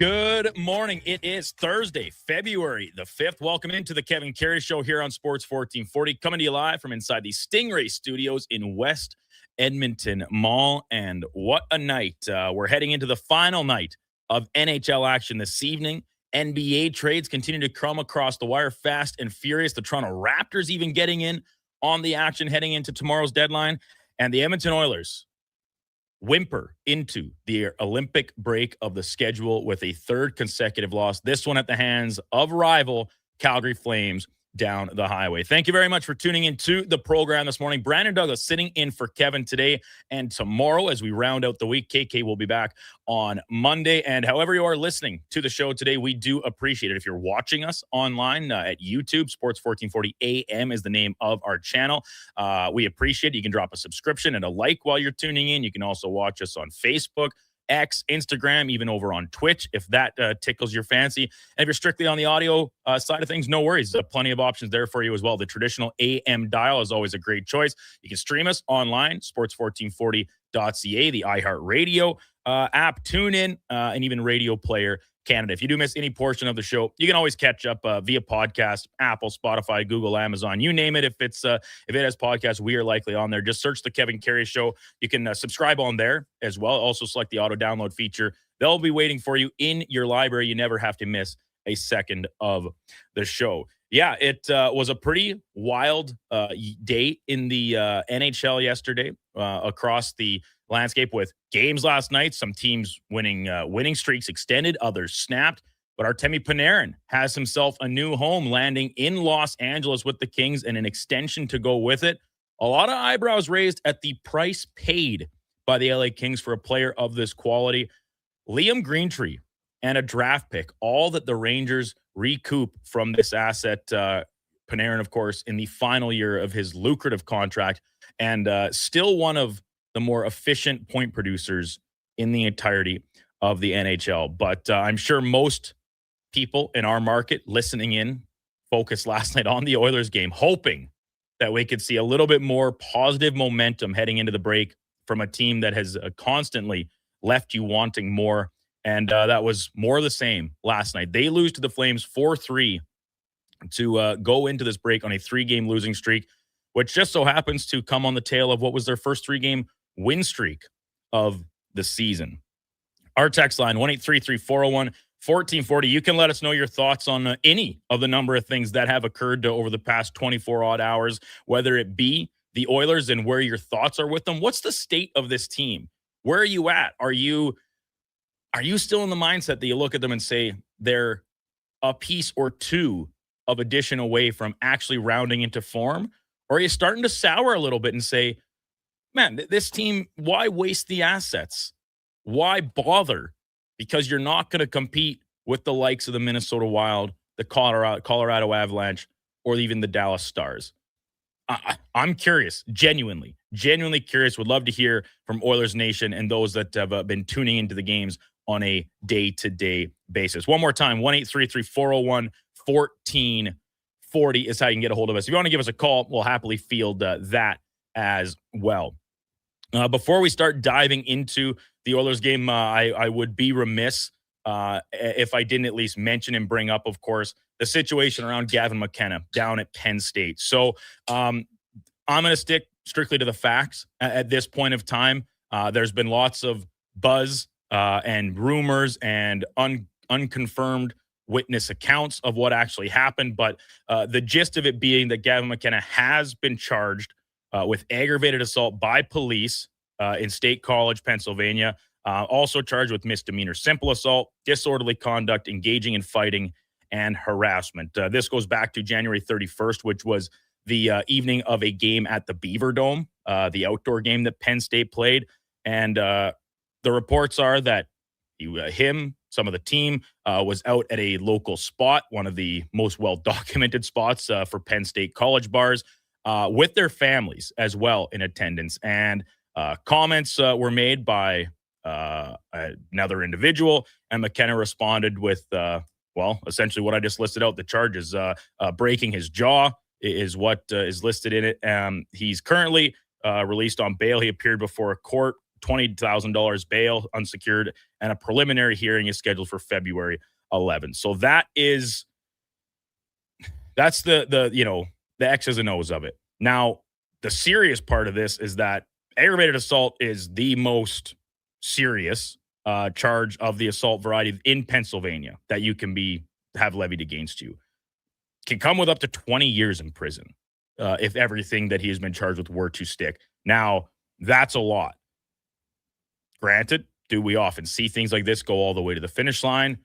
Good morning. It is Thursday, February the 5th. Welcome into the Kevin Karius Show here on Sports 1440, coming to you live from inside the Stingray Studios in West Edmonton Mall. And what a night. We're heading into the final night of NHL action this evening. NBA trades continue to come across the wire fast and furious. The Toronto Raptors even getting in on the action heading into tomorrow's deadline. And the Edmonton Oilers whimper into the Olympic break of the schedule with a third consecutive loss, this one at the hands of rival Calgary Flames down the highway. Thank you very much for tuning into the program this morning. Brandon Douglas sitting in for Kevin today and tomorrow as we round out the week. KK will be back on Monday. And however you are listening to the show today, we do appreciate it. If you're watching us online at YouTube, Sports 1440 AM is the name of our channel. We appreciate it. You can drop a subscription and a like while you're tuning in. You can also watch us on Facebook, X, Instagram, even over on Twitch, if that tickles your fancy. And if you're strictly on the audio side of things, no worries. Plenty of options there for you as well. The traditional AM dial is always a great choice. You can stream us online, sports1440.ca, the iHeartRadio app, TuneIn, and even Radio Player Canada. If you do miss any portion of the show, you can always catch up via podcast, Apple, Spotify, Google, Amazon, you name it. If it has podcasts, we are likely on there. Just search the Kevin Karius Show. You can subscribe on there as well. Also select the auto download feature. They'll be waiting for you in your library. You never have to miss a second of the show. Yeah, it was a pretty wild day in the NHL yesterday across the landscape with games last night. Some teams winning streaks extended, others snapped. But Artemi Panarin has himself a new home, landing in Los Angeles with the Kings and an extension to go with it. A lot of eyebrows raised at the price paid by the LA Kings for a player of this quality. Liam Greentree and a draft pick, all that the Rangers recoup from this asset. Panarin, of course, in the final year of his lucrative contract, and still one of the more efficient point producers in the entirety of the NHL. But I'm sure most people in our market listening in focused last night on the Oilers game, hoping that we could see a little bit more positive momentum heading into the break from a team that has constantly left you wanting more. And that was more of the same last night. They lose to the Flames 4-3 to go into this break on a 3-game losing streak, which just so happens to come on the tail of what was their first 3-game win streak of the season. Our text line, 1-833-401-1440. You can let us know your thoughts on any of the number of things that have occurred over the past 24-odd hours, whether it be the Oilers and where your thoughts are with them. What's the state of this team? Where are you at? Are you still in the mindset that you look at them and say they're a piece or two of addition away from actually rounding into form? Or are you starting to sour a little bit and say, man, this team, why waste the assets? Why bother? Because you're not going to compete with the likes of the Minnesota Wild, the Colorado Avalanche, or even the Dallas Stars. I'm curious, genuinely curious. Would love to hear from Oilers Nation and those that have been tuning into the games on a day-to-day basis. One more time, 1-833-401-1440 is how you can get a hold of us. If you want to give us a call, we'll happily field that as well. Before we start diving into the Oilers game, I would be remiss if I didn't at least mention and bring up, of course, the situation around Gavin McKenna down at Penn State. So I'm going to stick strictly to the facts at this point of time. There's been lots of buzz and rumors and unconfirmed witness accounts of what actually happened. But the gist of it being that Gavin McKenna has been charged with aggravated assault by police in State College, Pennsylvania. Also charged with misdemeanor simple assault, disorderly conduct, engaging in fighting, and harassment. This goes back to January 31st, which was the evening of a game at the Beaver Dome, the outdoor game that Penn State played. And the reports are that some of the team was out at a local spot, one of the most well-documented spots for Penn State college bars, with their families as well in attendance. And comments were made by another individual, and McKenna responded with, essentially what I just listed out. The charges, breaking his jaw is what is listed in it. He's currently released on bail. He appeared before a court $20,000 bail unsecured, and a preliminary hearing is scheduled for February 11th. So that's the X's and O's of it. Now, the serious part of this is that aggravated assault is the most serious charge of the assault variety in Pennsylvania that you can have levied against you. Can come with up to 20 years in prison if everything that he has been charged with were to stick. Now, that's a lot. Granted, do we often see things like this go all the way to the finish line?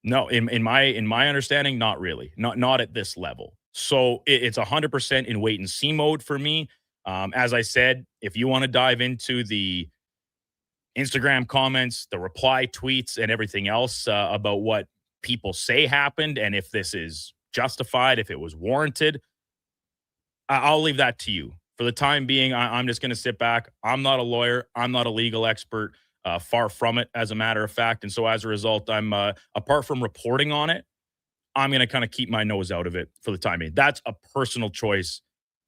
No, in my understanding, not really. Not at this level. So it's 100% in wait and see mode for me. As I said, if you want to dive into the Instagram comments, the reply tweets, and everything else about what people say happened, and if this is justified, if it was warranted, I'll leave that to you. For the time being, I'm just going to sit back. I'm not a lawyer. I'm not a legal expert. Far from it, as a matter of fact. And so as a result, I'm apart from reporting on it, I'm going to kind of keep my nose out of it for the time being. That's a personal choice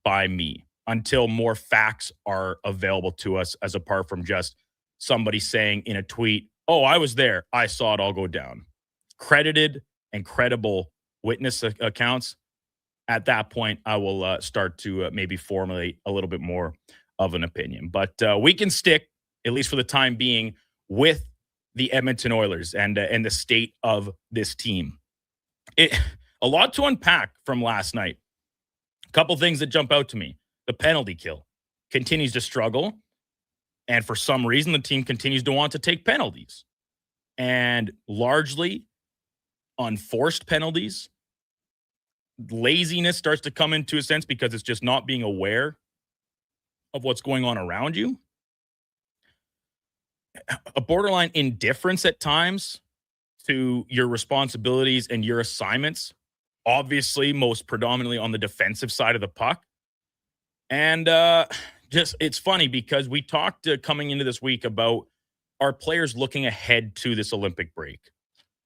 by me until more facts are available to us, as apart from just somebody saying in a tweet, oh, I was there, I saw it all go down. Credited and credible witness accounts. At that point, I will start to maybe formulate a little bit more of an opinion. But we can stick, at least for the time being, with the Edmonton Oilers and the state of this team. A lot to unpack from last night. A couple things that jump out to me. The penalty kill continues to struggle, and for some reason, the team continues to want to take penalties. And largely unforced penalties. Laziness starts to come into a sense because it's just not being aware of what's going on around you. A borderline indifference at times to your responsibilities and your assignments, obviously most predominantly on the defensive side of the puck. And it's funny because we talked coming into this week about our players looking ahead to this Olympic break.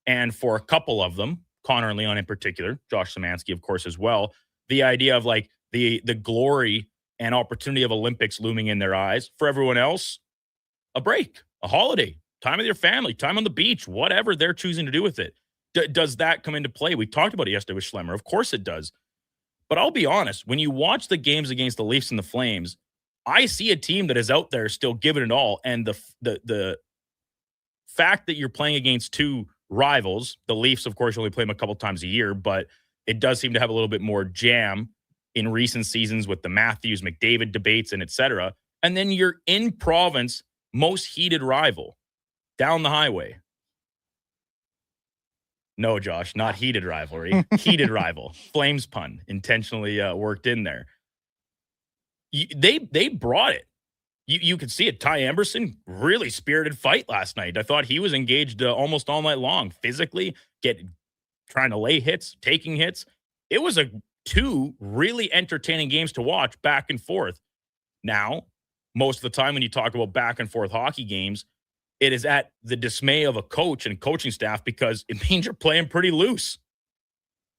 And for a couple of them, Connor and Leon in particular, Josh Szymanski, of course, as well, the idea of like the glory and opportunity of Olympics looming in their eyes. For everyone else, a break, a holiday, time with your family, time on the beach, whatever they're choosing to do with it. Does that come into play? We talked about it yesterday with Schlemmer. Of course it does. But I'll be honest, when you watch the games against the Leafs and the Flames, I see a team that is out there still giving it all. And the fact that you're playing against two rivals, the Leafs, of course, you only play them a couple times a year, but it does seem to have a little bit more jam in recent seasons with the Matthews, McDavid debates and et cetera. And then you're in province, most heated rival down the highway. No, Josh, not heated rivalry, heated rival. Flames pun intentionally worked in there. They brought it. You could see it. Ty Emberson, really spirited fight last night. I thought he was engaged almost all night long, physically, trying to lay hits, taking hits. It was two really entertaining games to watch back and forth. Now, most of the time when you talk about back and forth hockey games, it is at the dismay of a coach and coaching staff because it means you're playing pretty loose.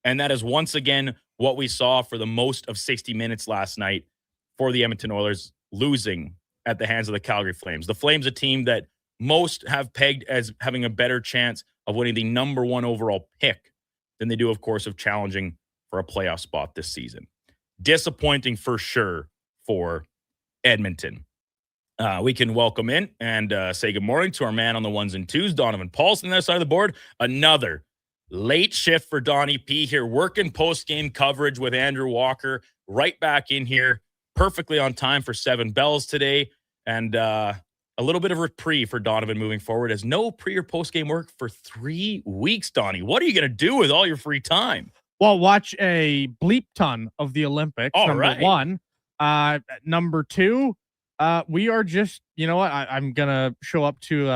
And that is once again what we saw for the most of 60 minutes last night for the Edmonton Oilers, losing at the hands of the Calgary Flames. The Flames, a team that most have pegged as having a better chance of winning the number one overall pick than they do, of course, of challenging for a playoff spot this season. Disappointing for sure for Edmonton. We can welcome in and say good morning to our man on the ones and twos, Donovan Paulson, on the other side of the board. Another late shift for Donnie P here, working post-game coverage with Andrew Walker. Right back in here, perfectly on time for 7 bells today. And a little bit of reprieve for Donovan moving forward, as no pre or post-game work for 3 weeks, Donnie. What are you going to do with all your free time? Well, watch a bleep ton of the Olympics, number one. Number two, we are just, you know what, I'm going to show up to,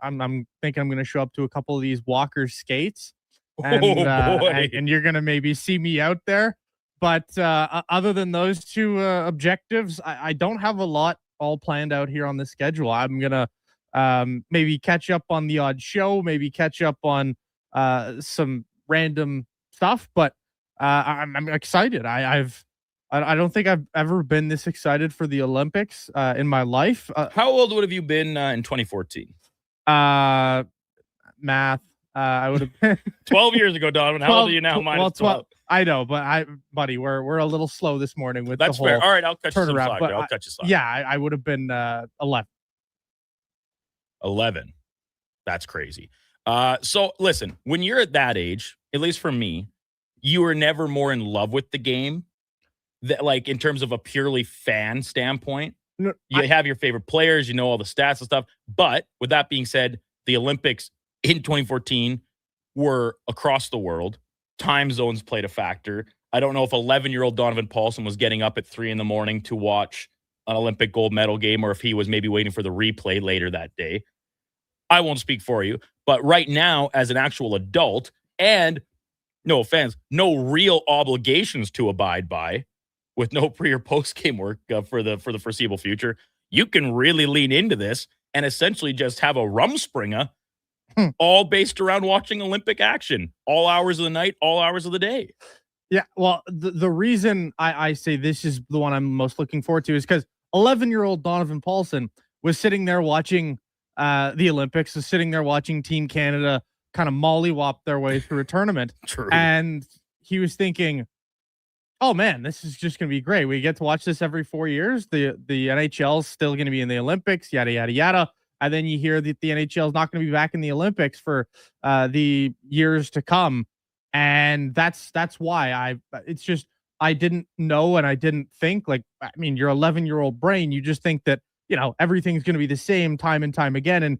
I'm thinking I'm going to show up to a couple of these Walker skates. And, and you're going to maybe see me out there. But other than those two objectives, I don't have a lot all planned out here on the schedule. I'm going to maybe catch up on the odd show, maybe catch up on some random stuff. But I'm excited. I've I don't think I've ever been this excited for the Olympics in my life. How old would have you been in 2014? Math. I would have been 12 years ago, Donovan. How old are you now? Minus 12. I know, but buddy, we're a little slow this morning with That's the whole fair. All right, I'll cut you some turnaround. slack. I'll cut you slack. Yeah, I would have been 11. 11. That's crazy. So listen, when you're at that age, at least for me, you were never more in love with the game. That, like, in terms of a purely fan standpoint, you have your favorite players, you know all the stats and stuff. But with that being said, the Olympics in 2014 were across the world. Time zones played a factor. I don't know if 11-year-old Donovan Paulson was getting up at 3 a.m. to watch an Olympic gold medal game, or if he was maybe waiting for the replay later that day. I won't speak for you. But right now, as an actual adult, and no offense, no real obligations to abide by, with no pre or post game work for the foreseeable future, you can really lean into this and essentially just have a rumspringa, all based around watching Olympic action, all hours of the night, all hours of the day. Yeah, well, the reason I say this is the one I'm most looking forward to is because 11-year-old Donovan Paulson was sitting there watching the Olympics, was sitting there watching Team Canada kind of mollywop their way through a tournament. True. And he was thinking, oh man, this is just going to be great. We get to watch this every 4 years. The NHL is still going to be in the Olympics, yada, yada, yada. And then you hear that the NHL is not going to be back in the Olympics for the years to come. And that's why I didn't know. And I didn't think, like, I mean, your 11-year-old brain, you just think that, you know, everything's going to be the same time and time again. And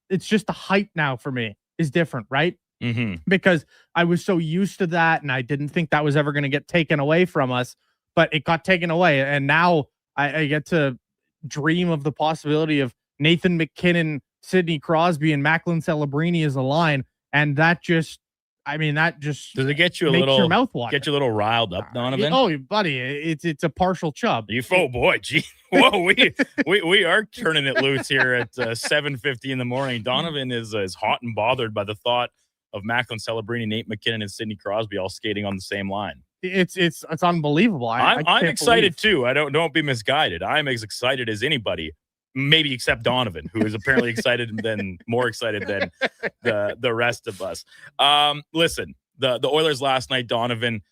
it's just the hype now for me is different, right? Mm-hmm. Because I was so used to that and I didn't think that was ever going to get taken away from us, but it got taken away. And now I get to dream of the possibility of Nathan McKinnon, Sidney Crosby, and Macklin Celebrini as a line. And that just does it get you a makes little your mouth water. Get you a little riled up, Donovan? Oh, buddy, it's a partial chub. Oh boy, gee, whoa, we are turning it loose here at 7:50 in the morning. Donovan is hot and bothered by the thought of Macklin Celebrini, Nate McKinnon, and Sidney Crosby all skating on the same line. It's unbelievable. I'm excited too. Don't be misguided. I'm as excited as anybody, maybe except Donovan, who is apparently more excited than the rest of us. Listen, the Oilers last night, Donovan,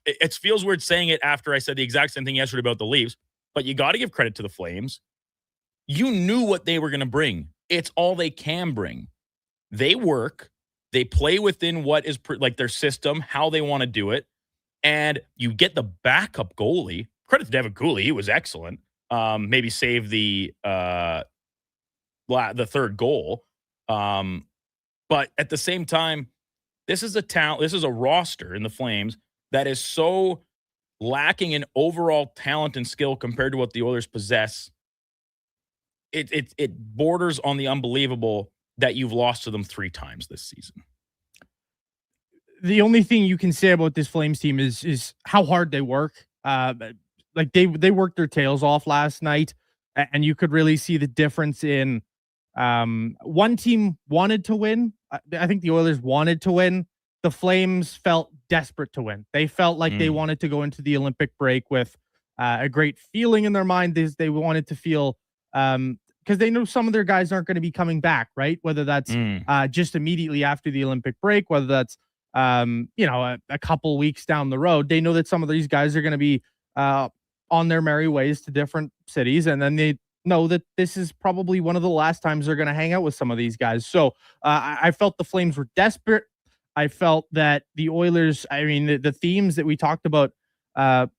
it feels weird saying it after I said the exact same thing yesterday about the Leafs, but you got to give credit to the Flames. You knew what they were going to bring. It's all they can bring. They work. They play within what is like their system, how they want to do it. And you get the backup goalie. Credit to Devin Cooley. He was excellent. Maybe save the third goal. But at the same time, this is a roster in the Flames that is so lacking in overall talent and skill compared to what the Oilers possess. It borders on the unbelievable that you've lost to them 3 times this season. The only thing you can say about this Flames team is how hard they work. Like they worked their tails off last night, and you could really see the difference in one team wanted to win. I think the Oilers wanted to win. The Flames felt desperate to win. They felt like they wanted to go into the Olympic break with a great feeling in their mind. They wanted to feel because they know some of their guys aren't going to be coming back, right? Whether that's just immediately after the Olympic break, whether that's a couple weeks down the road. They know that some of these guys are going to be on their merry ways to different cities, and then they know that this is probably one of the last times they're going to hang out with some of these guys. So I felt the Flames were desperate. I felt that the Oilers, I mean, the themes that we talked about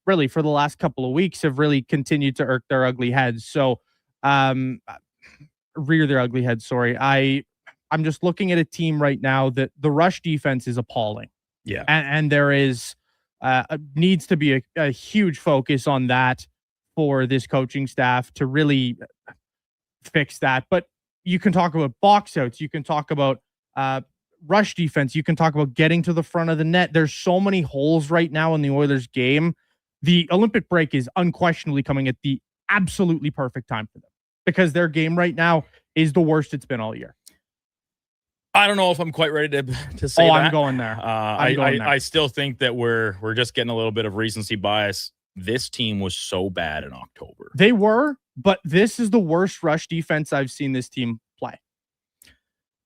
really for the last couple of weeks have really continued to irk their ugly heads. So rear their ugly heads, sorry. I'm just looking at a team right now that the rush defense is appalling. Yeah. And there is needs to be a huge focus on that for this coaching staff to really fix that. But you can talk about box outs. You can talk about rush defense. You can talk about getting to the front of the net. There's so many holes right now in the Oilers game. The Olympic break is unquestionably coming at the absolutely perfect time for them because their game right now is the worst it's been all year. I don't know if I'm quite ready to say that. I'm going there. I still think that we're just getting a little bit of recency bias. This team was so bad in October. They were, but this is the worst rush defense I've seen this team play.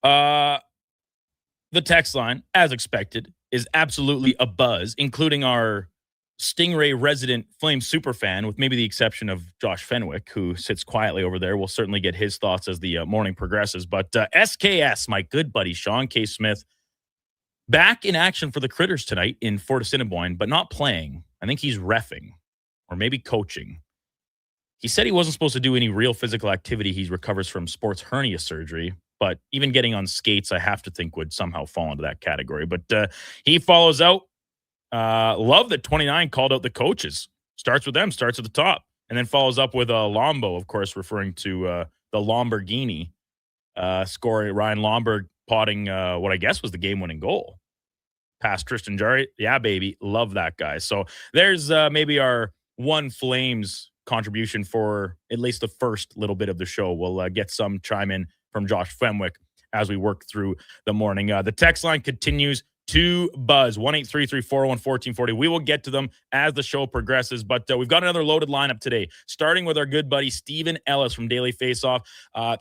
The text line, as expected, is absolutely abuzz, including our Stingray resident Flame superfan, with maybe the exception of Josh Fenwick, who sits quietly over there. We'll certainly get his thoughts as the morning progresses. But SKS, my good buddy Sean K. Smith, back in action for the Critters tonight in Fort Assiniboine, but not playing. I think he's reffing or maybe coaching. He said he wasn't supposed to do any real physical activity. He recovers from sports hernia surgery, but even getting on skates, I have to think would somehow fall into that category. But he follows out. Love that 29 called out the coaches. Starts with them, starts at the top, and then follows up with Lombo, of course, referring to the Lamborghini scoring. Ryan Lomberg potting what I guess was the game-winning goal past Tristan Jarry. Yeah, baby. Love that guy. So there's maybe our one Flames contribution for at least the first little bit of the show. We'll get some chime in from Josh Fenwick as we work through the morning. The text line continues to buzz, 1-833-401-1440. We will get to them as the show progresses, but we've got another loaded lineup today, starting with our good buddy Stephen Ellis from Daily Faceoff.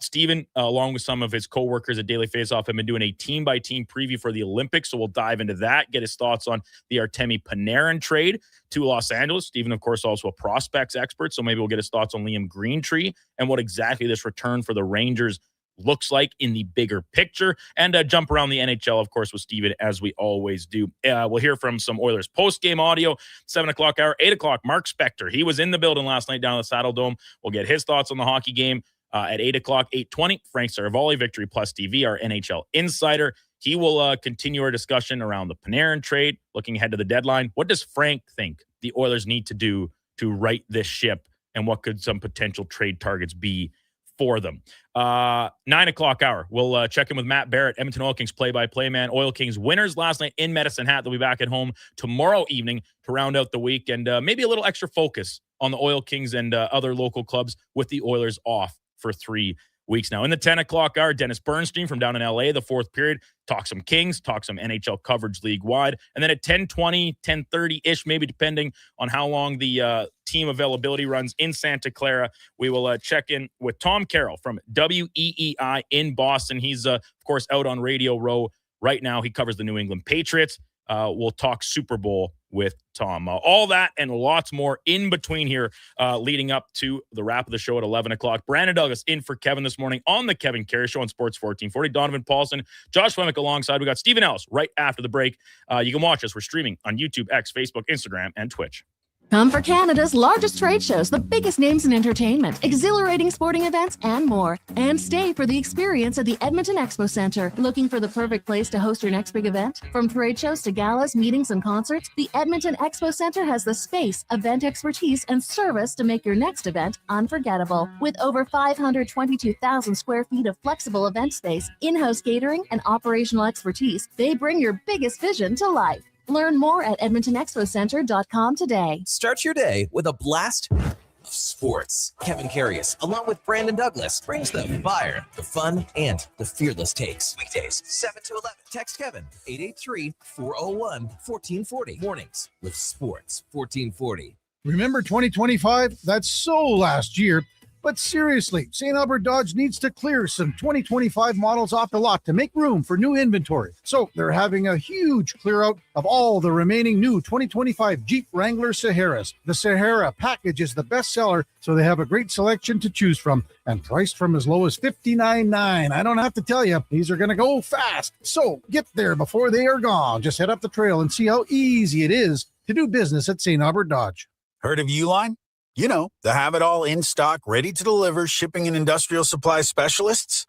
Stephen, along with some of his co-workers at Daily Faceoff, have been doing a team-by-team preview for the Olympics, so we'll dive into that, get his thoughts on the Artemi Panarin trade to Los Angeles. Stephen, of course, also a prospects expert, so maybe we'll get his thoughts on Liam Greentree and what exactly this return for the Rangers looks like in the bigger picture, and jump around the NHL, of course, with Steven, as we always do. We'll hear from some Oilers post-game audio, 7 o'clock hour, 8 o'clock, Mark Spector. He was in the building last night down at the Saddle Dome. We'll get his thoughts on the hockey game at 8 o'clock, 8:20. Frank Saravalli, Victory Plus TV, our NHL insider. He will continue our discussion around the Panarin trade, looking ahead to the deadline. What does Frank think the Oilers need to do to right this ship, and what could some potential trade targets be for them? 9 o'clock hour, we'll check in with Matt Barrett, Edmonton Oil Kings play-by-play man. Oil Kings winners last night in Medicine Hat. They'll be back at home tomorrow evening to round out the week, and maybe a little extra focus on the Oil Kings and other local clubs with the Oilers off for 3 weeks now. In the 10 o'clock hour, Dennis Bernstein from down in LA, the fourth period, talk some Kings, talk some NHL coverage league-wide. And then at 10:20, 10:30-ish, maybe depending on how long the team availability runs in Santa Clara, we will check in with Tom Carroll from WEEI in Boston. He's, of course, out on Radio Row right now. He covers the New England Patriots. We'll talk Super Bowl with Tom. All that and lots more in between here, leading up to the wrap of the show at 11 o'clock. Brandon Douglas in for Kevin this morning on the Kevin Karius Show on Sports 1440. Donovan Paulson, Josh Flemmick alongside. We got Stephen Ellis right after the break. You can watch us. We're streaming on YouTube, X, Facebook, Instagram, and Twitch. Come for Canada's largest trade shows, the biggest names in entertainment, exhilarating sporting events, and more. And stay for the experience at the Edmonton Expo Centre. Looking for the perfect place to host your next big event? From trade shows to galas, meetings, and concerts, the Edmonton Expo Centre has the space, event expertise, and service to make your next event unforgettable. With over 522,000 square feet of flexible event space, in-house catering, and operational expertise, they bring your biggest vision to life. Learn more at EdmontonExpoCenter.com today. Start your day with a blast of sports. Kevin Karius, along with Brandon Douglas, brings the fire, the fun, and the fearless takes. Weekdays, 7 to 11. Text Kevin, 883-401-1440. Mornings with Sports 1440. Remember 2025? That's so last year. But seriously, St. Albert Dodge needs to clear some 2025 models off the lot to make room for new inventory. So they're having a huge clear out of all the remaining new 2025 Jeep Wrangler Saharas. The Sahara package is the best seller, so they have a great selection to choose from and priced from as low as $59.9. I don't have to tell you, these are going to go fast. So get there before they are gone. Just head up the trail and see how easy it is to do business at St. Albert Dodge. Heard of Uline? You know, the have-it-all in-stock, ready-to-deliver shipping and industrial supply specialists.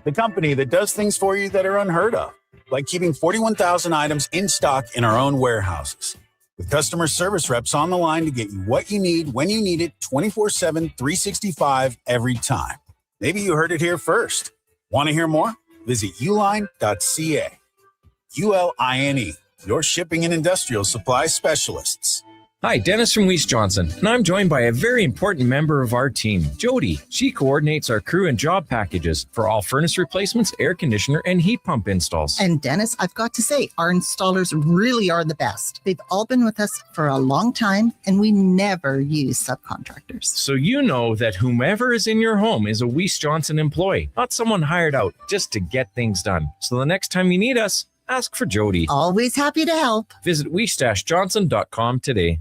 The company that does things for you that are unheard of, like keeping 41,000 items in stock in our own warehouses. With customer service reps on the line to get you what you need, when you need it, 24/7, 365, every time. Maybe you heard it here first. Want to hear more? Visit uline.ca. ULINE, your shipping and industrial supply specialists. Hi, Dennis from Weiss Johnson, and I'm joined by a very important member of our team, Jody. She coordinates our crew and job packages for all furnace replacements, air conditioner, and heat pump installs. And Dennis, I've got to say, our installers really are the best. They've all been with us for a long time, and we never use subcontractors. So you know that whomever is in your home is a Weiss Johnson employee, not someone hired out just to get things done. So the next time you need us, ask for Jody. Always happy to help. Visit weiss-johnson.com today.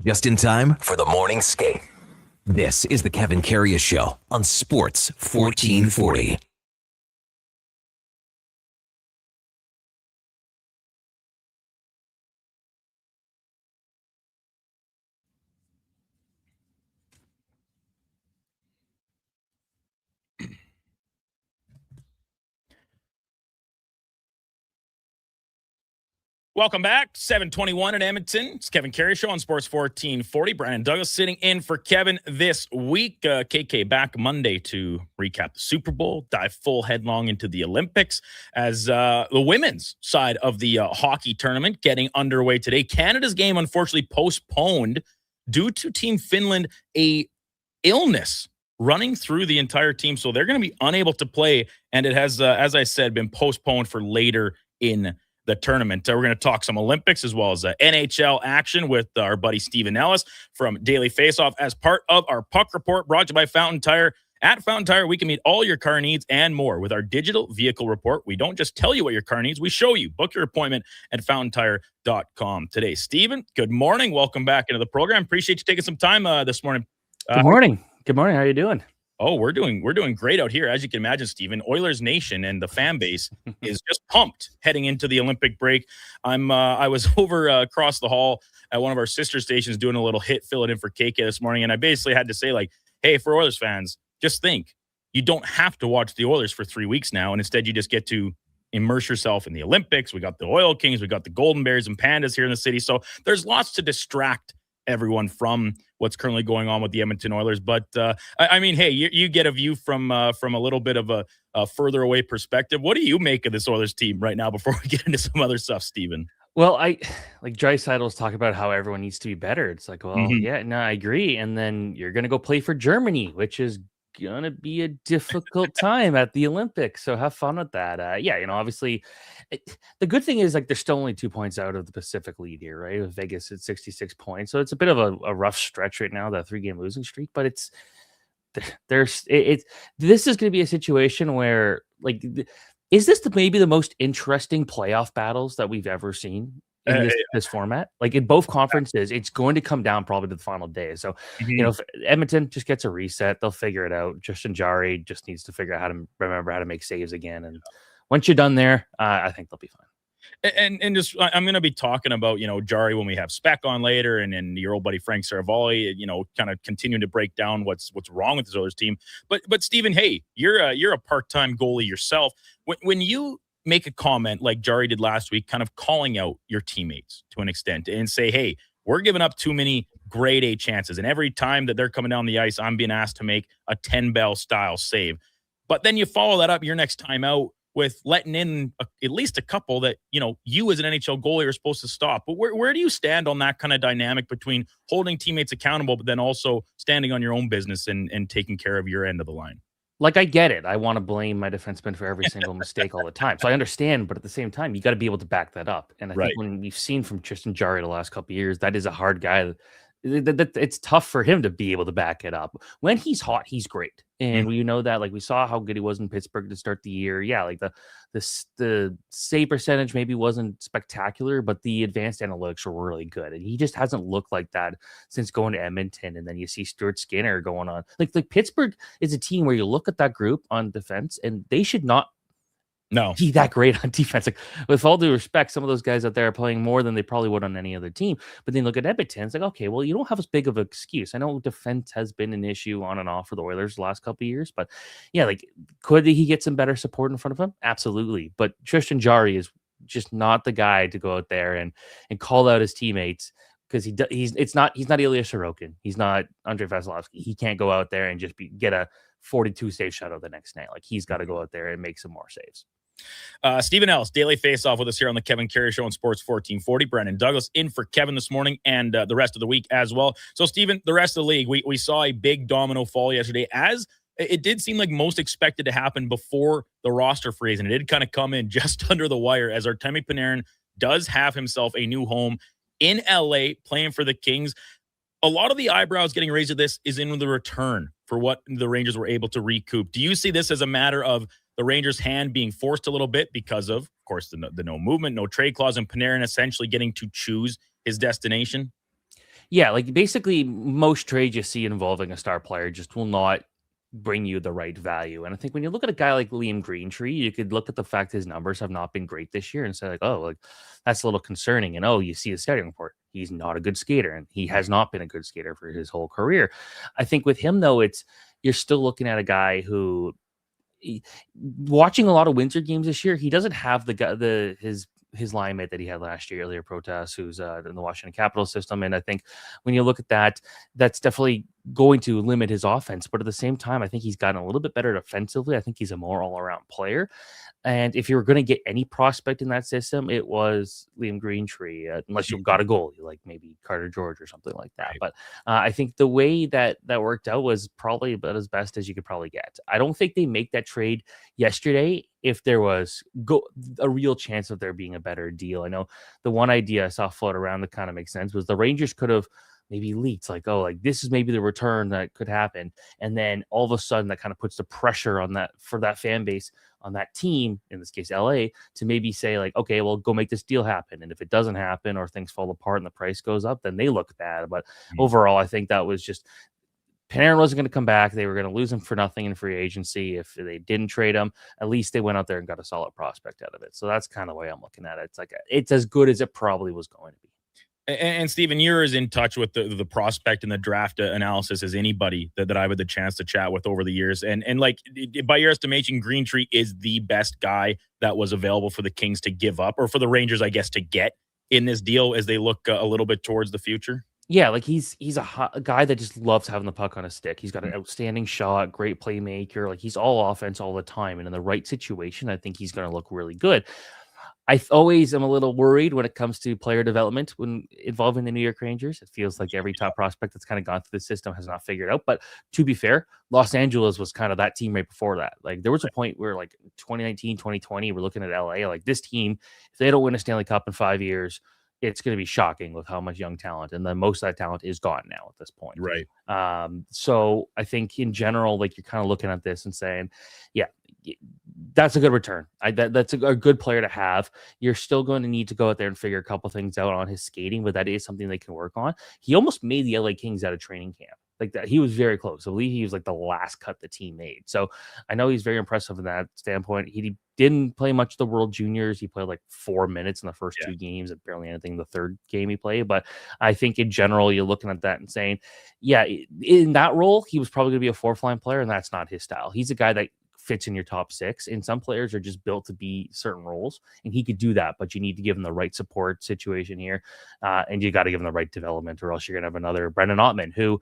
Just in time for the morning skate. This is the Kevin Karius Show on Sports 1440. Welcome back. 7:21 in Edmonton. It's Kevin Karius Show on Sports 1440. Brandon Douglas sitting in for Kevin this week. KK back Monday to recap the Super Bowl, dive full headlong into the Olympics as the women's side of the hockey tournament getting underway today. Canada's game unfortunately postponed due to Team Finland, a illness running through the entire team. So they're going to be unable to play. And it has, as I said, been postponed for later in the tournament. We're going to talk some Olympics as well as NHL action with our buddy Stephen Ellis from Daily Faceoff as part of our Puck Report brought to you by Fountain Tire. At Fountain Tire, we can meet all your car needs and more with our digital vehicle report. We don't just tell you what your car needs, we show you. Book your appointment at fountaintire.com today. Stephen, good morning. Welcome back into the program. Appreciate you taking some time this morning. Good morning. Good morning. How are you doing? Oh, we're doing great out here. As you can imagine, Stephen, Oilers Nation and the fan base is just pumped heading into the Olympic break. I was over across the hall at one of our sister stations doing a little hit, fill it in for KK this morning. And I basically had to say, like, hey, for Oilers fans, just think you don't have to watch the Oilers for 3 weeks now. And instead you just get to immerse yourself in the Olympics. We got the Oil Kings, we got the Golden Bears and Pandas here in the city. So there's lots to distract everyone from what's currently going on with the Edmonton Oilers. But I mean, hey, you get a view from a little bit of a further away perspective. What do you make of this Oilers team right now before we get into some other stuff, Stephen? Well, like Dreisaitl's talking about how everyone needs to be better. It's like, well, yeah, no, I agree. And then you're going to go play for Germany, which is going to be a difficult time at the Olympics. So have fun with that. Yeah, obviously the good thing is like they're still only 2 points out of the Pacific lead here, right? With Vegas at 66 points. So it's a bit of a rough stretch right now, that 3-game losing streak, but this is going to be a situation where like, is this maybe the most interesting playoff battles that we've ever seen in this format? Like in both conferences, it's going to come down probably to the final day. So, if Edmonton just gets a reset, they'll figure it out. Justin Jari just needs to figure out how to remember how to make saves again. And once you're done there, I think they'll be fine. And just I'm going to be talking about Jari when we have Spec on later, and your old buddy Frank Saravalli, kind of continuing to break down what's wrong with this Oilers team. But Stephen, hey, you're a part-time goalie yourself. When you make a comment like Jari did last week, kind of calling out your teammates to an extent and say, hey, we're giving up too many grade A chances, and every time that they're coming down the ice, I'm being asked to make a 10-bell style save. But then you follow that up your next time out with letting in at least a couple that, you as an NHL goalie are supposed to stop. But where do you stand on that kind of dynamic between holding teammates accountable, but then also standing on your own business and taking care of your end of the line? Like, I get it. I want to blame my defenseman for every single mistake all the time. So I understand, but at the same time, you got to be able to back that up. And I think when we've seen from Tristan Jarry the last couple of years, that is a hard guy. It's tough for him to be able to back it up. When he's hot, he's great. And we know that, like, we saw how good he was in Pittsburgh to start the year. Yeah, like the save percentage maybe wasn't spectacular, but the advanced analytics were really good. And he just hasn't looked like that since going to Edmonton. And then you see Stuart Skinner going on. Like Pittsburgh is a team where you look at that group on defense, and they should not No. be that great on defense. Like, with all due respect, some of those guys out there are playing more than they probably would on any other team. But then look at Edmonton. It's like, okay, well, you don't have as big of an excuse. I know defense has been an issue on and off for the Oilers the last couple of years, but yeah, like, could he get some better support in front of him? Absolutely. But Tristan Jarry is just not the guy to go out there and call out his teammates, because he's not Ilya Sorokin. He's not Andrei Vasilevsky. He can't go out there and just get a 42 save shutout the next night. Like, he's got to go out there and make some more saves. Stephen Ellis, Daily Faceoff with us here on the Kevin Karius Show on Sports 1440. Brandon Douglas in for Kevin this morning and the rest of the week as well. So, Stephen, the rest of the league, we saw a big domino fall yesterday, as it did seem like most expected to happen before the roster freeze, and it did kind of come in just under the wire, as Artemi Panarin does have himself a new home in LA playing for the Kings. A lot of the eyebrows getting raised at this is in the return for what the Rangers were able to recoup. Do you see this as a matter of the Rangers' hand being forced a little bit because of course, the no movement, no trade clause, and Panarin essentially getting to choose his destination? Yeah, like, basically most trades you see involving a star player just will not bring you the right value. And I think when you look at a guy like Liam Greentree, you could look at the fact his numbers have not been great this year and say, like, oh, like, that's a little concerning. And you see his scouting report. He's not a good skater, and he has not been a good skater for his whole career. I think with him, though, you're still looking at a guy who, watching a lot of winter games this year, he doesn't have his line mate that he had last year, Ilya Protas, who's in the Washington Capitals system. And I think when you look at that, that's definitely going to limit his offense. But at the same time, I think he's gotten a little bit better defensively. I think he's a more all-around player. And if you were going to get any prospect in that system, it was Liam Greentree, unless you got a goalie like maybe Carter George or something like that. Right. But I think the way that worked out was probably about as best as you could probably get. I don't think they make that trade yesterday if there was a real chance of there being a better deal. I know the one idea I saw float around that kind of makes sense was the Rangers could have maybe leaked, like, oh, like, this is maybe the return that could happen. And then all of a sudden that kind of puts the pressure on that, for that fan base, on that team, in this case, LA, to maybe say, like, okay, well, go make this deal happen. And if it doesn't happen, or things fall apart and the price goes up, then they look bad. But overall, I think that was just, Panarin wasn't going to come back. They were going to lose him for nothing in free agency. If they didn't trade him, at least they went out there and got a solid prospect out of it. So that's kind of the way I'm looking at it. It's like, it's as good as it probably was going to be. And Stephen, you're as in touch with the prospect and the draft analysis as anybody that I've had the chance to chat with over the years. And like, by your estimation, Greentree is the best guy that was available for the Kings to give up, or for the Rangers, I guess, to get in this deal as they look a little bit towards the future. Yeah, like, he's a guy that just loves having the puck on his stick. He's got an outstanding shot, great playmaker. Like, he's all offense all the time. And in the right situation, I think he's going to look really good. I always am a little worried when it comes to player development when involving the New York Rangers. It feels like every top prospect that's kind of gone through the system has not figured out. But to be fair, Los Angeles was kind of that team right before that. Like, there was a point where, like, 2019, 2020, we're looking at LA, like, this team, if they don't win a Stanley Cup in 5 years, it's going to be shocking with how much young talent, and then most of that talent is gone now at this point. Right. So I think in general, like, you're kind of looking at this and saying, yeah, that's a good return. That's a good player to have. You're still going to need to go out there and figure a couple things out on his skating, but that is something they can work on. He almost made the LA Kings out of training camp. Like that, he was very close. I believe he was like the last cut the team made. So I know he's very impressive in that standpoint. He didn't play much of the World Juniors. He played like 4 minutes in the first 2 games and barely anything in the third game he played. But I think in general, you're looking at that and saying, yeah, in that role, he was probably going to be a fourth line player, and that's not his style. He's a guy that fits in your top 6, and some players are just built to be certain roles, and he could do that, but you need to give him the right support situation here, and you got to give him the right development, or else you're gonna have another Brendan Ottman, who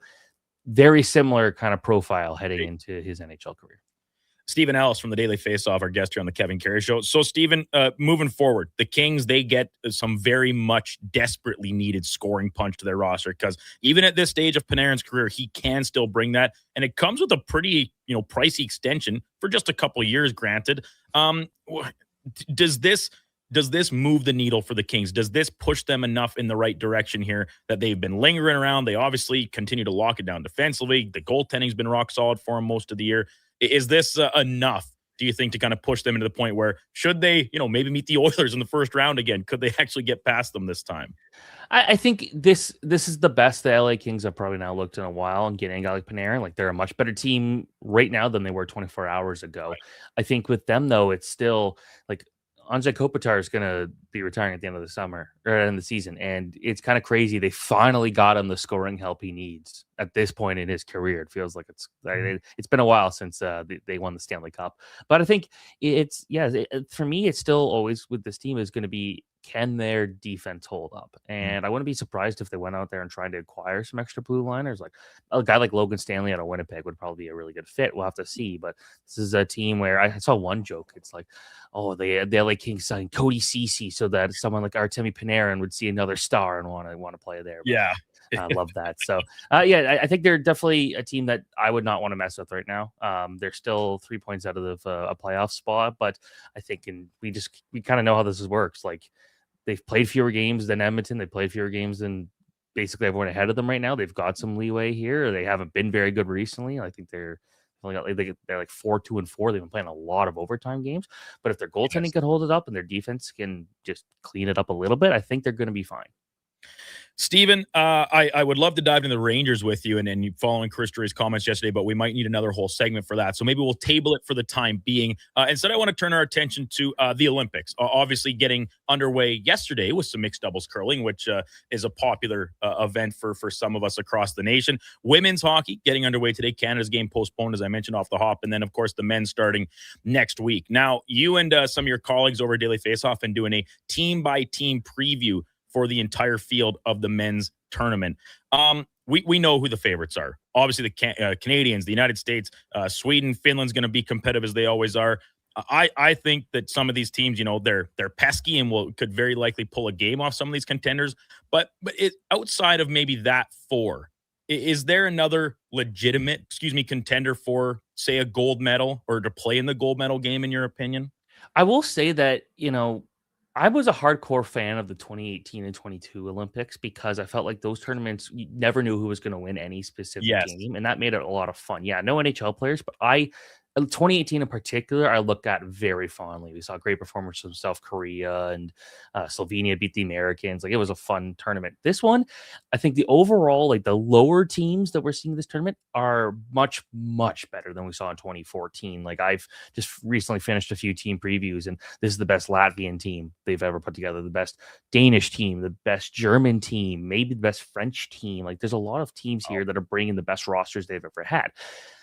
very similar kind of profile heading into his NHL career. Stephen Ellis from the Daily Faceoff, our guest here on the Kevin Karius Show. So, Stephen, moving forward, the Kings, they get some very much desperately needed scoring punch to their roster, because even at this stage of Panarin's career, he can still bring that, and it comes with a pretty, pricey extension for just a couple of years, granted. Does this move the needle for the Kings? Does this push them enough in the right direction here that they've been lingering around? They obviously continue to lock it down defensively. The goaltending's been rock solid for them most of the year. Is this enough do you think, to kind of push them into the point where, should they, maybe meet the Oilers in the first round again, could they actually get past them this time? I think this is the best the LA Kings have probably now looked in a while, and getting a guy like Panarin, like, they're a much better team right now than they were 24 hours ago. Right. I think with them, though, it's still like Anze Kopitar is going to be retiring at the end of the summer or end of the season. And it's kind of crazy. They finally got him the scoring help he needs at this point in his career. It feels like it's been a while since they won the Stanley Cup. But I think for me, it's still always with this team is going to be, can their defense hold up? And I wouldn't be surprised if they went out there and tried to acquire some extra blue liners. Like a guy like Logan Stanley out of Winnipeg would probably be a really good fit. We'll have to see. But this is a team where I saw one joke. It's like, oh, the LA Kings signed Cody Ceci so that someone like Artemi Panarin would see another star and want to play there. But yeah. I love that. So, I think they're definitely a team that I would not want to mess with right now. They're still 3 points out of a playoff spot, but I think we kind of know how this works. Like, they've played fewer games than Edmonton. They played fewer games than basically everyone ahead of them right now. They've got some leeway here. They haven't been very good recently. I think they're like 4-2-4. They've been playing a lot of overtime games, but if their goaltending can hold it up and their defense can just clean it up a little bit, I think they're going to be fine. Steven, I would love to dive into the Rangers with you and following Chris Drury's comments yesterday, but we might need another whole segment for that. So maybe we'll table it for the time being. Instead, I want to turn our attention to the Olympics, obviously getting underway yesterday with some mixed doubles curling, which is a popular event for some of us across the nation. Women's hockey getting underway today. Canada's game postponed, as I mentioned, off the hop. And then, of course, the men starting next week. Now, you and some of your colleagues over at Daily Faceoff have been doing a team-by-team preview for the entire field of the men's tournament. We know who the favorites are. Obviously, the Canadians, the United States, Sweden, Finland's going to be competitive as they always are. I think that some of these teams, they're pesky and could very likely pull a game off some of these contenders. But outside of maybe that four, is there another legitimate, contender for, say, a gold medal or to play in the gold medal game, in your opinion? I will say that, I was a hardcore fan of the 2018 and 22 Olympics because I felt like those tournaments, you never knew who was going to win any specific game, and that made it a lot of fun. Yeah, no NHL players, but 2018 in particular, I look at very fondly. We saw great performances from South Korea, and Slovenia beat the Americans. Like, it was a fun tournament. This one, I think the overall, like, the lower teams that we're seeing this tournament are much, much better than we saw in 2014. Like, I've just recently finished a few team previews, and this is the best Latvian team they've ever put together, the best Danish team, the best German team, maybe the best French team. Like, there's a lot of teams here that are bringing the best rosters they've ever had.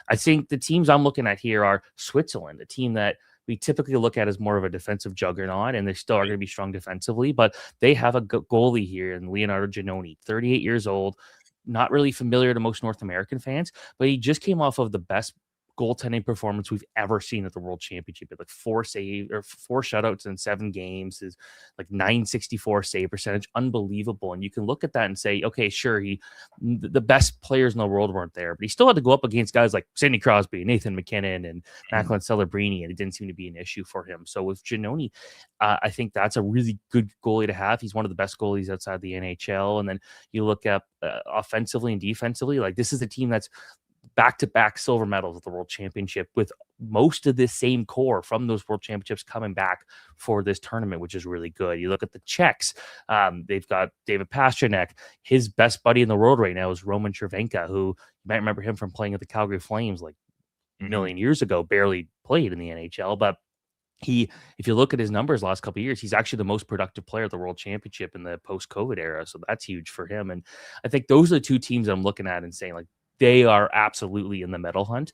I think the teams I'm looking at here are Switzerland, a team that we typically look at as more of a defensive juggernaut, and they still are going to be strong defensively, but they have a goalie here in Leonardo Giannoni, 38 years old, not really familiar to most North American fans, but he just came off of the best goaltending performance we've ever seen at the World Championship. Like 4 shutouts in 7 games, is like 964 save percentage, unbelievable. And you can look at that and say, okay, sure, the best players in the world weren't there, but he still had to go up against guys like Sidney Crosby, Nathan McKinnon, and Macklin Celebrini, and it didn't seem to be an issue for him. So with Giannoni, I think that's a really good goalie to have. He's one of the best goalies outside the NHL. And then you look at offensively and defensively, like, this is a team that's back-to-back silver medals at the World Championship, with most of this same core from those World Championships coming back for this tournament, which is really good. You look at the Czechs, they've got David Pastrnak. His best buddy in the world right now is Roman Cervenka, who you might remember him from playing at the Calgary Flames like a million years ago, barely played in the NHL, but if you look at his numbers last couple of years, he's actually the most productive player at the World Championship in the post-COVID era. So that's huge for him. And I think those are the two teams I'm looking at and saying, like, they are absolutely in the medal hunt.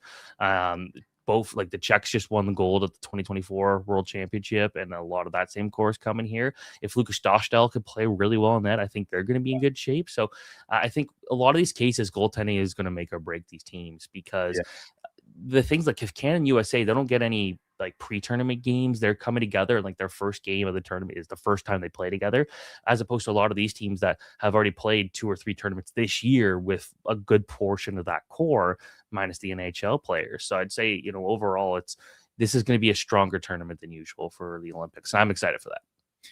Both, like, the Czechs just won the gold at the 2024 World Championship, and a lot of that same course coming here. If Lukas Dostal could play really well in that, I think they're going to be in good shape. So I think a lot of these cases, goaltending is going to make or break these teams, because the things like if Canada and USA, they don't get any like pre-tournament games. They're coming together, and like their first game of the tournament is the first time they play together, as opposed to a lot of these teams that have already played 2 or 3 tournaments this year with a good portion of that core minus the NHL players. So I'd say, overall, this is going to be a stronger tournament than usual for the Olympics. I'm excited for that.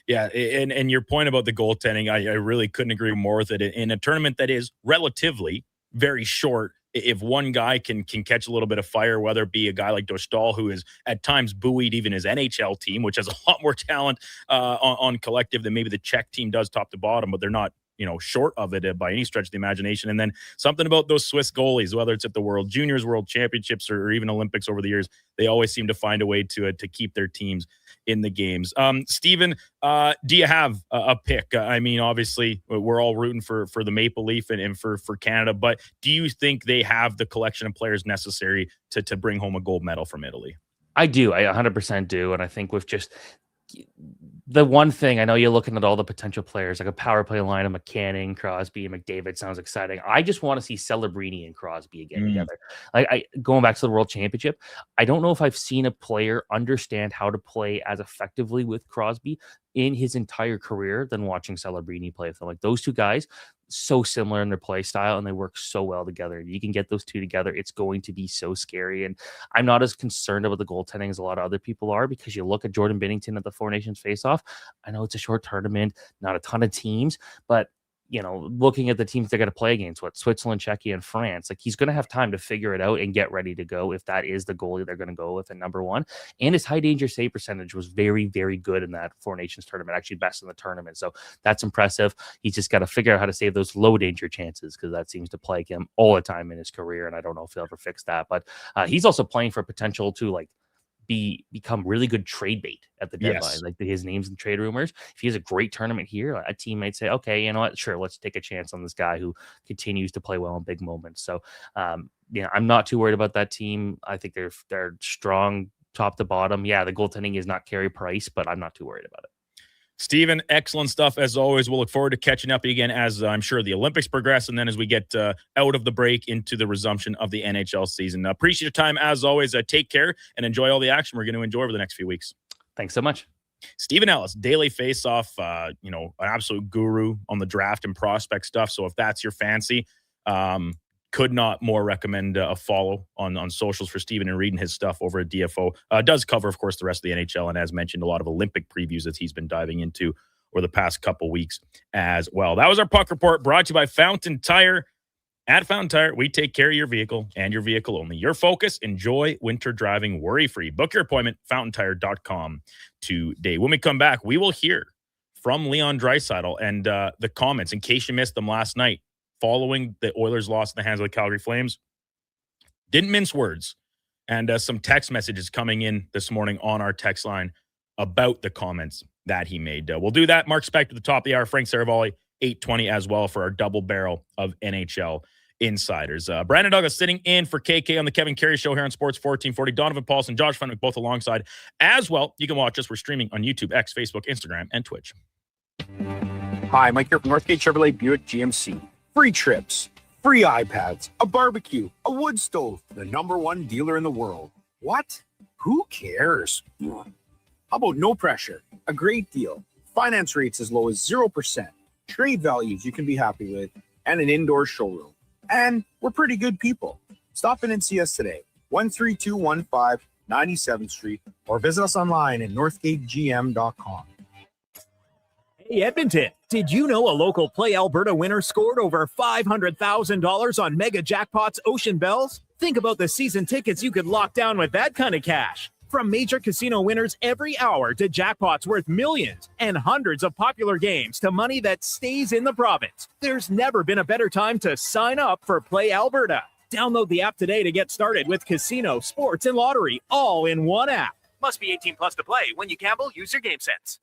Yeah, and your point about the goaltending, I really couldn't agree more with it. In a tournament that is relatively very short, if one guy can catch a little bit of fire, whether it be a guy like Dostal, who is at times buoyed even his NHL team, which has a lot more talent on collective than maybe the Czech team does top to bottom, but they're not, short of it by any stretch of the imagination. And then something about those Swiss goalies, whether it's at the World Juniors, World Championships, or even Olympics over the years, they always seem to find a way to keep their teams in the games. Steven, do you have a pick? I mean, obviously, we're all rooting for the Maple Leaf and for Canada, but do you think they have the collection of players necessary to bring home a gold medal from Italy? I do. I 100% do. And I think with just the one thing, I know you're looking at all the potential players, like a power play line of McCanning, Crosby, and McDavid sounds exciting. I just want to see Celebrini and Crosby again together. Like going back to the World Championship, I don't know if I've seen a player understand how to play as effectively with Crosby in his entire career than watching Celebrini play with them. Like those two guys, so similar in their play style, and they work so well together. You can get those two together, it's going to be so scary. And I'm not as concerned about the goaltending as a lot of other people are, because you look at Jordan Binnington at the Four Nations face-off. I know it's a short tournament, not a ton of teams, but looking at the teams they're going to play against, Switzerland, Czechia, and France, like he's going to have time to figure it out and get ready to go if that is the goalie they're going to go with at number one. And his high danger save percentage was very, very good in that Four Nations tournament, actually best in the tournament. So that's impressive. He's just got to figure out how to save those low danger chances, because that seems to plague him all the time in his career. And I don't know if he'll ever fix that, but he's also playing for potential to become really good trade bait at the deadline. Yes. Like his name's in trade rumors. If he has a great tournament here, a team might say, okay, you know what? Sure, let's take a chance on this guy who continues to play well in big moments. So, I'm not too worried about that team. I think they're strong top to bottom. Yeah, the goaltending is not Carey Price, but I'm not too worried about it. Steven, excellent stuff as always. We'll look forward to catching up again as I'm sure the Olympics progress, and then as we get out of the break into the resumption of the NHL season. Appreciate your time as always. Take care and enjoy all the action we're going to enjoy over the next few weeks. Thanks so much. Steven Ellis, Daily Face-Off, an absolute guru on the draft and prospect stuff. So if that's your fancy, could not more recommend a follow on socials for Steven and reading his stuff over at DFO. Does cover, of course, the rest of the NHL, and as mentioned, a lot of Olympic previews that he's been diving into over the past couple weeks as well. That was our Puck Report, brought to you by Fountain Tire. At Fountain Tire, we take care of your vehicle and your vehicle only. Your focus, enjoy winter driving worry-free. Book your appointment, fountaintire.com today. When we come back, we will hear from Leon Draisaitl and the comments, in case you missed them last night, following the Oilers' loss in the hands of the Calgary Flames. Didn't mince words. And some text messages coming in this morning on our text line about the comments that he made. We'll do that. Mark Spector at the top of the hour. Frank Saravalli, 8:20 as well for our double barrel of NHL Insiders. Brandon Douglas sitting in for KK on the Kevin Karius Show here on Sports 1440. Donovan Paulson, Josh Fenwick, both alongside as well. You can watch us. We're streaming on YouTube, X, Facebook, Instagram, and Twitch. Hi, Mike here from Northgate Chevrolet Buick GMC. Free trips, free iPads, a barbecue, a wood stove, the #1 dealer in the world. What? Who cares? How about no pressure, a great deal, finance rates as low as 0%, trade values you can be happy with, and an indoor showroom. And we're pretty good people. Stop in and see us today, 13215 97th Street, or visit us online at northgategm.com. Hey, Edmonton, did you know a local Play Alberta winner scored over $500,000 on Mega Jackpots Ocean Bells? Think about the season tickets you could lock down with that kind of cash. From major casino winners every hour to jackpots worth millions and hundreds of popular games to money that stays in the province, there's never been a better time to sign up for Play Alberta. Download the app today to get started with casino, sports, and lottery all in one app. Must be 18 plus to play. When you gamble, use your game sense.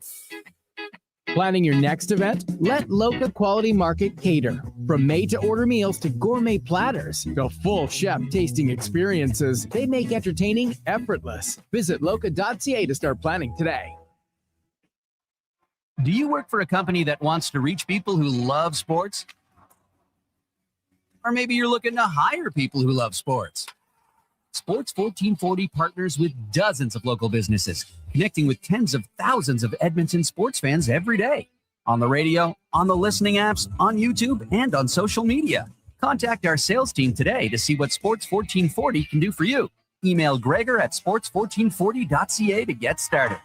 Planning your next event? Let Loca Quality Market cater. From made-to-order meals to gourmet platters, to full chef tasting experiences, they make entertaining effortless. Visit loca.ca to start planning today. Do you work for a company that wants to reach people who love sports? Or maybe you're looking to hire people who love sports. Sports 1440 partners with dozens of local businesses, connecting with tens of thousands of Edmonton sports fans every day. On the radio, on the listening apps, on YouTube, and on social media. Contact our sales team today to see what Sports 1440 can do for you. Email Gregor at sports1440.ca to get started.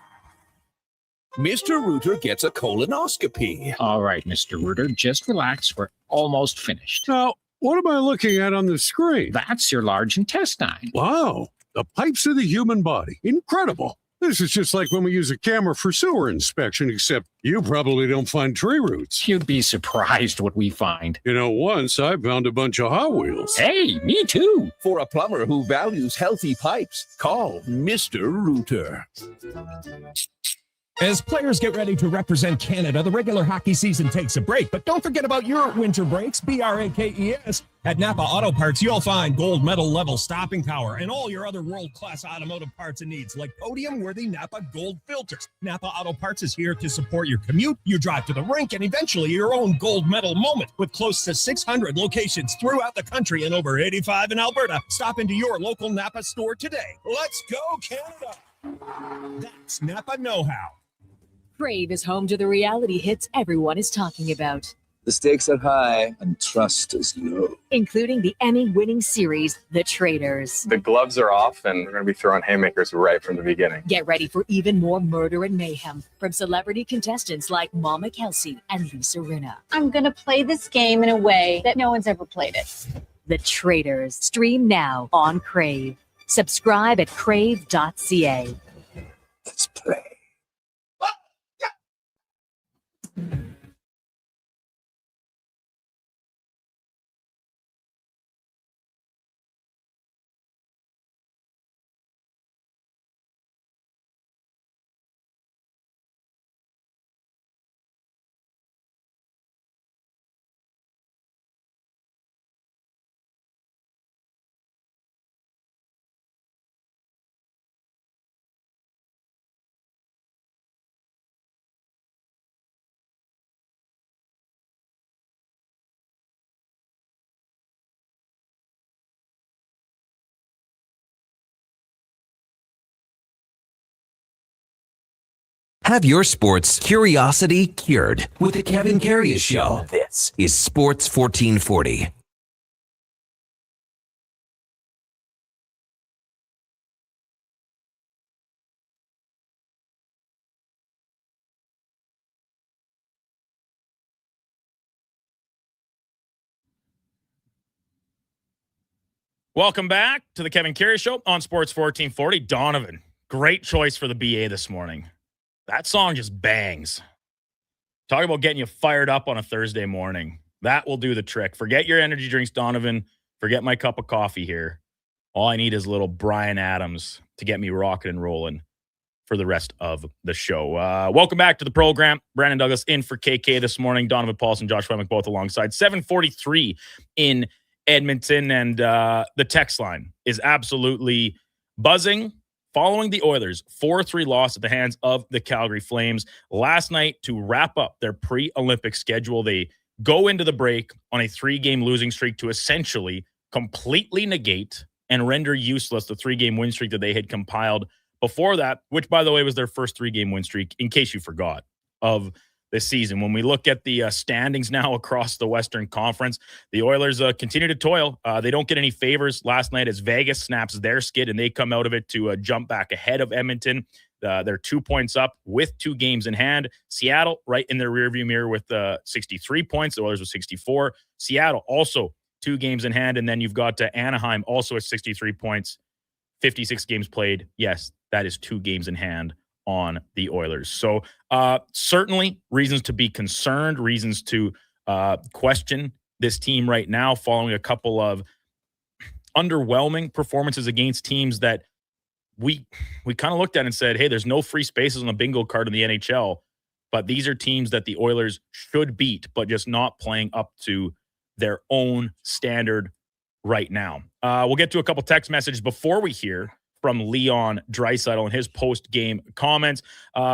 Mr. Reuter gets a colonoscopy. All right, Mr. Reuter, just relax. We're almost finished. Now, what am I looking at on the screen? That's your large intestine. Wow, the pipes of the human body. Incredible. This is just like when we use a camera for sewer inspection, except you probably don't find tree roots. You'd be surprised what we find. You know, once I found a bunch of Hot Wheels. Hey, me too. For a plumber who values healthy pipes, call Mr. Rooter. As players get ready to represent Canada, the regular hockey season takes a break. But don't forget about your winter breaks, BRAKES. At Napa Auto Parts, you'll find gold medal level stopping power and all your other world-class automotive parts and needs, like podium-worthy Napa Gold filters. Napa Auto Parts is here to support your commute, your drive to the rink, and eventually your own gold medal moment. With close to 600 locations throughout the country and over 85 in Alberta, stop into your local Napa store today. Let's go, Canada! That's Napa know-how. Crave is home to the reality hits everyone is talking about, The stakes are high and trust is low. including the Emmy-winning series, The Traitors. The gloves are off, and we're going to be throwing haymakers right from the beginning. Get ready for even more murder and mayhem from celebrity contestants like Mama Kelsey and Lisa Rinna. I'm going to play this game in a way that no one's ever played it. The Traitors. Stream now on Crave. Subscribe at crave.ca. Let's play. Have your sports curiosity cured with the Kevin Karius Show. This is Sports 1440. Welcome back to the Kevin Karius Show on Sports 1440. Donovan, great choice for the BA this morning. That song just bangs. Talk about getting you fired up on a Thursday morning. That will do the trick. Forget your energy drinks, Donovan. Forget my cup of coffee here. All I need is a little Bryan Adams to get me rocking and rolling for the rest of the show. Welcome back to the program. Brandon Douglas in for KK this morning. Donovan Paulson, Josh Wemmick both alongside. 7:43 in Edmonton, and the text line is absolutely buzzing. Following the Oilers' 4-3 loss at the hands of the Calgary Flames last night to wrap up their pre-Olympic schedule, they go into the break on a 3-game losing streak to essentially completely negate and render useless the 3-game win streak that they had compiled before that, which, by the way, was their first 3-game win streak, in case you forgot, of this season. When we look at the standings now across the Western Conference, the Oilers continue to toil. They don't get any favors last night as Vegas snaps their skid and they come out of it to jump back ahead of Edmonton. They're 2 points up with 2 games in hand. Seattle right in their rearview mirror with 63 points. The Oilers with 64. Seattle also 2 games in hand. And then you've got Anaheim also at 63 points, 56 games played. Yes, that is 2 games in hand on the Oilers. So certainly reasons to be concerned, reasons to question this team right now following a couple of underwhelming performances against teams that we kind of looked at and said, hey, there's no free spaces on the bingo card in the NHL, but these are teams that the Oilers should beat, but just not playing up to their own standard right now. We'll get to a couple text messages before we hear from Leon Draisaitl and his post-game comments.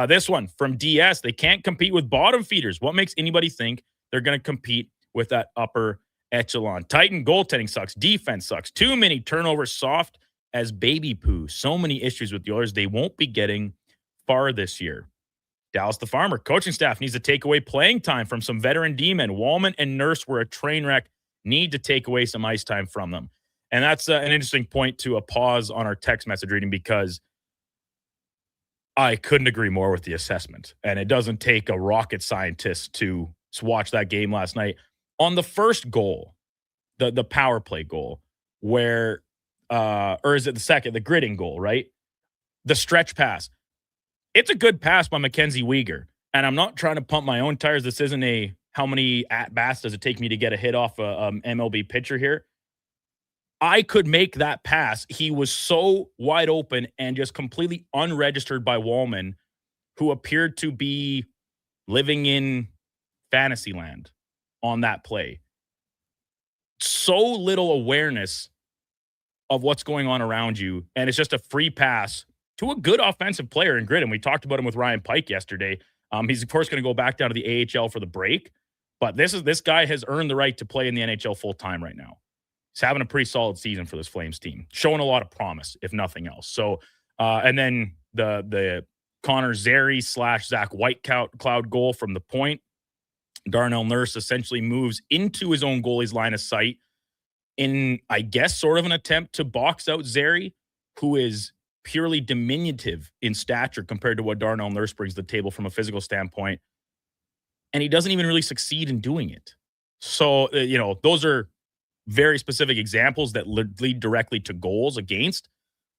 This one from DS, they can't compete with bottom feeders. What makes anybody think they're going to compete with that upper echelon? Titan goaltending sucks. Defense sucks. Too many turnovers, soft as baby poo. So many issues with the Oilers. They won't be getting far this year. Dallas the Farmer, coaching staff needs to take away playing time from some veteran D-men. Wallman and Nurse were a train wreck. Need to take away some ice time from them. And that's an interesting point to a pause on our text message reading, because I couldn't agree more with the assessment. And it doesn't take a rocket scientist to watch that game last night. On the first goal, the power play goal where, or is it the second, the gridding goal, right? The stretch pass. It's a good pass by Mackenzie Weegar. And I'm not trying to pump my own tires. This isn't a how many at-bats does it take me to get a hit off a MLB pitcher here. I could make that pass. He was so wide open and just completely unregistered by Wallman, who appeared to be living in fantasy land on that play. So little awareness of what's going on around you, and it's just a free pass to a good offensive player in Gridden. We talked about him with Ryan Pike yesterday. He's, of course, going to go back down to the AHL for the break, but this guy has earned the right to play in the NHL full-time right now. He's having a pretty solid season for this Flames team, showing a lot of promise, if nothing else. So, and then the Connor Zary / Zach Whitecloud goal from the point. Darnell Nurse essentially moves into his own goalie's line of sight in, I guess, sort of an attempt to box out Zary, who is purely diminutive in stature compared to what Darnell Nurse brings to the table from a physical standpoint. And he doesn't even really succeed in doing it. So, those are very specific examples that lead directly to goals against.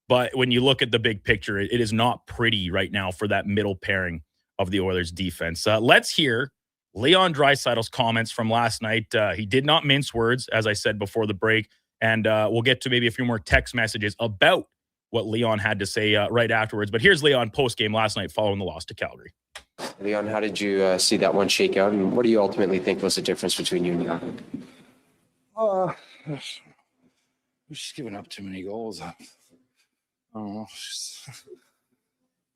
But when you look at the big picture, it is not pretty right now for that middle pairing of the Oilers defense. Let's hear Leon Draisaitl's comments from last night. He did not mince words, as I said before the break. And we'll get to maybe a few more text messages about what Leon had to say right afterwards. But here's Leon post-game last night following the loss to Calgary. Leon, how did you see that one shake out? And what do you ultimately think was the difference between you and Leon? We're just giving up too many goals. I don't know. Just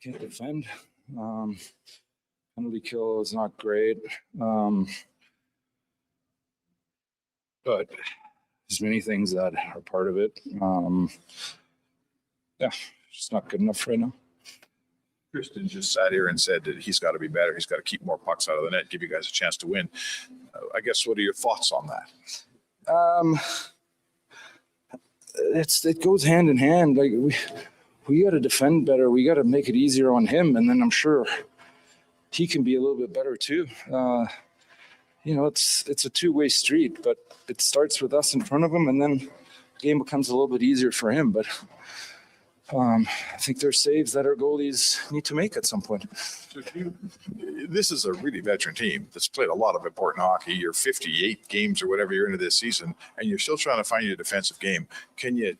can't defend. Penalty kill is not great. But there's many things that are part of it. Just not good enough right now. Tristan just sat here and said that he's got to be better. He's got to keep more pucks out of the net, give you guys a chance to win. I guess, what are your thoughts on that? It goes hand in hand. Like we got to defend better. We got to make it easier on him, and then I'm sure he can be a little bit better too. It's a two-way street, but it starts with us in front of him, and then the game becomes a little bit easier for him. But I think there's saves that our goalies need to make at some point. This is a really veteran team that's played a lot of important hockey. You're 58 games or whatever you're into this season, and you're still trying to find your defensive game. Can you,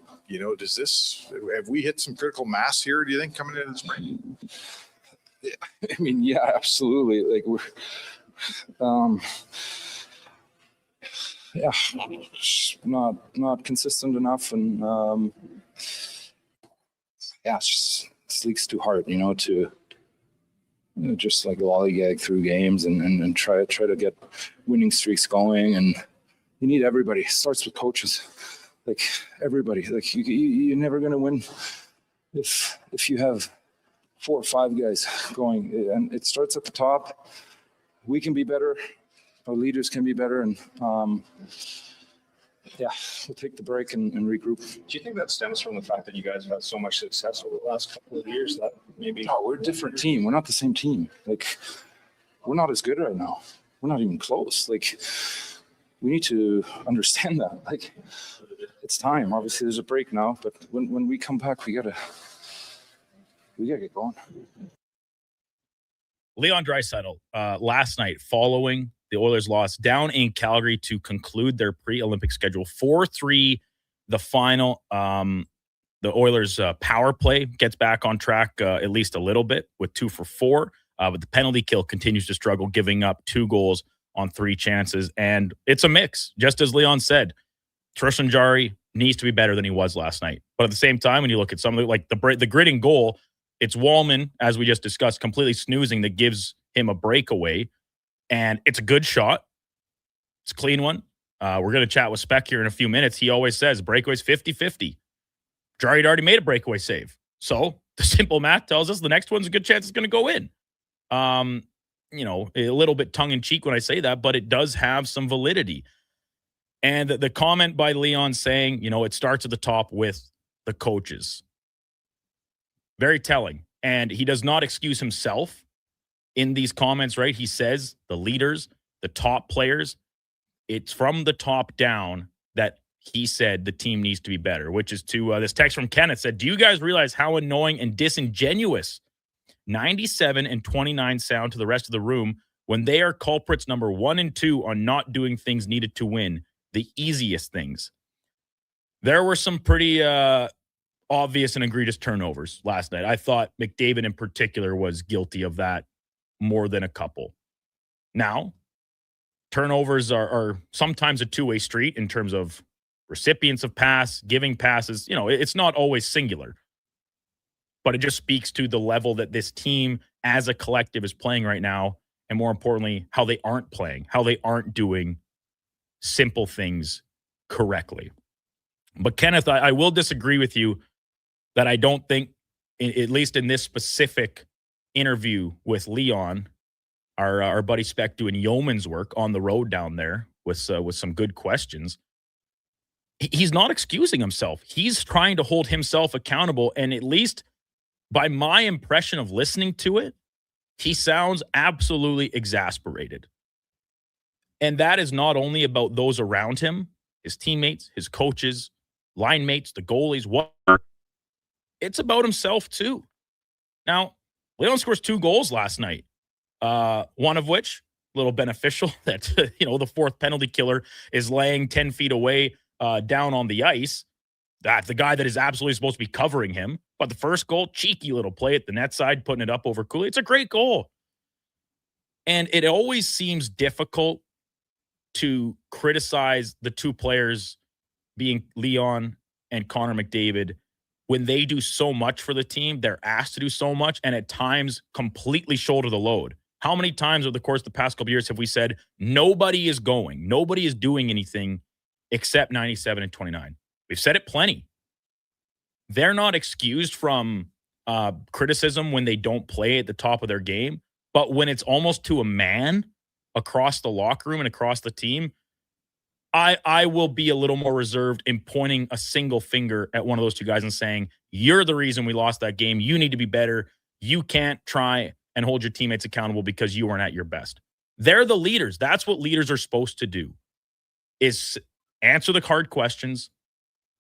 have we hit some critical mass here, do you think, coming into the spring? I mean, yeah, absolutely. Like we're, not consistent enough, and this league's too hard, to just like lollygag through games and try to get winning streaks going. And you need everybody. It starts with coaches, like everybody. Like you're never going to win if you have 4 or 5 guys going, and it starts at the top. We can be better. Our leaders can be better, and we'll take the break and regroup. Do you think that stems from the fact that you guys have had so much success over the last couple of years that maybe? No, we're a different team. We're not the same team. Like, we're not as good right now. We're not even close. Like, we need to understand that. Like, it's time. Obviously, there's a break now, but when we come back, we gotta get going. Leon Draisaitl last night following the Oilers loss down in Calgary to conclude their pre-Olympic schedule. 4-3 the final. The Oilers power play gets back on track at least a little bit with 2 for 4. But the penalty kill continues to struggle, giving up 2 goals on 3 chances. And it's a mix. Just as Leon said, Tristan Jarry needs to be better than he was last night. But at the same time, when you look at some of the gridding goal, it's Wallman, as we just discussed, completely snoozing that gives him a breakaway. And it's a good shot. It's a clean one. We're going to chat with Speck here in a few minutes. He always says breakaway's 50-50. Jarry had already made a breakaway save. So the simple math tells us the next one's a good chance it's going to go in. A little bit tongue-in-cheek when I say that, but it does have some validity. And the comment by Leon saying, it starts at the top with the coaches. Very telling. And he does not excuse himself in these comments, right? He says the leaders, the top players, it's from the top down that he said the team needs to be better, which is to this text from Kenneth said, do you guys realize how annoying and disingenuous 97 and 29 sound to the rest of the room when they are culprits number 1 and 2 on not doing things needed to win, the easiest things? There were some pretty obvious and egregious turnovers last night. I thought McDavid in particular was guilty of that more than a couple. Now, turnovers are sometimes a two-way street in terms of recipients of pass, giving passes. You know, it's not always singular. But it just speaks to the level that this team as a collective is playing right now, and more importantly, how they aren't playing, how they aren't doing simple things correctly. But Kenneth, I will disagree with you that I don't think, at least in this specific interview with Leon, our buddy Speck doing yeoman's work on the road down there with some good questions, he's not excusing himself. He's trying to hold himself accountable, and at least by my impression of listening to it, he sounds absolutely exasperated. And that is not only about those around him, his teammates, his coaches, line mates, the goalies, whatever. It's about himself too. Now, Leon scores 2 goals last night. One of which, a little beneficial, that the fourth penalty killer is laying 10 feet away down on the ice. That's the guy that is absolutely supposed to be covering him. But the first goal, cheeky little play at the net side, putting it up over Cooley. It's a great goal. And it always seems difficult to criticize the two players, being Leon and Connor McDavid, when they do so much for the team. They're asked to do so much, and at times completely shoulder the load. How many times over the course of the past couple of years have we said nobody is doing anything except 97 and 29? We've said it plenty. They're not excused from criticism when they don't play at the top of their game, but when it's almost to a man across the locker room and across the team, I will be a little more reserved in pointing a single finger at one of those two guys and saying, you're the reason we lost that game. You need to be better. You can't try and hold your teammates accountable because you weren't at your best. They're the leaders. That's what leaders are supposed to do, is answer the hard questions,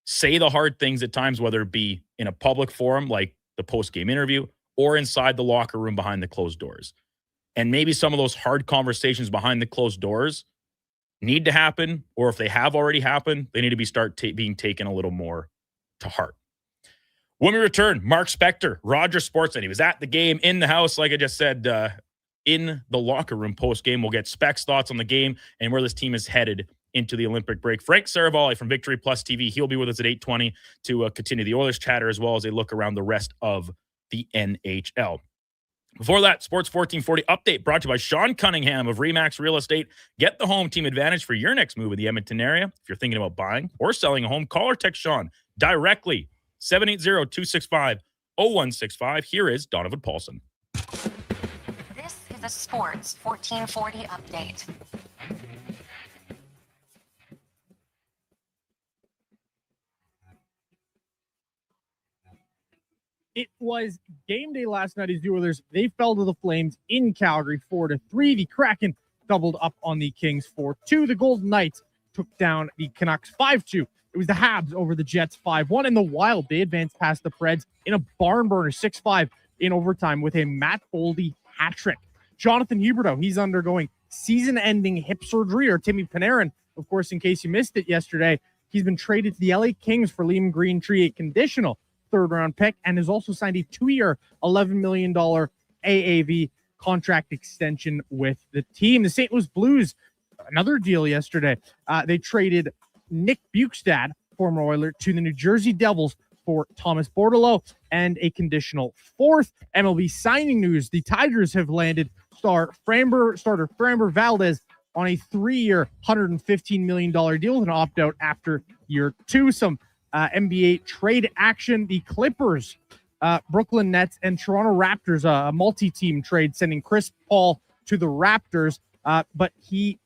say the hard things at times, whether it be in a public forum like the post-game interview or inside the locker room behind the closed doors. And maybe some of those hard conversations behind the closed doors need to happen, or if they have already happened, they need to be being taken a little more to heart. When we return, Mark Spector, Rogers Sportsnet. He was at the game, in the house, like I just said, in the locker room post-game. We'll get Spec's thoughts on the game and where this team is headed into the Olympic break. Frank Saravalli from Victory Plus TV, he'll be with us at 8:20 to continue the Oilers chatter, as well as a look around the rest of the NHL. Before that, Sports 1440 update brought to you by Sean Cunningham of RE/MAX Real Estate. Get the home team advantage for your next move in the Edmonton area. If you're thinking about buying or selling a home, call or text Sean directly, 780-265-0165. Here is Donovan Paulson. This is a Sports 1440 update. It was game day last night as the Oilers, they fell to the Flames in Calgary 4-3. The Kraken doubled up on the Kings 4-2. The Golden Knights took down the Canucks 5-2. It was the Habs over the Jets 5-1. And the Wild, they advanced past the Preds in a barn burner 6-5 in overtime with a Matt Boldy hat trick. Jonathan Huberdeau, he's undergoing season-ending hip surgery, or Timmy Panarin, of course, in case you missed it yesterday, he's been traded to the LA Kings for Liam Greentree, a conditional third-round pick, and has also signed a 2-year, $11 million AAV contract extension with the team. The St. Louis Blues, another deal yesterday. They traded Nick Bukestad, former Oiler, to the New Jersey Devils for Thomas Bordeleau and a conditional fourth. MLB signing news: the Tigers have landed starter Framber Valdez on a 3-year, $115 million deal with an opt-out after year 2. Some NBA trade action. The Clippers, Brooklyn Nets, and Toronto Raptors, a multi-team trade, sending Chris Paul to the Raptors, but he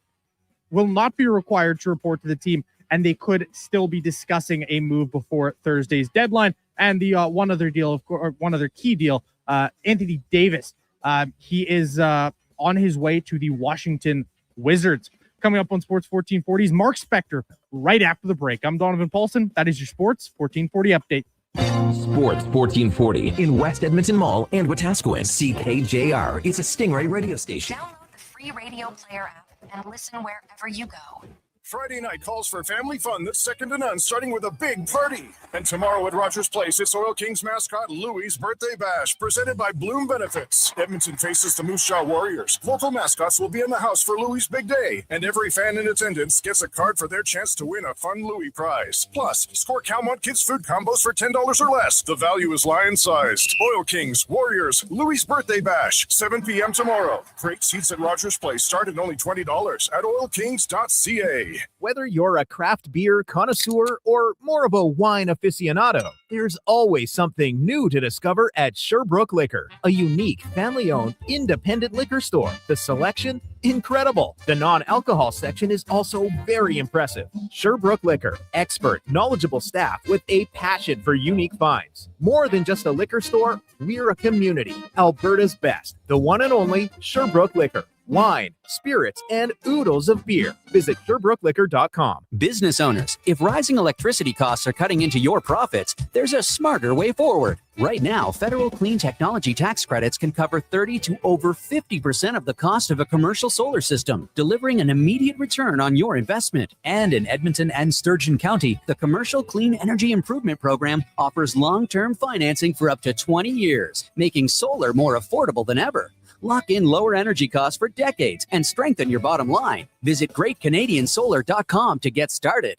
will not be required to report to the team, and they could still be discussing a move before Thursday's deadline. And the one other key deal, Anthony Davis. He is on his way to the Washington Wizards. Coming up on Sports 1440's Mark Spector right after the break. I'm Donovan Paulson. That is your Sports 1440 update. Sports 1440 in West Edmonton Mall and Wetaskiwin. CKJR is a Stingray radio station. Download the free radio player app and listen wherever you go. Friday night calls for family fun that's second to none, starting with a big party. And tomorrow at Rogers Place, it's Oil Kings mascot Louie's Birthday Bash, presented by Bloom Benefits. Edmonton faces the Moose Jaw Warriors. Local mascots will be in the house for Louie's big day, and every fan in attendance gets a card for their chance to win a fun Louie prize. Plus, score Calmont Kids food combos for $10 or less. The value is lion-sized. Oil Kings, Warriors, Louie's Birthday Bash, 7 p.m. tomorrow. Great seats at Rogers Place start at only $20 at oilkings.ca. Whether you're a craft beer connoisseur or more of a wine aficionado, there's always something new to discover at Sherbrooke Liquor, a unique, family-owned, independent liquor store. The selection, incredible. The non-alcohol section is also very impressive. Sherbrooke Liquor, expert, knowledgeable staff with a passion for unique finds. More than just a liquor store, we're a community. Alberta's best, the one and only Sherbrooke Liquor. Wine, spirits, and oodles of beer. Visit SherbrookeLiquor.com. Business owners, if rising electricity costs are cutting into your profits, there's a smarter way forward. Right now, federal clean technology tax credits can cover 30 to over 50% of the cost of a commercial solar system, delivering an immediate return on your investment. And in Edmonton and Sturgeon County, the Commercial Clean Energy Improvement Program offers long-term financing for up to 20 years, making solar more affordable than ever. Lock in lower energy costs for decades and strengthen your bottom line. Visit GreatCanadianSolar.com to get started.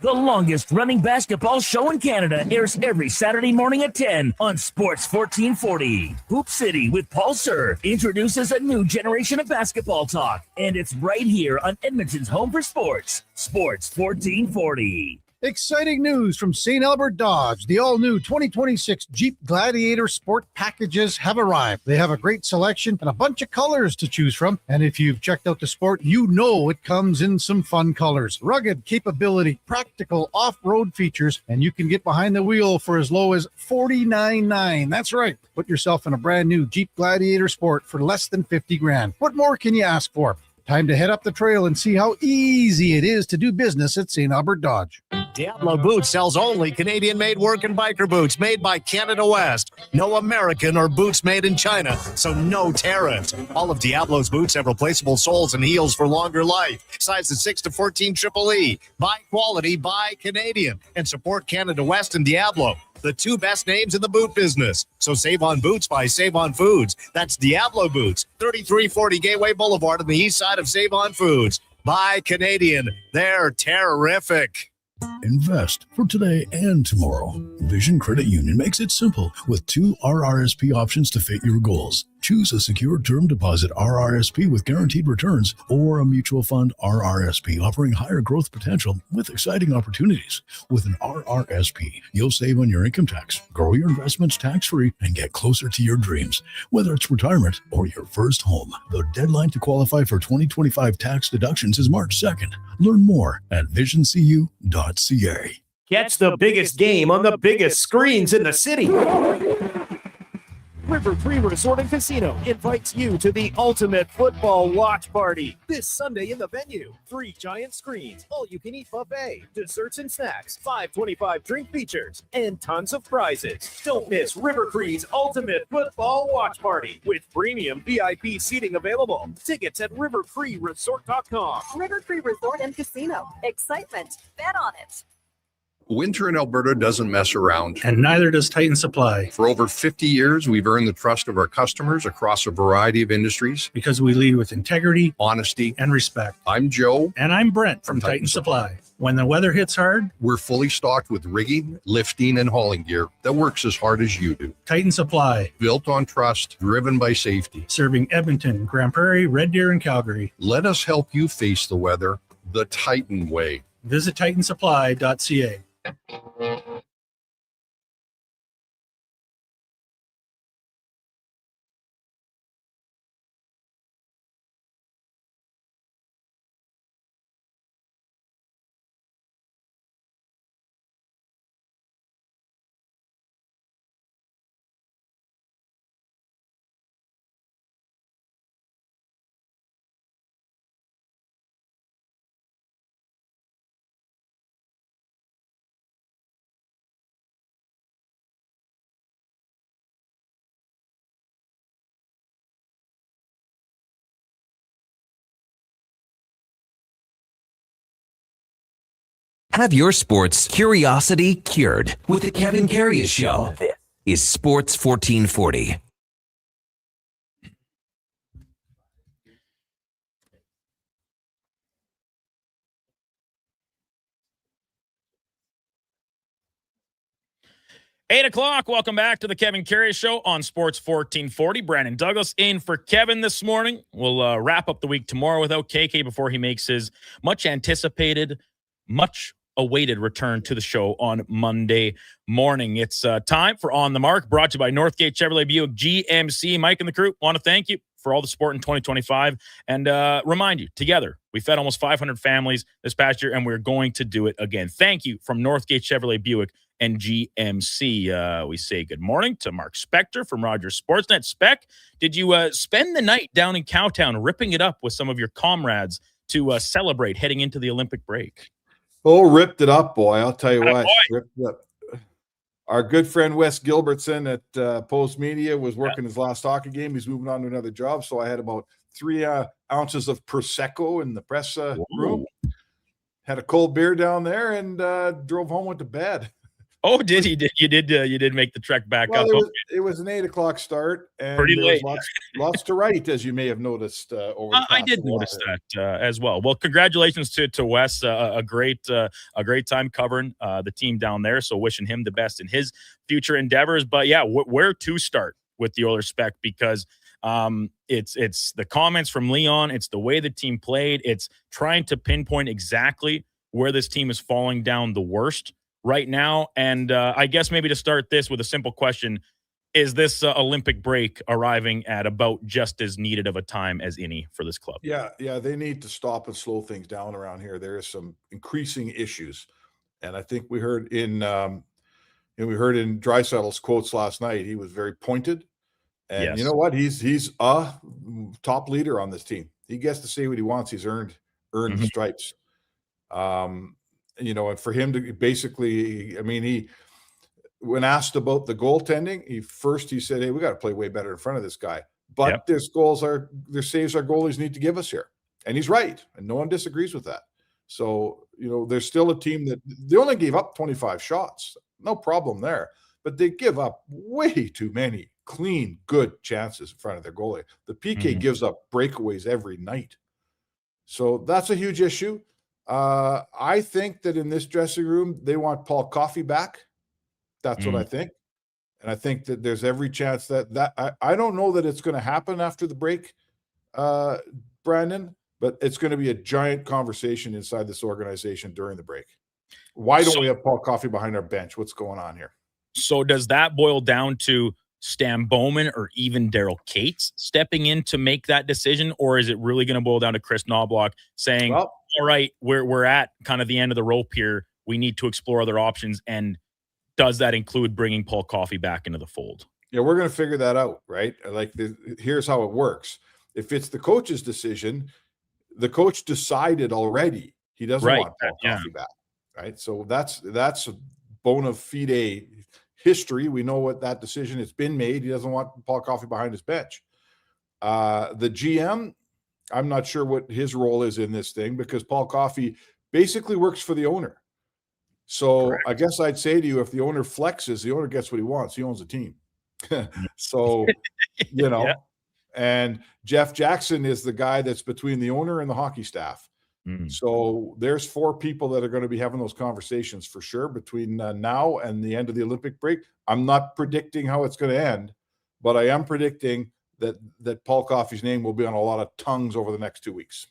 The longest running basketball show in Canada airs every Saturday morning at 10 on Sports 1440. Hoop City with Paul Sir introduces a new generation of basketball talk, and it's right here on Edmonton's home for sports, Sports 1440. Exciting news from St. Albert Dodge. The all-new 2026 Jeep Gladiator Sport packages have arrived. They have a great selection and a bunch of colors to choose from. And if you've checked out the Sport, you know it comes in some fun colors. Rugged capability, practical off-road features, and you can get behind the wheel for as low as $49,900. That's right. Put yourself in a brand new Jeep Gladiator Sport for less than $50,000. What more can you ask for? Time to head up the trail and see how easy it is to do business at St. Albert Dodge. Diablo Boots sells only Canadian-made work and biker boots made by Canada West. No American or boots made in China, so no tariffs. All of Diablo's boots have replaceable soles and heels for longer life. Sizes 6 to 14 Triple E. Buy quality, buy Canadian. And support Canada West and Diablo, the two best names in the boot business. So save on boots by Save On Foods. That's Diablo Boots, 3340 Gateway Boulevard on the east side of Save On Foods. Buy Canadian. They're terrific. Invest for today and tomorrow. Vision Credit Union makes it simple with 2 RRSP options to fit your goals. Choose a secure term deposit RRSP with guaranteed returns or a mutual fund RRSP offering higher growth potential with exciting opportunities. With an RRSP, you'll save on your income tax, grow your investments tax-free, and get closer to your dreams, whether it's retirement or your first home. The deadline to qualify for 2025 tax deductions is March 2nd. Learn more at visioncu.ca. Catch the biggest game on the biggest screens in the city. River Free Resort and Casino invites you to the ultimate football watch party this Sunday in the venue. 3 giant screens, all-you-can-eat buffet, desserts and snacks, $5.25 drink features, and tons of prizes. Don't miss River Free's ultimate football watch party with premium VIP seating available. Tickets at riverfreeresort.com. River Free Resort and Casino. Excitement. Bet on it. Winter in Alberta doesn't mess around. And neither does Titan Supply. For over 50 years, we've earned the trust of our customers across a variety of industries. Because we lead with integrity, honesty, and respect. I'm Joe. And I'm Brent from Titan Supply. When the weather hits hard, we're fully stocked with rigging, lifting, and hauling gear that works as hard as you do. Titan Supply. Built on trust, driven by safety. Serving Edmonton, Grand Prairie, Red Deer, and Calgary. Let us help you face the weather the Titan way. Visit titansupply.ca. Have your sports curiosity cured with the Kevin Karius Show. This is Sports 1440. Eight o'clock. Welcome back to the Kevin Karius Show on Sports 1440. Brandon Douglas in for Kevin this morning. We'll wrap up the week tomorrow without KK before he makes his much anticipated, much awaited return to the show on Monday morning. It's time for On the Mark, brought to you by Northgate Chevrolet Buick GMC. Mike and the crew want to thank you for all the support in 2025 and remind you, together, we fed almost 500 families this past year, and we're going to do it again. Thank you from Northgate Chevrolet Buick and GMC. We say good morning to Mark Spector from Rogers Sportsnet. Spec, did you spend the night down in Cowtown ripping it up with some of your comrades to celebrate heading into the Olympic break? Oh, ripped it up, boy. I'll tell you what. Boy. Ripped it up. Our good friend Wes Gilbertson at Post Media was working his last hockey game. He's moving on to another job. So I had about 3 ounces of Prosecco in the press room. Had a cold beer down there and drove home, went to bed. Oh, did he? You did make the trek back up. It was an 8 o'clock start, and pretty there late. was lots to write, as you may have noticed. I did notice that as well. Well, congratulations to Wes. A great time covering the team down there. So wishing him the best in his future endeavors. But yeah, where to start with the Oilers spec, because it's the comments from Leon. It's the way the team played. It's trying to pinpoint exactly where this team is falling down the worst right now. And I guess maybe to start this with a simple question, is this Olympic break arriving at about just as needed of a time as any for this club? Yeah, they need to stop and slow things down around here. There is some increasing issues. And I think we heard in Draisaitl's quotes last night, he was very pointed. And you know what? He's a top leader on this team. He gets to say what he wants. He's earned the stripes. And for him to basically, when asked about the goaltending, he said, "Hey, we got to play way better in front of this guy." But there's saves our goalies need to give us here, and he's right, and no one disagrees with that. So there's still a team that they only gave up 25 shots, no problem there, but they give up way too many clean, good chances in front of their goalie. The PK gives up breakaways every night, so that's a huge issue. I think that in this dressing room, they want Paul Coffey back. That's what I think. And I think that there's every chance that I don't know that it's going to happen after the break, Brandon, but it's going to be a giant conversation inside this organization during the break. Why don't we have Paul Coffey behind our bench? What's going on here? So does that boil down to Stan Bowman or even Daryl Cates stepping in to make that decision? Or is it really going to boil down to Chris Knobloch saying, all right, we're at kind of the end of the rope here. We need to explore other options. And does that include bringing Paul Coffey back into the fold? Yeah, we're going to figure that out, right? Here's how it works. If it's the coach's decision, the coach decided already he doesn't want Paul Coffey back, right? So that's a bona fide history. We know what that decision has been made. He doesn't want Paul Coffey behind his bench. The GM, I'm not sure what his role is in this thing because Paul Coffey basically works for the owner. So correct. I guess I'd say to you, if the owner flexes, the owner gets what he wants. He owns the team. So, and Jeff Jackson is the guy that's between the owner and the hockey staff. So there's 4 people that are going to be having those conversations for sure between now and the end of the Olympic break. I'm not predicting how it's going to end, but I am predicting that Paul Coffey's name will be on a lot of tongues over the next 2 weeks.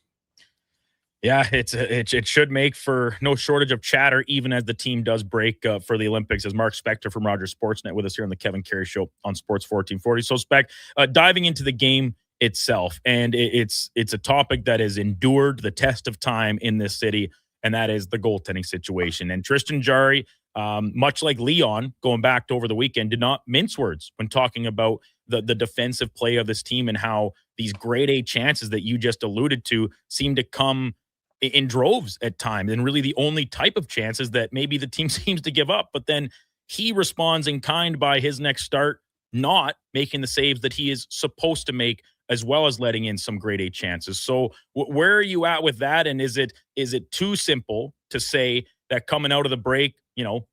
Yeah, it should make for no shortage of chatter, even as the team does break for the Olympics. As Mark Spector from Rogers Sportsnet with us here on the Kevin Karius Show on Sports 1440. So, Spec, diving into the game itself, and it's a topic that has endured the test of time in this city, and that is the goaltending situation. And Tristan Jarry, much like Leon, going back to over the weekend, did not mince words when talking about the defensive play of this team and how these grade A chances that you just alluded to seem to come in droves at times, and really the only type of chances that maybe the team seems to give up. But then he responds in kind by his next start not making the saves that he is supposed to make, as well as letting in some grade A chances. So where are you at with that? And is it too simple to say that coming out of the break,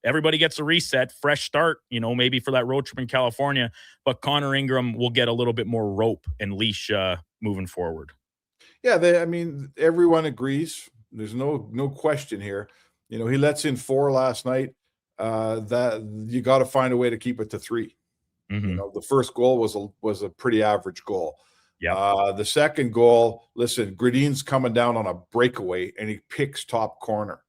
everybody gets a reset, fresh start, maybe for that road trip in California, but Connor Ingram will get a little bit more rope and leash moving forward. Yeah, everyone agrees. There's no question here. He lets in 4 last night. That you got to find a way to keep it to 3. Mm-hmm. The first goal was a pretty average goal. Yeah. The second goal, listen, Gradin's coming down on a breakaway and he picks top corner.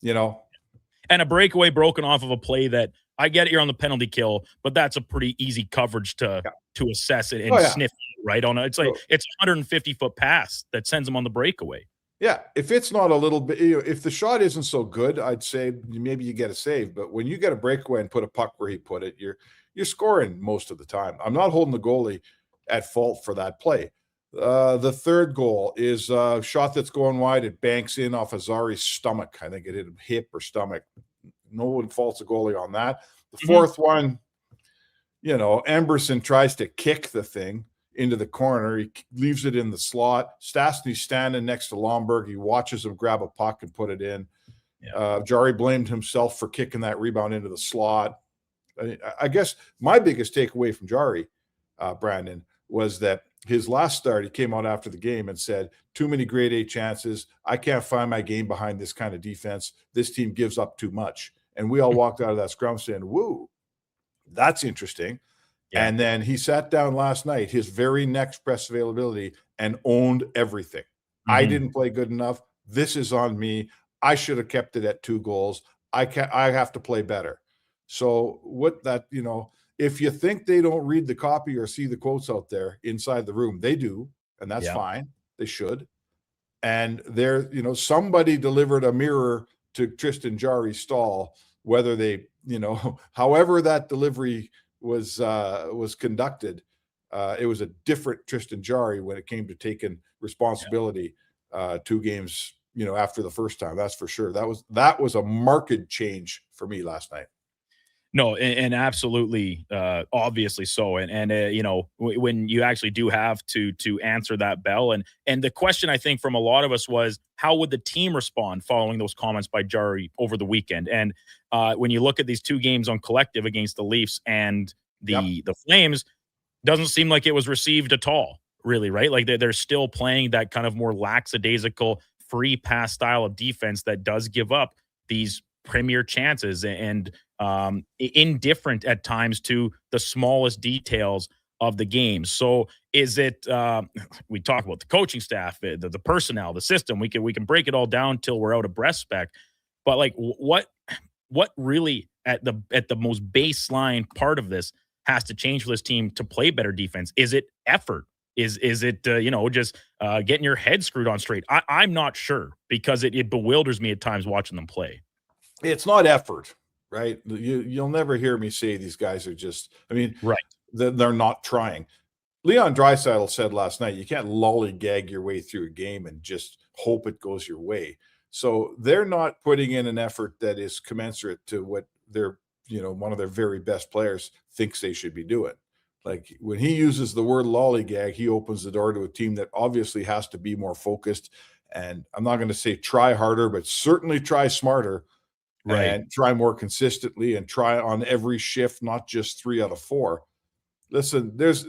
And a breakaway broken off of a play that I get it, you're on the penalty kill, but that's a pretty easy coverage to assess it and sniff right on it. It's like it's a 150-foot pass that sends him on the breakaway. Yeah, if it's not a little bit, if the shot isn't so good, I'd say maybe you get a save. But when you get a breakaway and put a puck where he put it, you're scoring most of the time. I'm not holding the goalie at fault for that play. The third goal is a shot that's going wide. It banks in off Azari's stomach. I think it hit hip or stomach. No one faults the goalie on that. The fourth one, Emberson tries to kick the thing into the corner. He leaves it in the slot. Stastny's standing next to Lomberg. He watches him grab a puck and put it in. Yeah. Jari blamed himself for kicking that rebound into the slot. I guess my biggest takeaway from Jari, Brandon, was that his last start, he came out after the game and said, too many grade A chances. I can't find my game behind this kind of defense. This team gives up too much. And we all walked out of that scrum saying, woo, that's interesting. Yeah. And then he sat down last night, his very next press availability, and owned everything. Mm-hmm. I didn't play good enough. This is on me. I should have kept it at 2 goals. I have to play better. So if you think they don't read the copy or see the quotes out there inside the room, they do, and that's fine. They should. And somebody delivered a mirror to Tristan Jarry's stall, whether they, however that delivery was conducted, it was a different Tristan Jarry when it came to taking responsibility 2 games, after the first time. That's for sure. That was a marked change for me last night. No, and absolutely, obviously so. And when you actually do have to answer that bell, and the question I think from a lot of us was, how would the team respond following those comments by Jari over the weekend? And when you look at these 2 games on collective against the Leafs and the Flames, doesn't seem like it was received at all, really, right? Like they're still playing that kind of more lackadaisical free pass style of defense that does give up these premier chances and indifferent at times to the smallest details of the game. So is it we talk about the coaching staff, the personnel, the system, we can break it all down till we're out of breath spec, but like what really at the most baseline part of this has to change for this team to play better defense? Is it effort? Is it just getting your head screwed on straight? I'm not sure, because it bewilders me at times watching them play. It's not effort, right? You'll never hear me say these guys are just, right. They're not trying. Leon Draisaitl said last night, you can't lollygag your way through a game and just hope it goes your way. So they're not putting in an effort that is commensurate to what their, one of their very best players thinks they should be doing. Like when he uses the word lollygag, he opens the door to a team that obviously has to be more focused. And I'm not going to say try harder, but certainly try smarter. Right. And try more consistently and try on every shift, not just 3 out of 4. Listen, there's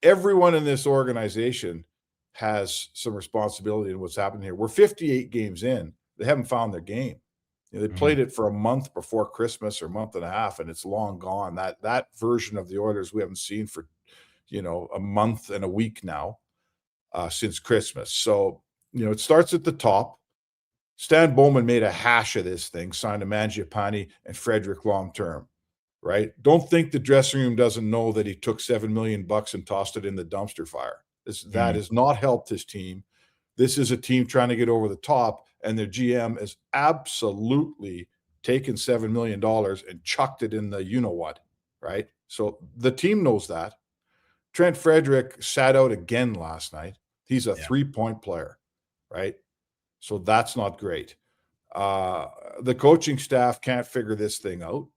everyone in this organization has some responsibility in what's happening here. We're 58 games in. They haven't found their game. They played it for a month before Christmas or a month and a half, and it's long gone. That version of the Oilers we haven't seen for, a month and a week now since Christmas. So, it starts at the top. Stan Bowman made a hash of this thing, signed a Mangiapane and Frederick long-term, right? Don't think the dressing room doesn't know that he took $7 million and tossed it in the dumpster fire. That has not helped his team. This is a team trying to get over the top, and their GM has absolutely taken $7 million and chucked it in the you-know-what, right? So the team knows that. Trent Frederick sat out again last night. He's a 3-point player, right? So that's not great. The coaching staff can't figure this thing out.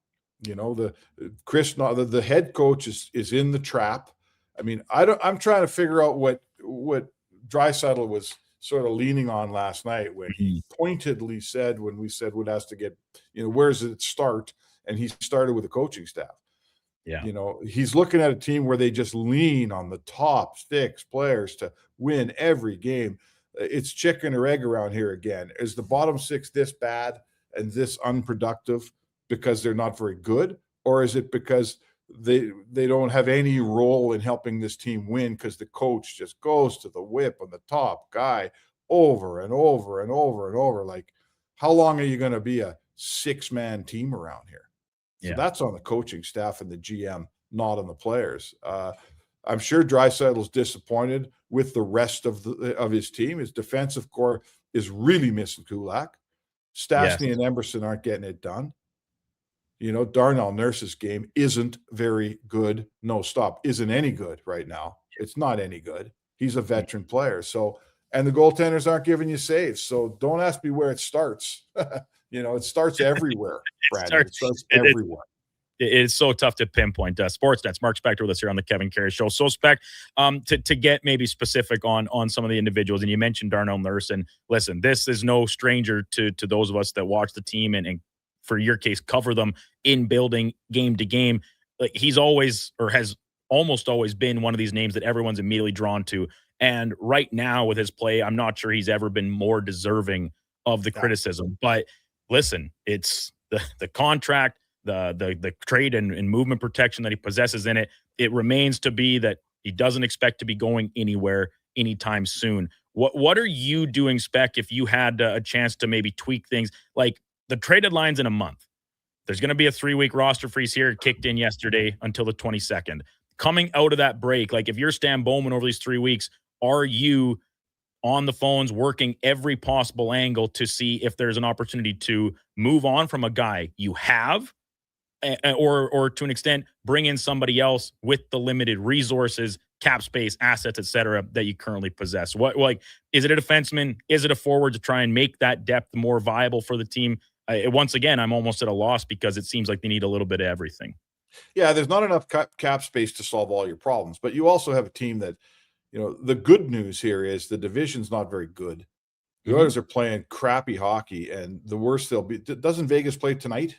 The head coach is in the trap. I'm trying to figure out what Draisaitl was sort of leaning on last night when he pointedly said, when we said what has to get, where does it start? And he started with the coaching staff. Yeah. He's looking at a team where they just lean on the top 6 players to win every game. It's chicken or egg around here again. Is the bottom 6 this bad and this unproductive because they're not very good? Or is it because they don't have any role in helping this team win because the coach just goes to the whip on the top guy over and over and over and over? Like, how long are you going to be a 6-man team around here? So that's on the coaching staff and the GM, not on the players. I'm sure Draisaitl's disappointed with the rest of his team. His defensive core is really missing Kulak. Stastny and Emberson aren't getting it done. Darnell Nurse's game isn't very good. No, stop. Isn't any good right now. It's not any good. He's a veteran player. So, and the goaltenders aren't giving you saves. So don't ask me where it starts. It starts everywhere, Brandon. It starts everywhere. It is so tough to pinpoint. Sportsnet's Mark Spector with us here on the Kevin Karius Show. So, Spec, to get maybe specific on some of the individuals, and you mentioned Darnell Nurse, and listen, this is no stranger to those of us that watch the team and for your case, cover them in building game to game. Like, he's always, or has almost always been, one of these names that everyone's immediately drawn to. And right now with his play, I'm not sure he's ever been more deserving of the criticism. But listen, it's the contract, the trade and movement protection that he possesses in it. It remains to be that he doesn't expect to be going anywhere anytime soon. What are you doing, Spec, if you had a chance to maybe tweak things? Like, the trade deadline's in a month. There's going to be a 3-week roster freeze here. It kicked in yesterday until the 22nd. Coming out of that break, like, if you're Stan Bowman over these 3 weeks, are you on the phones working every possible angle to see if there's an opportunity to move on from a guy you have, or to an extent bring in somebody else with the limited resources, cap space, assets, etc., that you currently possess? Is it a defenseman? Is it a forward to try and make that depth more viable for the team? Once again, I'm almost at a loss because it seems like they need a little bit of everything. Yeah, there's not enough cap space to solve all your problems, but you also have a team that, the good news here is the division's not very good. The Oilers are playing crappy hockey, and the worst they'll be. Doesn't Vegas play tonight?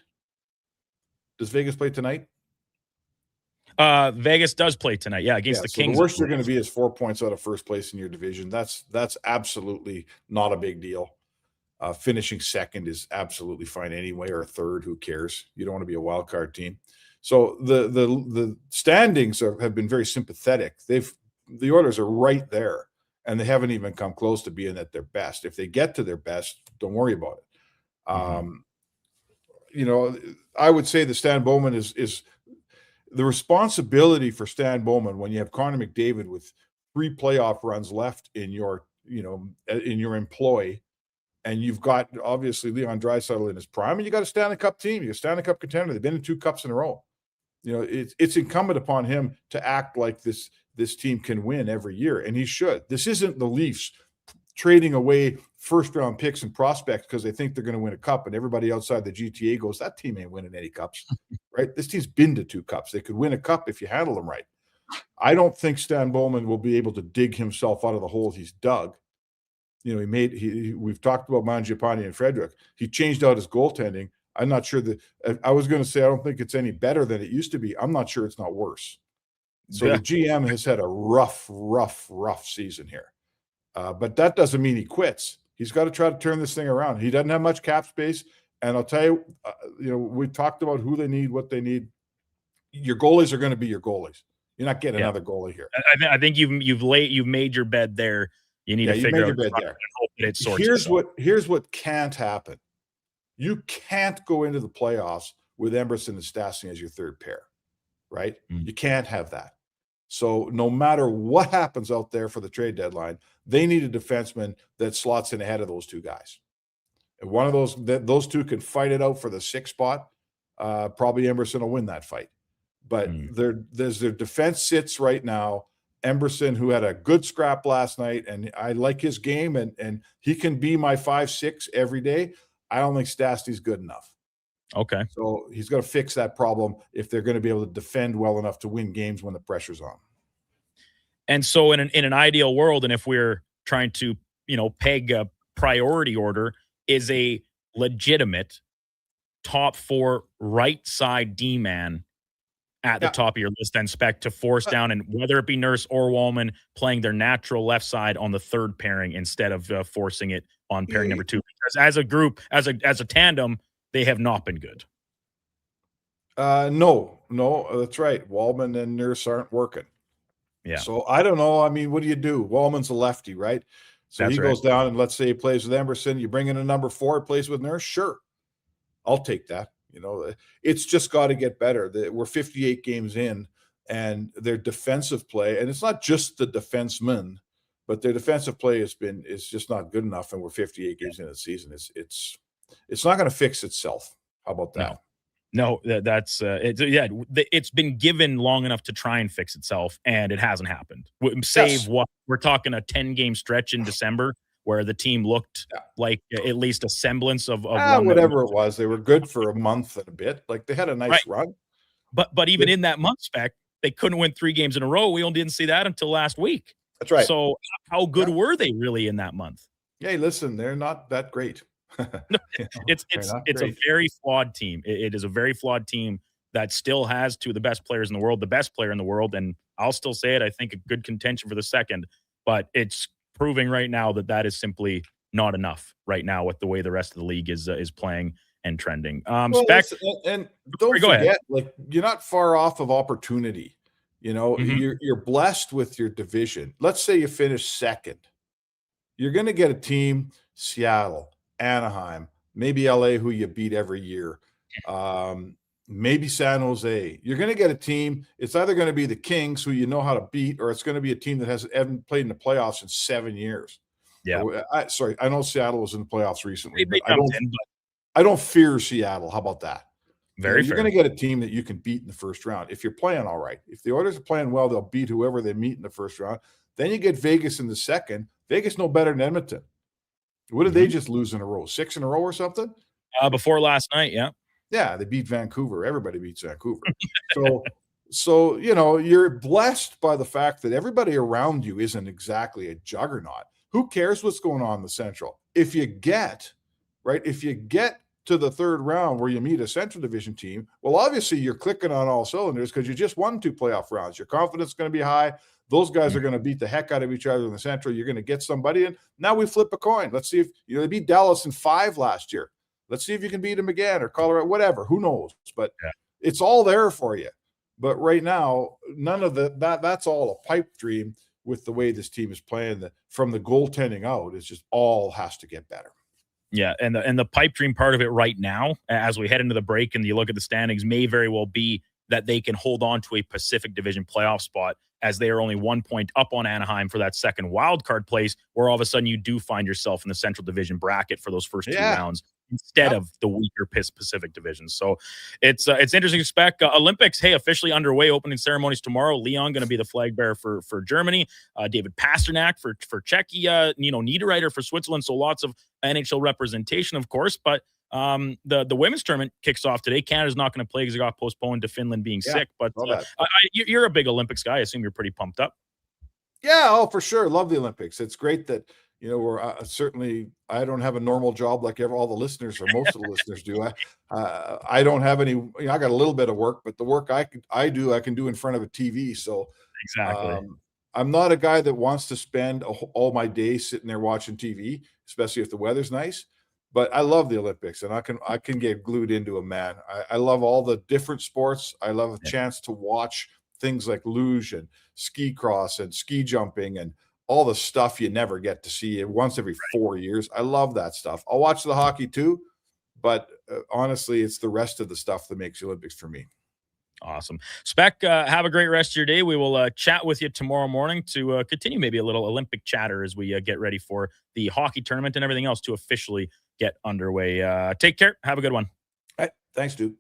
Does Vegas play tonight? Vegas does play tonight. Yeah, against the Kings. The worst you're going to be is 4 points out of first place in your division. That's absolutely not a big deal. Finishing second is absolutely fine anyway, or third. Who cares? You don't want to be a wild card team. So the standings have been very sympathetic. The Oilers are right there, and they haven't even come close to being at their best. If they get to their best, don't worry about it. I would say the Stan Bowman is the responsibility for Stan Bowman when you have Connor McDavid with 3 playoff runs left in your employ, and you've got obviously Leon Draisaitl in his prime, and you got a Stanley Cup team, you got a Stanley Cup contender. They've been in 2 cups in a row. It's incumbent upon him to act like this team can win every year, and he should. This isn't the Leafs trading away first-round picks and prospects because they think they're going to win a cup, and everybody outside the GTA goes, that team ain't winning any cups, right? This team's been to 2 cups. They could win a cup if you handle them right. I don't think Stan Bowman will be able to dig himself out of the hole he's dug. We've talked about Mangiapane and Frederick. He changed out his goaltending. I'm not sure that I was going to say I don't think it's any better than it used to be. I'm not sure it's not worse. So the GM has had a rough season here. But that doesn't mean he quits. He's got to try to turn this thing around. He doesn't have much cap space. And I'll tell you, we talked about who they need, what they need. Your goalies are going to be your goalies. You're not getting another goalie here. I think you've made your bed there. You need to figure out your bed there. And hope that it sorts. Here's what can't happen. You can't go into the playoffs with Emberson and Stastny as your third pair, right? You can't have that. So no matter what happens out there for the trade deadline, they need a defenseman that slots in ahead of those 2 guys. And one of those 2 can fight it out for the 6th spot. Probably Emberson will win that fight. But there's their defense sits right now. Emberson, who had a good scrap last night, and I like his game, and he can be my 5-6 every day. I don't think Stastny's good enough. Okay. So he's got to fix that problem if they're going to be able to defend well enough to win games when the pressure's on. And so in an ideal world, and if we're trying to peg a priority order, is a legitimate top 4 right side D-man at the top of your list and spec to force down, and whether it be Nurse or Wallman playing their natural left side on the third pairing instead of forcing it on pairing number 2. Because as a group, as a tandem, they have not been good. No, that's right. Wallman and Nurse aren't working. Yeah. So I don't know. I mean, what do you do? Wallman's a lefty, right? So That's he goes down, and let's say he plays with Emerson. You bring in a number 4, plays with Nurse. Sure, I'll take that. It's just got to get better. We're 58 games in, and their defensive play, and it's not just the defensemen, but their defensive play is just not good enough. And we're 58 games into the season. It's not going to fix itself. How about that? No, that's it's been given long enough to try and fix itself, and it hasn't happened. What we're talking, a 10-game stretch in December where the team looked like at least a semblance of whatever it was. They were good for a month and a bit. Like, they had a nice run. But even in that month spec, they couldn't win 3 games in a row. We only didn't see that until last week. That's right. So how good were they really in that month? Hey, listen, they're not that great. It's a very flawed team. It is a very flawed team that still has 2 of the best players in the world, the best player in the world, and I'll still say it, I think a good contention for the second, but it's proving right now that is simply not enough right now with the way the rest of the league is playing and trending. Spec, and don't forget, like, you're not far off of opportunity. You're blessed with your division. Let's say you finish second. You're going to get a team, Seattle, Anaheim, maybe LA, who you beat every year. Maybe San Jose. You're going to get a team. It's either going to be the Kings, who you know how to beat, or it's going to be a team that hasn't played in the playoffs in 7 years. Yeah. I know Seattle was in the playoffs recently. They I don't fear Seattle. How about that? Very You're going to get a team that you can beat in the first round if you're playing all right. If the Oilers are playing well, they'll beat whoever they meet in the first round. Then you get Vegas in the second. Vegas no better than Edmonton. What did they just lose in a row? 6 in a row or something? Before last night, yeah. Yeah, they beat Vancouver. Everybody beats Vancouver. So you're blessed by the fact that everybody around you isn't exactly a juggernaut. Who cares what's going on in the Central? If you get to the third round where you meet a Central Division team, well, obviously you're clicking on all cylinders because you just won 2 playoff rounds. Your confidence is going to be high. Those guys are going to beat the heck out of each other in the Central. You're going to get somebody in. Now we flip a coin. Let's see if they beat Dallas in 5 last year. Let's see if you can beat them again, or Colorado, whatever. Who knows? But it's all there for you. But right now, none of that's all a pipe dream with the way this team is playing. From the goaltending out, it's just all has to get better. Yeah, and the pipe dream part of it right now, as we head into the break and you look at the standings, may very well be that they can hold on to a Pacific Division playoff spot, as they are only 1 point up on Anaheim for that second wild card place, where all of a sudden you do find yourself in the Central Division bracket for those first 2 rounds instead of the weaker Pacific Division. So it's interesting to spec. Olympics, officially underway. Opening ceremonies tomorrow. Leon going to be the flag bearer for Germany. David Pasternak for Czechia. Niederreiter for Switzerland. So lots of NHL representation, of course. But the women's tournament kicks off today. Canada's not going to play because it got postponed to Finland being sick. But you're a big Olympics guy. I assume you're pretty pumped up. Yeah, for sure. Love the Olympics. It's great that we're certainly. I don't have a normal job like all the listeners, or most of the listeners do. I don't have any. I got a little bit of work, but the work I can do in front of a TV. So exactly. I'm not a guy that wants to spend all my day sitting there watching TV, especially if the weather's nice. But I love the Olympics, and I can get glued into them, man. I love all the different sports. I love a chance to watch things like luge and ski cross and ski jumping and all the stuff you never get to see once every 4 years. I love that stuff. I'll watch the hockey too, but honestly, it's the rest of the stuff that makes the Olympics for me. Awesome. Spec, have a great rest of your day. We will chat with you tomorrow morning to continue maybe a little Olympic chatter as we get ready for the hockey tournament and everything else to officially get underway. Take care. Have a good one. All right. Thanks, dude.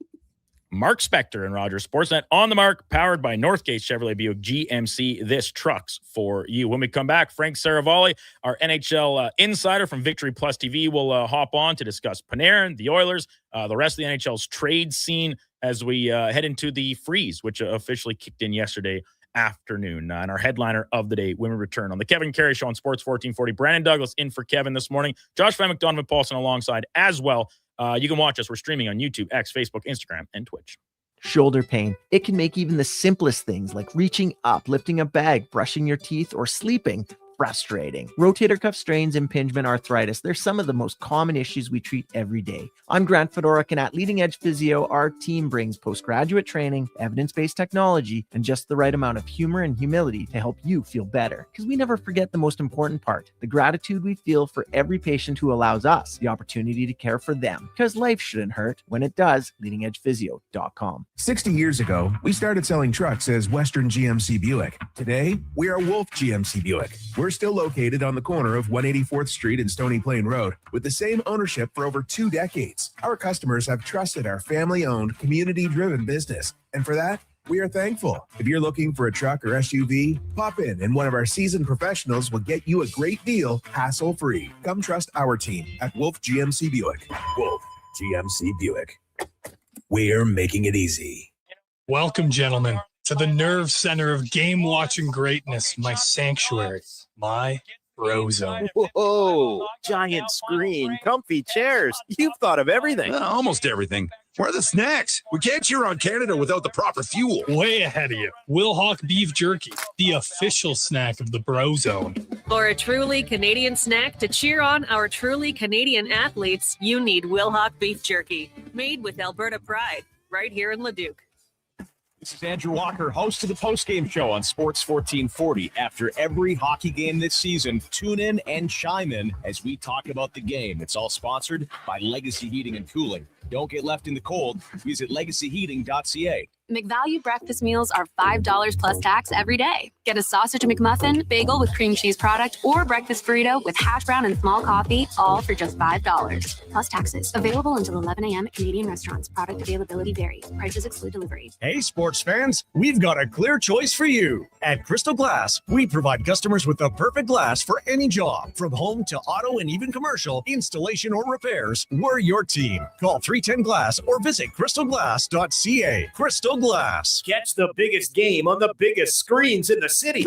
Mark Spector and Rogers Sportsnet on the mark, powered by Northgate Chevrolet Buick GMC. This truck's for you. When we come back, Frank Saravalli, our NHL insider from Victory Plus TV, will hop on to discuss Panarin, the Oilers, the rest of the NHL's trade scene as we head into the freeze, which officially kicked in yesterday afternoon. And our headliner of the day when we return on the Kevin Karius Show on Sports 1440. Brandon Douglas in for Kevin this morning. Josh Van McDonovan Paulson alongside as well. You can watch us. We're streaming on YouTube, X, Facebook, Instagram, and Twitch. Shoulder pain. It can make even the simplest things like reaching up, lifting a bag, brushing your teeth, or sleeping frustrating. Rotator cuff strains, impingement, arthritis, they're some of the most common issues we treat every day. I'm Grant Fedoruk, and at Leading Edge Physio, our team brings postgraduate training, evidence-based technology, and just the right amount of humor and humility to help you feel better. Because we never forget the most important part, the gratitude we feel for every patient who allows us the opportunity to care for them. Because life shouldn't hurt. When it does, leadingedgephysio.com. 60 years ago, we started selling trucks as Western GMC Buick. Today, we are Wolf GMC Buick. We're still located on the corner of 184th Street and Stony Plain Road with the same ownership for over 2 decades. Our customers have trusted our family-owned, community-driven business, and for that, we are thankful. If you're looking for a truck or SUV, pop in and one of our seasoned professionals will get you a great deal, hassle-free. Come trust our team at Wolf GMC Buick. Wolf GMC Buick. We're making it easy. Welcome, gentlemen, to the nerve center of game-watching greatness, my sanctuary, my Bro Zone. Whoa, giant screen, comfy chairs. You've thought of everything. Almost everything. Where are the snacks? We can't cheer on Canada without the proper fuel. Way ahead of you. Will Hawk Beef Jerky, the official snack of the Bro Zone. For a truly Canadian snack to cheer on our truly Canadian athletes, you need Will Hawk Beef Jerky, made with Alberta pride, right here in Leduc. This is Andrew Walker, host of the postgame show on Sports 1440. After every hockey game this season, tune in and chime in as we talk about the game. It's all sponsored by Legacy Heating and Cooling. Don't get left in the cold. Visit legacyheating.ca. McValue breakfast meals are $5 plus tax every day. Get a sausage McMuffin, bagel with cream cheese product, or breakfast burrito with hash brown and small coffee, all for just $5 plus taxes. Available until 11 a.m. at Canadian restaurants. Product availability varies. Prices exclude delivery. Hey, sports fans, we've got a clear choice for you. At Crystal Glass, we provide customers with the perfect glass for any job. From home to auto and even commercial, installation or repairs, we're your team. Call 310 Glass or visit crystalglass.ca. Crystal Glass. Catch the biggest game on the biggest screens in the city.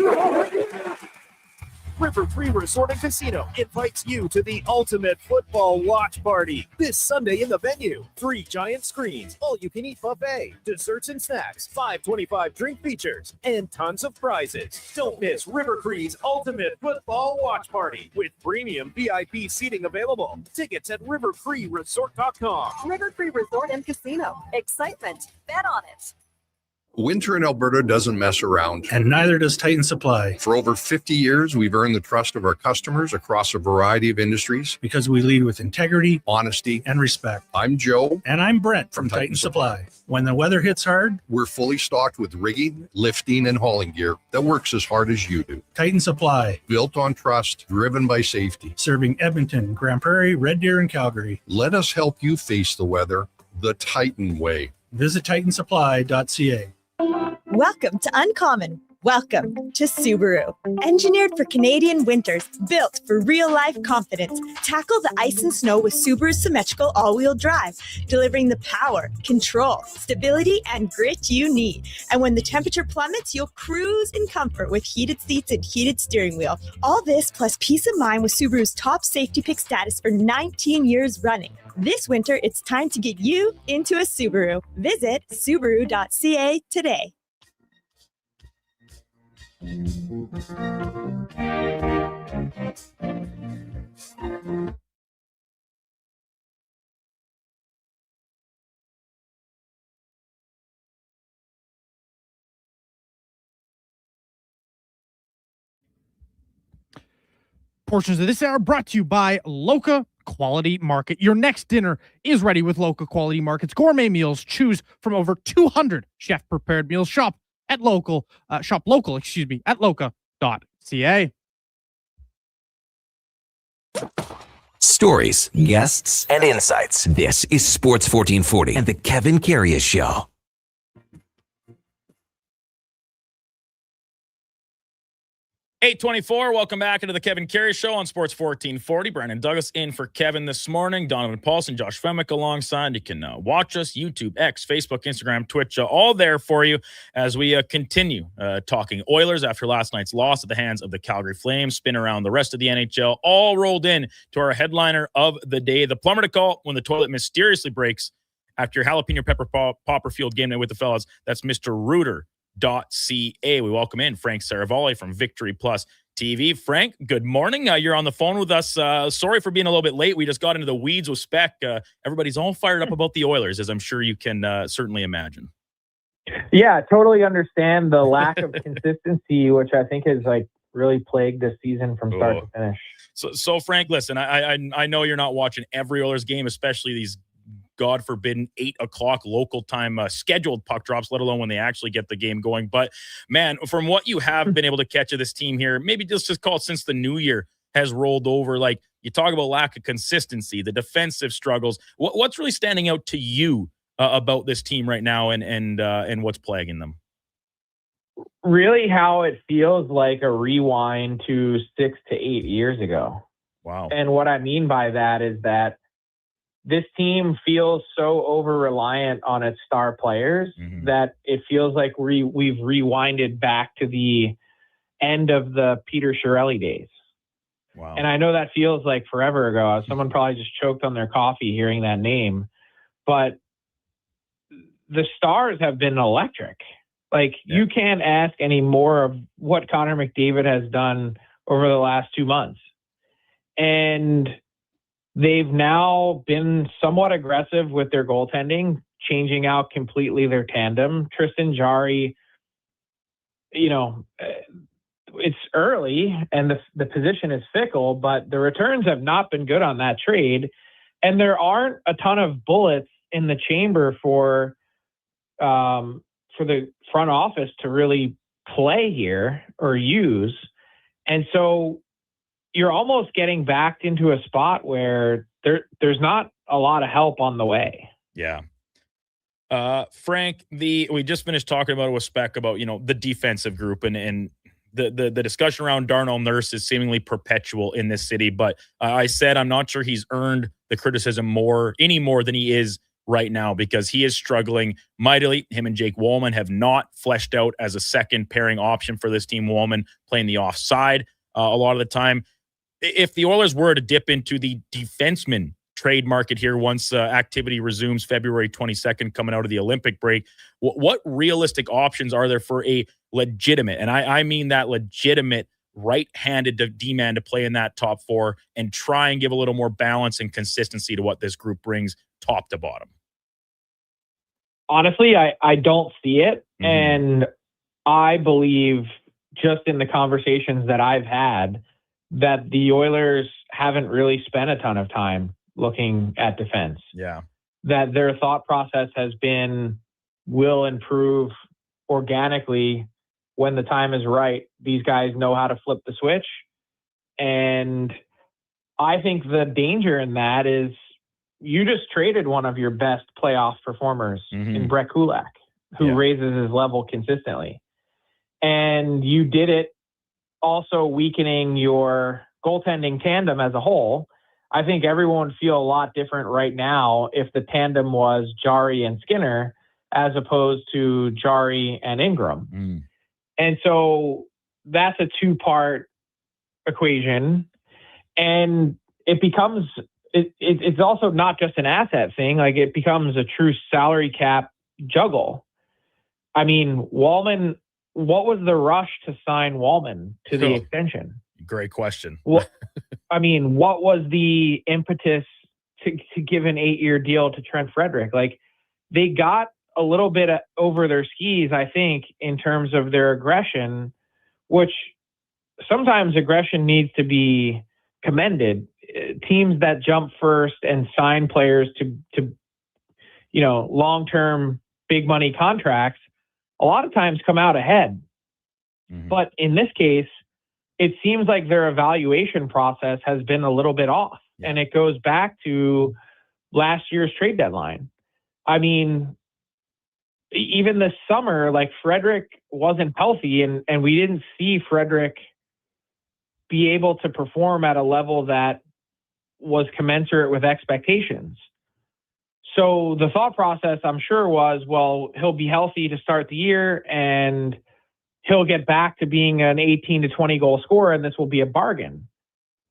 River Free Resort and Casino invites you to the ultimate football watch party this Sunday in the venue. 3 giant screens, all-you-can-eat buffet, desserts and snacks, $5.25 drink features, and tons of prizes. Don't miss River Free's ultimate football watch party with premium VIP seating available. Tickets at riverfreeresort.com. River Free Resort and Casino. Excitement. Bet on it. Winter in Alberta doesn't mess around. And neither does Titan Supply. For over 50 years, we've earned the trust of our customers across a variety of industries. Because we lead with integrity, honesty, and respect. I'm Joe. And I'm Brent from Titan Supply. When the weather hits hard, we're fully stocked with rigging, lifting, and hauling gear that works as hard as you do. Titan Supply. Built on trust, driven by safety. Serving Edmonton, Grand Prairie, Red Deer, and Calgary. Let us help you face the weather the Titan way. Visit titansupply.ca. Welcome to Uncommon. Welcome to Subaru. Engineered for Canadian winters, built for real-life confidence. Tackle the ice and snow with Subaru's symmetrical all-wheel drive, delivering the power, control, stability, and grit you need. And when the temperature plummets, you'll cruise in comfort with heated seats and heated steering wheel. All this plus peace of mind with Subaru's top safety pick status for 19 years running. This winter, it's time to get you into a Subaru. Visit Subaru.ca today. Portions of this hour brought to you by Loca Quality Market. Your next dinner is ready with Loca Quality Market's gourmet meals. Choose from over 200 chef-prepared meals. Shop local at loca.ca. Stories, guests, and insights. This is Sports 1440 and the Kevin Karius Show. 8:24. Welcome back into the Kevin Karius Show on Sports 1440. Brandon Douglas in for Kevin this morning. Donovan Paulson, Josh Femick alongside. You can watch us YouTube, X, Facebook, Instagram, Twitch, all there for you as we continue talking Oilers after last night's loss at the hands of the Calgary Flames. Spin around the rest of the NHL, all rolled in to our headliner of the day. The plumber to call when the toilet mysteriously breaks after your jalapeno pepper popper field game night with the fellas. That's Mr. Rooter. .ca. We welcome in Frank Saravalli from Victory Plus TV. Frank, good morning. You're on the phone with us. Sorry for being a little bit late. We just got into the weeds with Spec. Everybody's all fired up about the Oilers, as I'm sure you can certainly imagine. Yeah, totally understand the lack of consistency, which I think has really plagued this season from start to finish. So Frank, listen, I know you're not watching every Oilers game, especially these God forbidden 8 o'clock local time scheduled puck drops, let alone when they actually get the game going. But man, from what you have been able to catch of this team here, maybe just call it since the new year has rolled over, like you talk about lack of consistency, the defensive struggles. What's really standing out to you about this team right now and what's plaguing them? Really how it feels like a rewind to 6 to 8 years ago. Wow. And what I mean by that is that this team feels so over-reliant on its star players that it feels like we've rewinded back to the end of the Peter Chiarelli days. Wow. And I know that feels like forever ago. Someone probably just choked on their coffee hearing that name. But the Stars have been electric. You can't ask any more of what Connor McDavid has done over the last 2 months. And they've now been somewhat aggressive with their goaltending, changing out completely their tandem. Tristan Jarry, it's early and the position is fickle, but the returns have not been good on that trade. And there aren't a ton of bullets in the chamber for the front office to really play here or use. And so you're almost getting backed into a spot where there's not a lot of help on the way. Yeah. Frank, we just finished talking about it with Spec about, the defensive group and the discussion around Darnell Nurse is seemingly perpetual in this city. But I said, I'm not sure he's earned the criticism any more than he is right now because he is struggling mightily. Him and Jake Woolman have not fleshed out as a second pairing option for this team. Woolman playing the offside a lot of the time. If the Oilers were to dip into the defenseman trade market here once activity resumes February 22nd coming out of the Olympic break, what realistic options are there for a legitimate, and I mean that legitimate right-handed D-man to play in that top four and try and give a little more balance and consistency to what this group brings top to bottom? Honestly, I don't see it. And I believe just in the conversations that I've had that the Oilers haven't really spent a ton of time looking at defense. Yeah. That their thought process has been, will improve organically when the time is right. These guys know how to flip the switch. And I think the danger in that is you just traded one of your best playoff performers in Brett Kulak, who raises his level consistently. And you did it also weakening your goaltending tandem as a whole. I think everyone would feel a lot different right now if the tandem was Jarry and Skinner as opposed to Jarry and Ingram. And so that's a two-part equation. And it becomes, it's also not just an asset thing. It becomes a true salary cap juggle. I mean, Wallman, what was the rush to sign Wallman to the extension? Great question. Well, I mean, what was the impetus to give an 8-year deal to Trent Frederick? They got a little bit over their skis, I think, in terms of their aggression, which sometimes aggression needs to be commended. Teams that jump first and sign players to long-term big money contracts, a lot of times come out ahead. But in this case, it seems like their evaluation process has been a little bit off. And it goes back to last year's trade deadline. I mean, even this summer, Frederick wasn't healthy and we didn't see Frederick be able to perform at a level that was commensurate with expectations. So the thought process, I'm sure, was, well, he'll be healthy to start the year and he'll get back to being an 18 to 20 goal scorer, and this will be a bargain.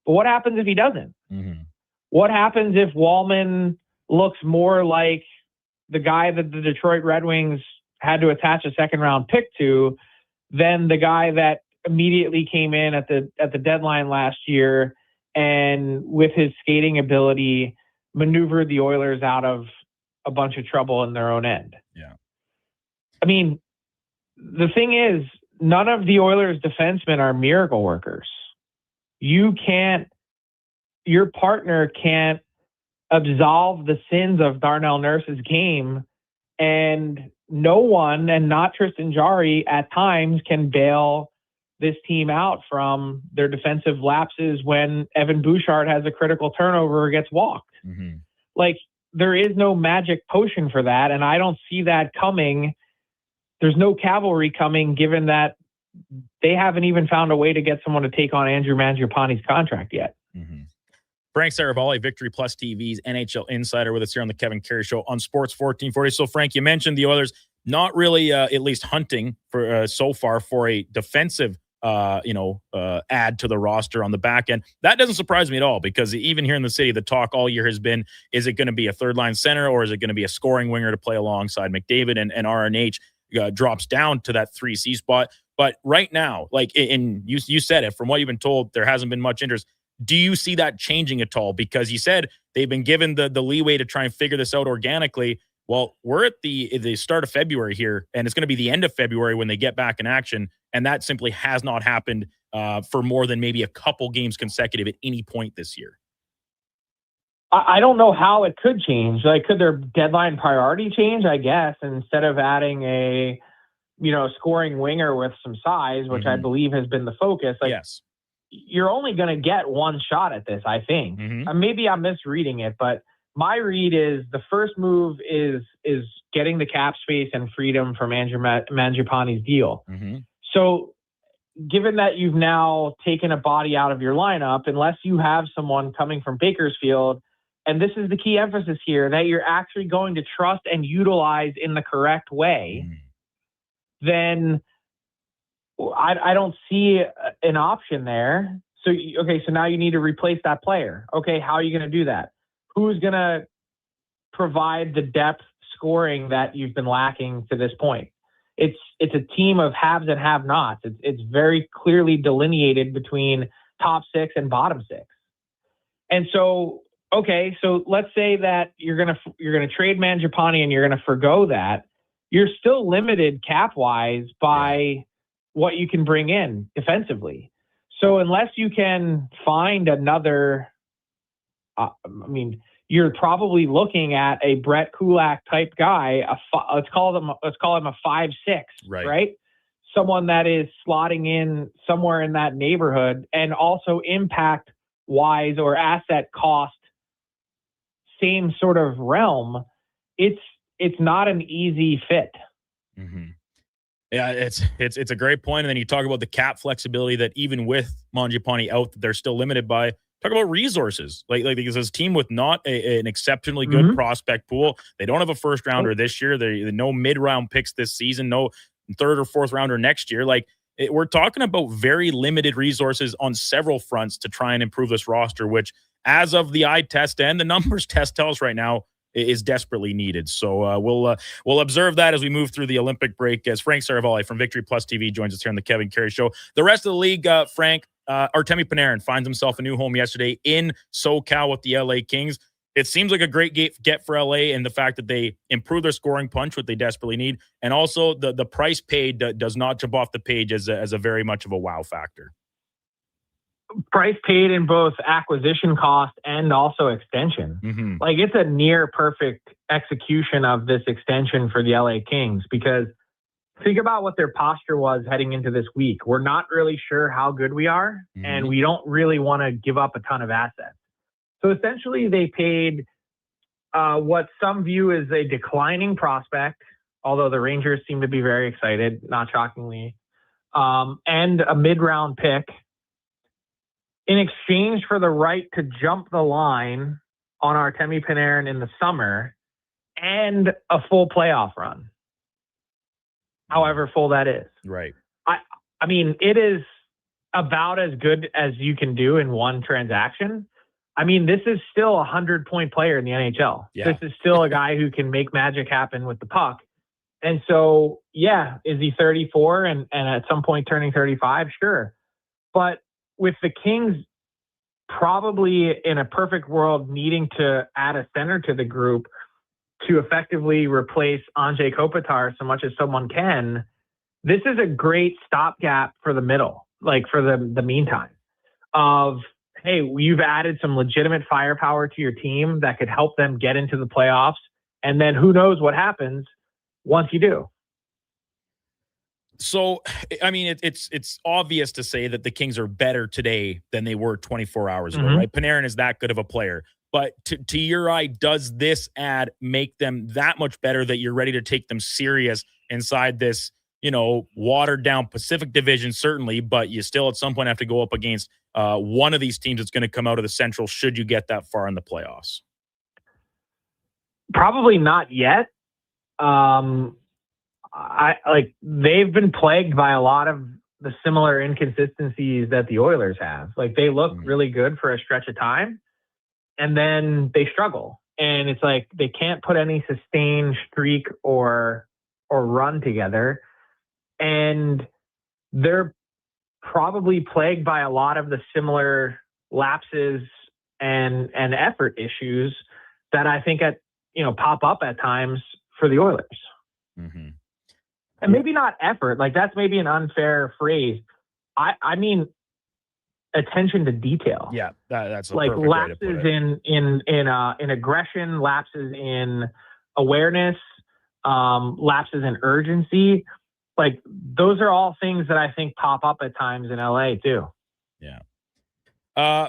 But what happens if he doesn't? Mm-hmm. What happens if Wallman looks more like the guy that the Detroit Red Wings had to attach a second-round pick to than the guy that immediately came in at the deadline last year and with his skating ability maneuvered the Oilers out of a bunch of trouble in their own end? Yeah. I mean, the thing is, none of the Oilers defensemen are miracle workers. Your partner can't absolve the sins of Darnell Nurse's game, and no one, and not Tristan Jarry, at times can bail this team out from their defensive lapses when Evan Bouchard has a critical turnover or gets walked. Mm-hmm. Like, there is no magic potion for that, and I don't see that coming. There's no cavalry coming, given that they haven't even found a way to get someone to take on Andrew Mangiapane's contract yet. Mm-hmm. Frank Saravalli, Victory Plus TV's NHL insider, with us here on the Kevin Karius Show on Sports 1440. So, Frank, you mentioned the Oilers not really, at least hunting for so far for a defensive, add to the roster on the back end. That doesn't surprise me at all, because even here in the city, the talk all year has been: is it going to be a third line center, or is it going to be a scoring winger to play alongside McDavid? And RNH drops down to that 3C spot. But right now, like, and you said it, from what you've been told, there hasn't been much interest. Do you see that changing at all? Because you said they've been given the leeway to try and figure this out organically. Well, we're at the start of February here, and it's going to be the end of February when they get back in action, and that simply has not happened for more than maybe a couple games consecutive at any point this year. I don't know how it could change. Like, could their deadline priority change? I guess, instead of adding a scoring winger with some size, which I believe has been the focus. Like, yes. You're only going to get one shot at this, I think. Maybe I'm misreading it, but my read is the first move is getting the cap space and freedom from Andrew Mangiapane's deal. So given that you've now taken a body out of your lineup, unless you have someone coming from Bakersfield, and this is the key emphasis here, that you're actually going to trust and utilize in the correct way, then I don't see an option there. So now you need to replace that player. Okay, how are you going to do that? Who's going to provide the depth scoring that you've been lacking to this point? It's a team of haves and have-nots. It's very clearly delineated between top six and bottom six. And so, so let's say that you're gonna trade Mangiapane and you're gonna forgo that. You're still limited cap-wise by what you can bring in defensively. So unless you can find another, you're probably looking at a Brett Kulak type guy. Let's call him a 5'6", right? Someone that is slotting in somewhere in that neighborhood, and also impact wise or asset cost, same sort of realm. It's not an easy fit. Yeah, it's a great point. And then you talk about the cap flexibility that even with Mangiapane out, they're still limited by. Talk about resources. Like because this team with not an exceptionally good prospect pool, they don't have a first rounder this year. They no mid-round picks this season, no third or fourth rounder next year. We're talking about very limited resources on several fronts to try and improve this roster, which, as of the eye test and the numbers test, tells us right now is desperately needed. So we'll observe that as we move through the Olympic break, as Frank Saravalli from Victory Plus TV joins us here on the Kevin Karius Show. The rest of the league, Frank, Artemi Panarin finds himself a new home yesterday in SoCal with the LA Kings. It seems like a great get for LA, and the fact that they improve their scoring punch, what they desperately need, and also the price paid does not jump off the page as a very much of a wow factor. Price paid in both acquisition cost and also extension. Like, it's a near perfect execution of this extension for the LA Kings, because think about what their posture was heading into this week. We're not really sure how good we are, and we don't really want to give up a ton of assets. So essentially they paid what some view as a declining prospect, although the Rangers seem to be very excited, not shockingly, and a mid-round pick in exchange for the right to jump the line on Artemi Panarin in the summer and a full playoff run, however full that is. Right. I mean, it is about as good as you can do in one transaction. I mean, this is still a 100-point player in the NHL. Yeah. This is still a guy who can make magic happen with the puck. And so, yeah, is he 34 and at some point turning 35? Sure. But with the Kings probably in a perfect world needing to add a center to the group to effectively replace Anze Kopitar so much as someone can, this is a great stopgap for the middle, like for the meantime of, hey, you've added some legitimate firepower to your team that could help them get into the playoffs. And then who knows what happens once you do. So, I mean, it's obvious to say that the Kings are better today than they were 24 hours ago, right? Panarin is that good of a player. But to your eye, does this ad make them that much better that you're ready to take them serious inside this, watered down Pacific Division, certainly, but you still at some point have to go up against one of these teams that's going to come out of the Central should you get that far in the playoffs? Probably not yet. They've been plagued by a lot of the similar inconsistencies that the Oilers have. Like, they look really good for a stretch of time and then they struggle. And it's like they can't put any sustained streak or run together. And they're probably plagued by a lot of the similar lapses and effort issues that I think pop up at times for the Oilers. And maybe not effort, like that's maybe an unfair phrase. I mean attention to detail. Yeah, that's a like perfect lapses way to put it. in aggression, lapses in awareness, lapses in urgency. Like those are all things that I think pop up at times in LA too. Yeah.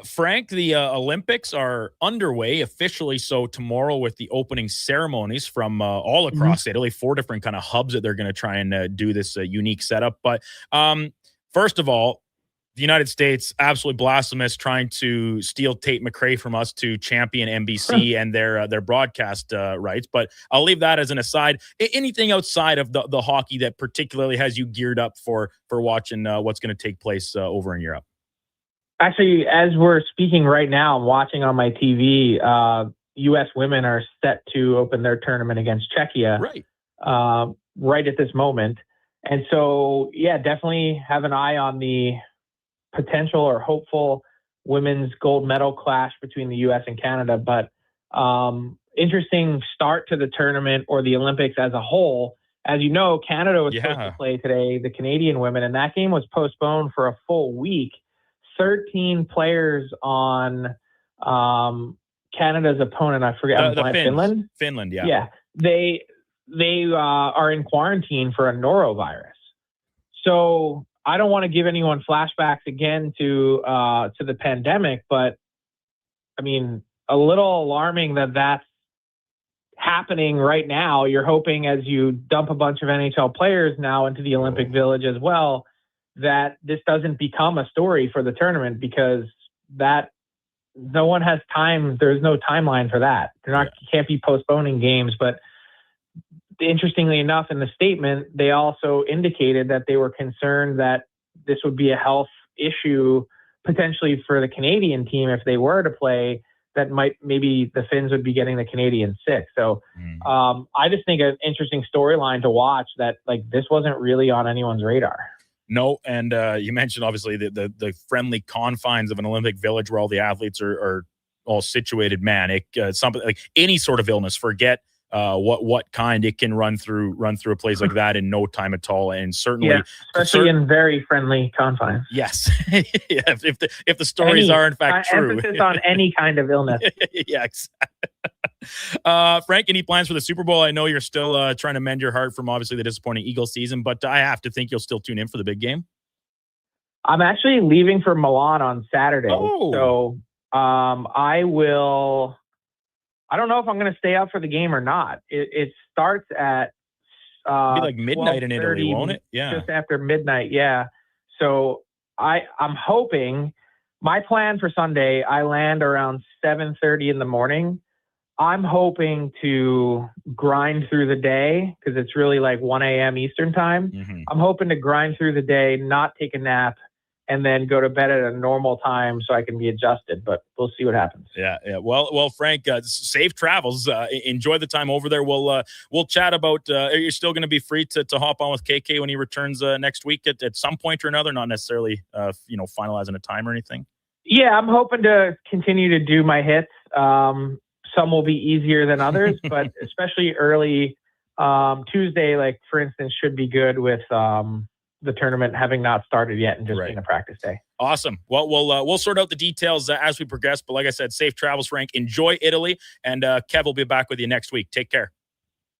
Frank, the Olympics are underway officially. So tomorrow with the opening ceremonies from all across Italy, 4 different kind of hubs that they're going to try and do this unique setup. But first of all, the United States, absolutely blasphemous, trying to steal Tate McRae from us to champion NBC and their broadcast rights. But I'll leave that as an aside. Anything outside of the hockey that particularly has you geared up for watching what's going to take place over in Europe? Actually, as we're speaking right now, I'm watching on my TV, U.S. women are set to open their tournament against Czechia right at this moment. And so, yeah, definitely have an eye on the potential or hopeful women's gold medal clash between the U.S. and Canada. But interesting start to the tournament or the Olympics as a whole. As you know, Canada was supposed to play today, the Canadian women, and that game was postponed for a full week. 13 players on Canada's opponent. I forget. Finland. Finland, yeah. Yeah. They are in quarantine for a norovirus. So I don't want to give anyone flashbacks again to the pandemic, but I mean, a little alarming that that's happening right now. You're hoping as you dump a bunch of NHL players now into the Olympic Village as well, that this doesn't become a story for the tournament, because that no one has time. There's no timeline for that. Can't be postponing games. But interestingly enough, in the statement, they also indicated that they were concerned that this would be a health issue potentially for the Canadian team if they were to play, that maybe the Finns would be getting the Canadians sick. So I just think an interesting storyline to watch that like this wasn't really on anyone's radar. No, and you mentioned obviously the friendly confines of an Olympic Village where all the athletes are all situated. Man, something like any sort of illness, forget what kind, it can run through a place like that in no time at all, and certainly, especially in very friendly confines. Yes, yeah, if the stories are in fact true. Emphasis on any kind of illness. Yeah, exactly. Frank, any plans for the Super Bowl? I know you're still trying to mend your heart from obviously the disappointing Eagles season, but I have to think you'll still tune in for the big game. I'm actually leaving for Milan on Saturday, so I will. I don't know if I'm going to stay up for the game or not. It starts at it'll be like midnight in Italy, won't it? Yeah, just after midnight. Yeah. So I'm hoping My plan for Sunday, I land around 7:30 in the morning. I'm hoping to grind through the day because it's really like 1 a.m. Eastern time. I'm hoping to grind through the day, not take a nap, and then go to bed at a normal time so I can be adjusted. But we'll see what happens. Yeah. Well, Frank, safe travels. Enjoy the time over there. We'll chat about. Are you still going to be free to hop on with KK when he returns next week at some point or another? Not necessarily, finalizing a time or anything. Yeah, I'm hoping to continue to do my hits. Some will be easier than others, but especially early Tuesday, like for instance, should be good with the tournament having not started yet and just being a practice day. Awesome. Well, we'll sort out the details as we progress. But like I said, safe travels, Frank. Enjoy Italy, and Kev will be back with you next week. Take care.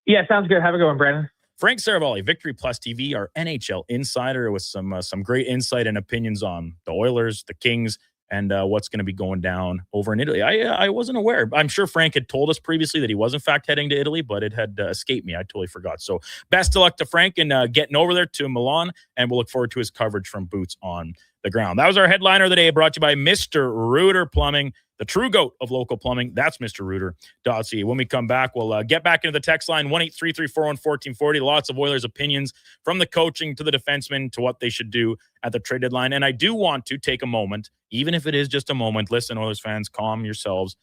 Yeah, sounds good. Have a good one, Brandon. Frank Saravalli, Victory Plus TV, our NHL insider, with some great insight and opinions on the Oilers, the Kings, and what's going to be going down over in Italy. I wasn't aware. I'm sure Frank had told us previously that he was, in fact, heading to Italy, but it had escaped me. I totally forgot. So best of luck to Frank and getting over there to Milan, and we'll look forward to his coverage from boots on the ground. That was our headliner of the day, brought to you by Mr. Reuter Plumbing, the true GOAT of local plumbing. That's MrReuter.ca. When we come back, we'll get back into the text line, 1-833-401-1440. Lots of Oilers opinions, from the coaching to the defensemen to what they should do at the trade deadline. And I do want to take a moment, even if it is just a moment. Listen, Oilers fans, calm yourselves.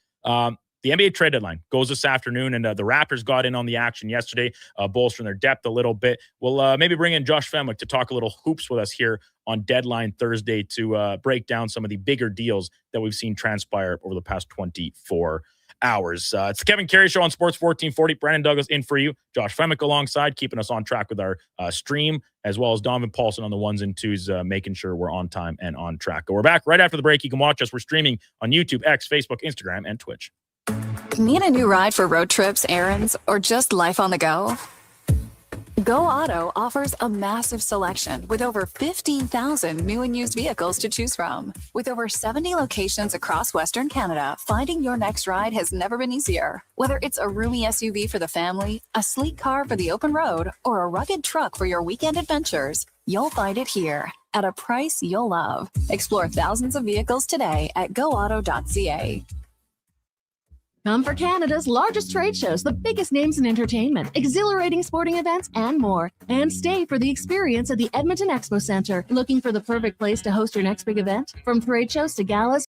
The NBA trade deadline goes this afternoon, and the Raptors got in on the action yesterday, bolstering their depth a little bit. We'll maybe bring in Josh Fenwick to talk a little hoops with us here on Deadline Thursday to break down some of the bigger deals that we've seen transpire over the past 24 hours. It's the Kevin Karius Show on Sports 1440. Brandon Douglas in for you. Josh Fenwick alongside, keeping us on track with our stream, as well as Donovan Paulson on the ones and twos, making sure we're on time and on track. We're back right after the break. You can watch us. We're streaming on YouTube, X, Facebook, Instagram, and Twitch. Need a new ride for road trips, errands, or just life on the go? Go Auto offers a massive selection with over 15,000 new and used vehicles to choose from. With over 70 locations across Western Canada, finding your next ride has never been easier. Whether it's a roomy SUV for the family, a sleek car for the open road, or a rugged truck for your weekend adventures, you'll find it here at a price you'll love. Explore thousands of vehicles today at goauto.ca. Come for Canada's largest trade shows, the biggest names in entertainment, exhilarating sporting events, and more. And stay for the experience at the Edmonton Expo Centre. Looking for the perfect place to host your next big event? From trade shows to galas,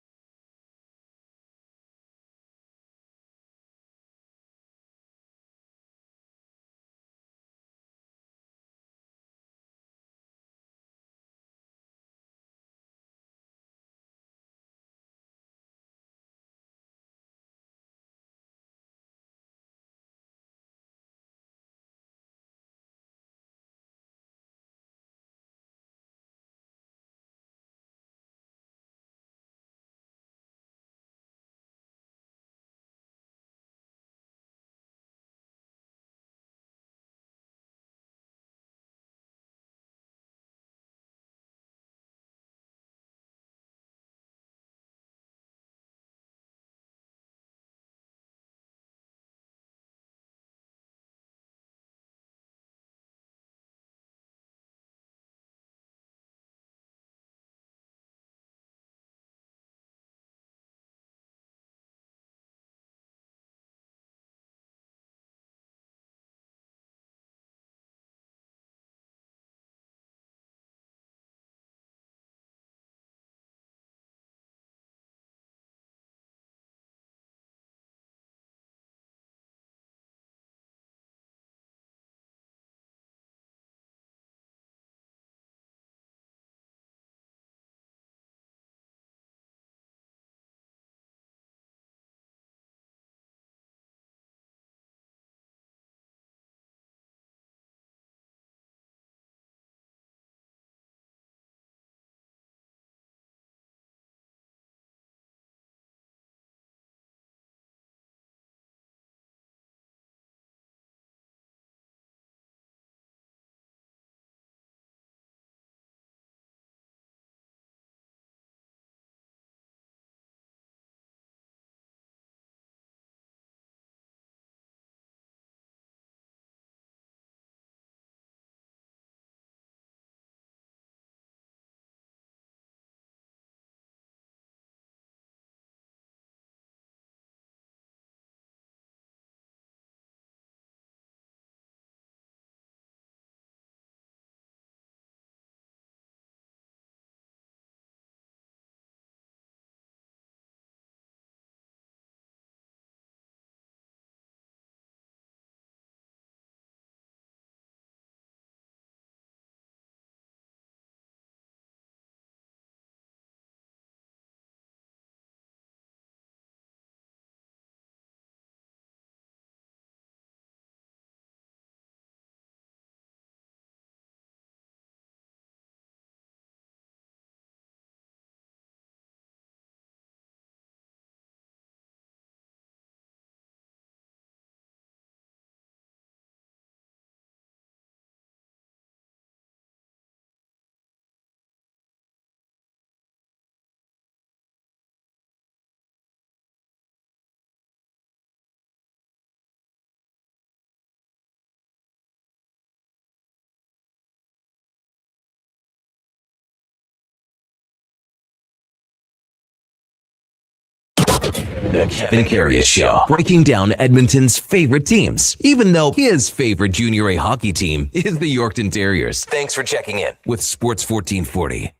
The Kevin Karius Show, breaking down Edmonton's favorite teams, even though his favorite Junior A hockey team is the Yorkton Terriers. Thanks for checking in with Sports 1440.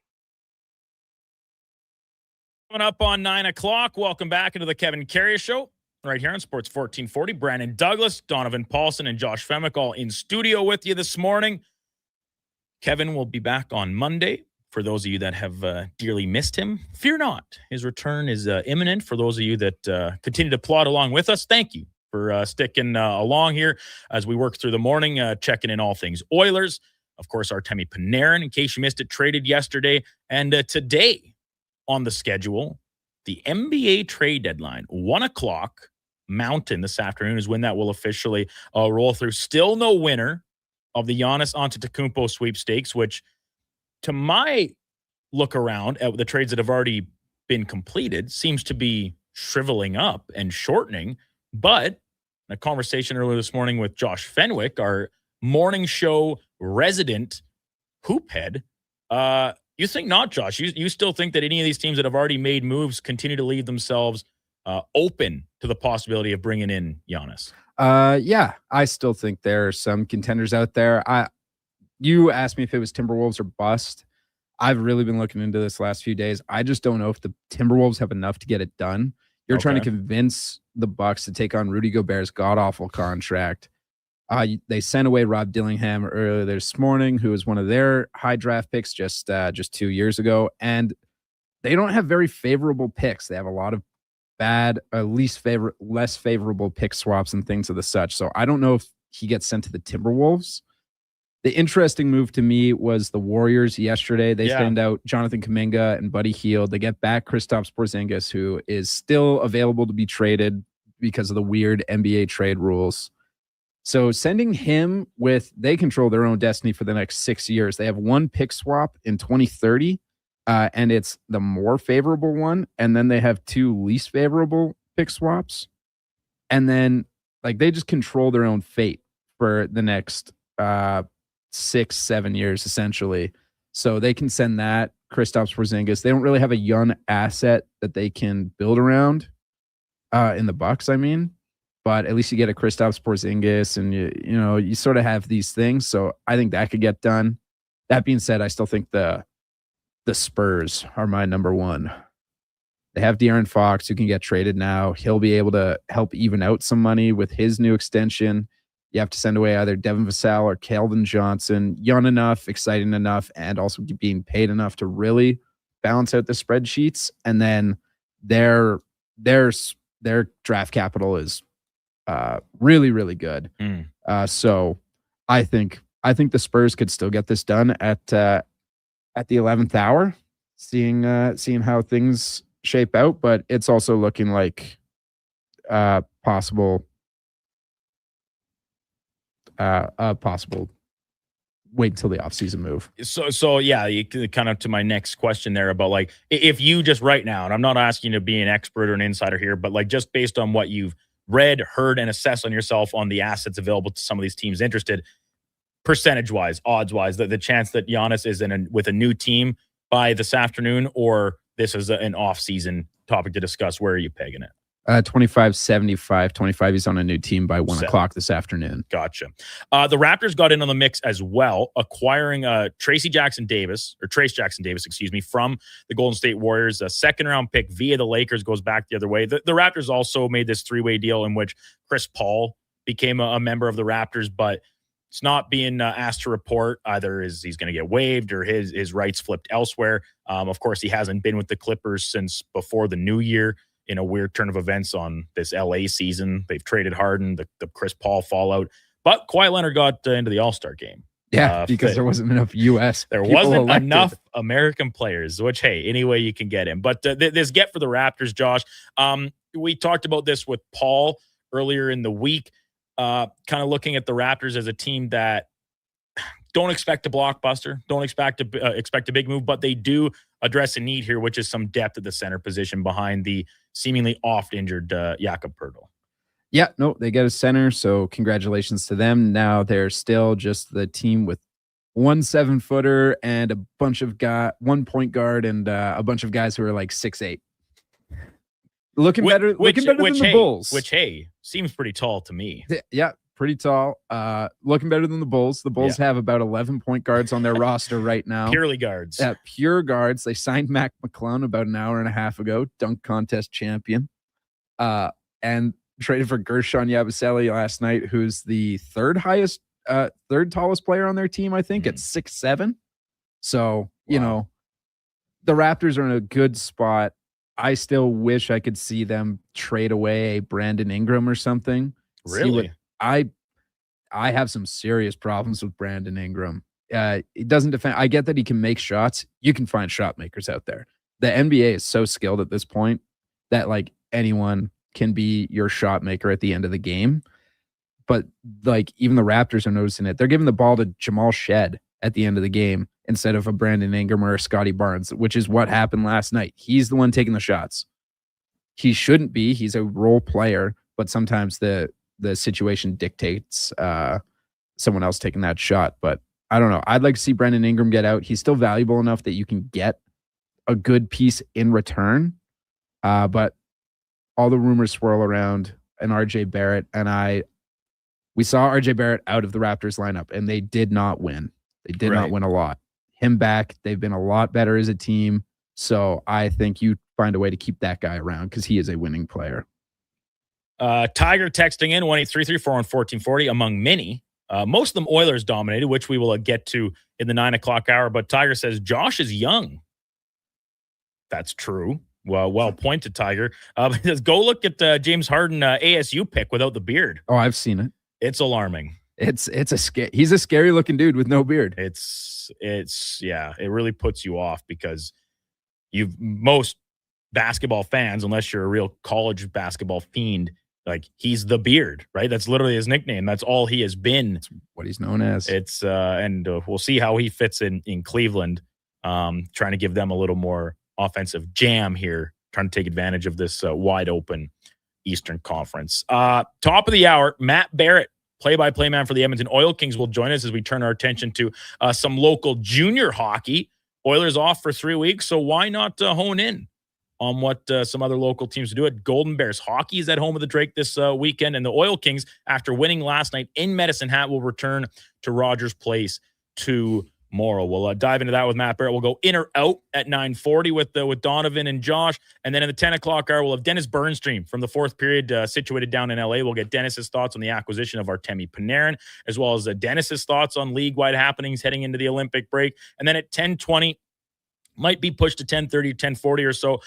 Coming up on 9 o'clock, welcome back into the Kevin Karius Show, right here on Sports 1440. Brandon Douglas, Donovan Paulson, and Josh Femick all in studio with you this morning. Kevin will be back on Monday. For those of you that have dearly missed him, fear not. His return is imminent. For those of you that continue to plod along with us, thank you for sticking along here as we work through the morning, checking in all things Oilers. Of course, Artemi Panarin, in case you missed it, traded yesterday. And today on the schedule, the NBA trade deadline, 1 o'clock Mountain this afternoon is when that will officially roll through. Still no winner of the Giannis Antetokounmpo sweepstakes, which to my look around at the trades that have already been completed seems to be shriveling up and shortening. But in a conversation earlier this morning with Josh Fenwick, our morning show resident hoop head, you think not, Josh? You still think that any of these teams that have already made moves continue to leave themselves open to the possibility of bringing in Giannis? Yeah, I still think there are some contenders out there. You asked me if it was Timberwolves or bust. I've really been looking into this last few days. I just don't know if the Timberwolves have enough to get it done. You're trying to convince the Bucks to take on Rudy Gobert's god-awful contract. They sent away Rob Dillingham earlier this morning, who was one of their high draft picks just 2 years ago. And they don't have very favorable picks. They have a lot of bad, less favorable pick swaps and things of the such. So I don't know if he gets sent to the Timberwolves. The interesting move to me was the Warriors yesterday. They send out Jonathan Kuminga and Buddy Hield. They get back Kristaps Porzingis, who is still available to be traded because of the weird NBA trade rules. So sending him they control their own destiny for the next 6 years. They have one pick swap in 2030, and it's the more favorable one. And then they have two least favorable pick swaps. And then they just control their own fate for the next 6-7 years, essentially. So they can send that Kristaps Porzingis. They don't really have a young asset that they can build around in the Bucks, I mean. But at least you get a Kristaps Porzingis, and you sort of have these things. So I think that could get done. That being said, I still think the Spurs are my number one. They have De'Aaron Fox, who can get traded now. He'll be able to help even out some money with his new extension. You have to send away either Devin Vassell or Keldon Johnson, young enough, exciting enough, and also being paid enough to really balance out the spreadsheets. And then their draft capital is really, really good. So I think the Spurs could still get this done at the 11th hour, seeing how things shape out. But it's also looking like possible wait until the offseason move. So yeah, you kind of to my next question there about if you just right now, and I'm not asking you to be an expert or an insider here, but just based on what you've read, heard, and assessed on yourself on the assets available to some of these teams interested, percentage-wise, odds-wise, the chance that Giannis is with a new team by this afternoon, or this is an off-season topic to discuss, where are you pegging it? 25-75. 25, he's on a new team by 1 o'clock this afternoon. Gotcha. The Raptors got in on the mix as well, acquiring Trace Jackson Davis, excuse me, from the Golden State Warriors. A second-round pick via the Lakers goes back the other way. The Raptors also made this three-way deal in which Chris Paul became a member of the Raptors, but it's not being asked to report either is he's going to get waived or his rights flipped elsewhere. Of course, he hasn't been with the Clippers since before the new year, in a weird turn of events on this LA season. They've traded Harden, the Chris Paul fallout. But Kawhi Leonard got into the All-Star game. Yeah, because there wasn't enough U.S. There wasn't enough American players, which, hey, any way you can get him. But this get for the Raptors, Josh. We talked about this with Paul earlier in the week, kind of looking at the Raptors as a team that don't expect a blockbuster, don't expect a big move, but they do address a need here, which is some depth at the center position behind the seemingly oft-injured Jakob Poeltl. Yeah, no, they get a center, so congratulations to them. Now they're still just the team with 1 7-footer and a bunch of 1 point guard and a bunch of guys who are 6'8". Looking better than the Bulls. Which, hey, seems pretty tall to me. Yeah, pretty tall. Looking better than the Bulls. The Bulls have about 11 point guards on their roster right now. Purely guards. Pure guards. They signed Mac McClung about an hour and a half ago, dunk contest champion. And traded for Gershon Yabusele last night, who's the third tallest player on their team, I think, at 6'7". So, you know, the Raptors are in a good spot. I still wish I could see them trade away a Brandon Ingram or something. Really? I have some serious problems with Brandon Ingram. He doesn't defend. I get that he can make shots. You can find shot makers out there. The NBA is so skilled at this point that like anyone can be your shot maker at the end of the game. But like even the Raptors are noticing it. They're giving the ball to Jamal Shed at the end of the game instead of a Brandon Ingram or a Scotty Barnes, which is what happened last night. He's the one taking the shots. He shouldn't be. He's a role player, but sometimes the situation dictates someone else taking that shot. But I don't know. I'd like to see Brandon Ingram get out. He's still valuable enough that you can get a good piece in return. But all the rumors swirl around an RJ Barrett, and we saw RJ Barrett out of the Raptors lineup, and they did not win. They did not win a lot. Him back, they've been a lot better as a team. So I think you find a way to keep that guy around because he is a winning player. Tiger texting in 1-833-414-40 among many. Most of them Oilers dominated, which we will get to in the 9 o'clock hour. But Tiger says Josh is young. That's true. Well pointed, Tiger. He says, go look at James Harden ASU pick without the beard. Oh, I've seen it. It's alarming. He's a scary looking dude with no beard. It really puts you off because most basketball fans, unless you're a real college basketball fiend, like he's the beard, right? That's literally his nickname. That's all he has been. That's what he's known as. And we'll see how he fits in Cleveland. Trying to give them a little more offensive jam here, trying to take advantage of this wide open Eastern Conference. Top of the hour, Matt Barrett, play-by-play man for the Edmonton Oil Kings, will join us as we turn our attention to some local junior hockey. Oilers off for 3 weeks, so why not hone in on what some other local teams do it? Golden Bears hockey is at home with the Drake this weekend, and the Oil Kings, after winning last night in Medicine Hat, will return to Rogers Place tomorrow. We'll dive into that with Matt Barrett. We'll go in or out at 9:40 with Donovan and Josh. And then in the 10 o'clock hour, we'll have Dennis Bernstream from the fourth period situated down in LA. We'll get Dennis's thoughts on the acquisition of Artemi Panarin, as well as Dennis's thoughts on league-wide happenings heading into the Olympic break. And then at 10:20, might be pushed to 10:30, 10:40 or so.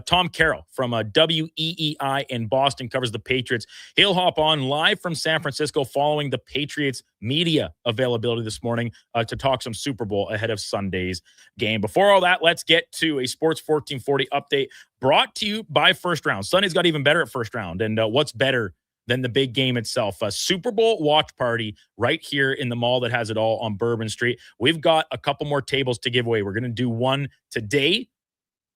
Tom Carroll from WEEI in Boston covers the Patriots. He'll hop on live from San Francisco following the Patriots media availability this morning to talk some Super Bowl ahead of Sunday's game. Before all that, let's get to a Sports 1440 update brought to you by First Round. Sunday's got even better at First Round. And what's better than the big game itself? A Super Bowl watch party right here in the mall that has it all on Bourbon Street. We've got a couple more tables to give away. We're going to do one today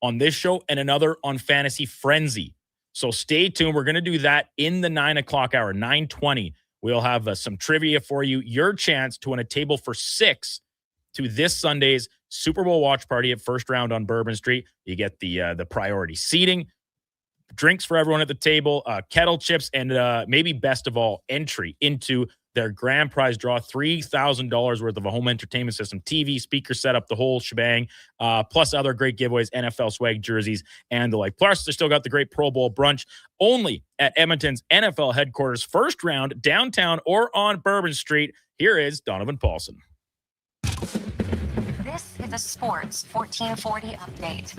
on this show and another on Fantasy Frenzy. So stay tuned. We're going to do that in the 9 o'clock hour, 9:20. We'll have some trivia for you. Your chance to win a table for 6 to this Sunday's Super Bowl watch party at First Round on Bourbon Street. You get the priority seating, drinks for everyone at the table, kettle chips, and maybe best of all, entry into their grand prize draw, $3,000 worth of a home entertainment system, TV, speaker setup, the whole shebang, plus other great giveaways, NFL swag jerseys, and the like. Plus, they still got the great Pro Bowl brunch only at Edmonton's NFL headquarters, First Round, downtown or on Bourbon Street. Here is Donovan Paulson. This is a Sports 1440 update.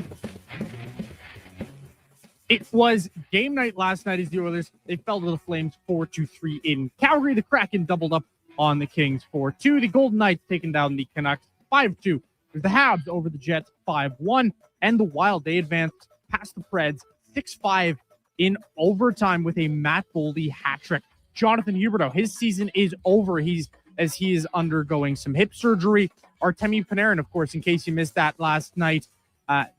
It was game night last night as the Oilers, they fell to the Flames 4-3 in Calgary. The Kraken doubled up on the Kings 4-2. The Golden Knights taking down the Canucks 5-2. There's the Habs over the Jets 5-1. And the Wild, they advanced past the Preds 6-5 in overtime with a Matt Boldy hat trick. Jonathan Huberdeau, his season is over. He is undergoing some hip surgery. Artemi Panarin, of course, in case you missed that last night,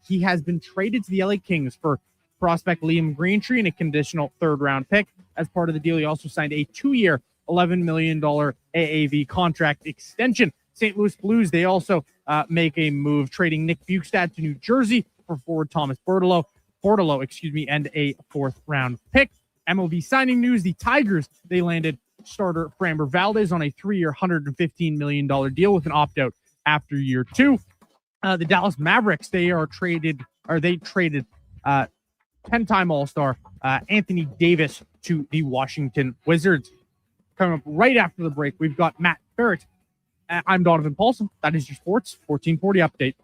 he has been traded to the LA Kings for prospect Liam Greentree and a conditional third-round pick. As part of the deal, he also signed a 2-year, $11 million AAV contract extension. St. Louis Blues, they also make a move, trading Nick Bukestad to New Jersey for forward Thomas Bertolo. Portillo, and a 4th-round pick. MLB signing news: the Tigers, they landed starter Framber Valdez on a 3-year, $115 million deal with an opt-out after year 2. The Dallas Mavericks, they traded 10-time All-Star Anthony Davis to the Washington Wizards. Coming up right after the break, we've got Matt Barrett. I'm Donovan Paulson. That is your Sports 1440 update.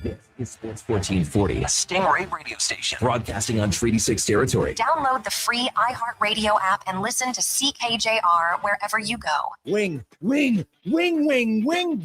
This is Sports 1440, a Stingray radio station broadcasting on Treaty 6 territory. Download the free iHeartRadio app and listen to CKJR wherever you go. Wing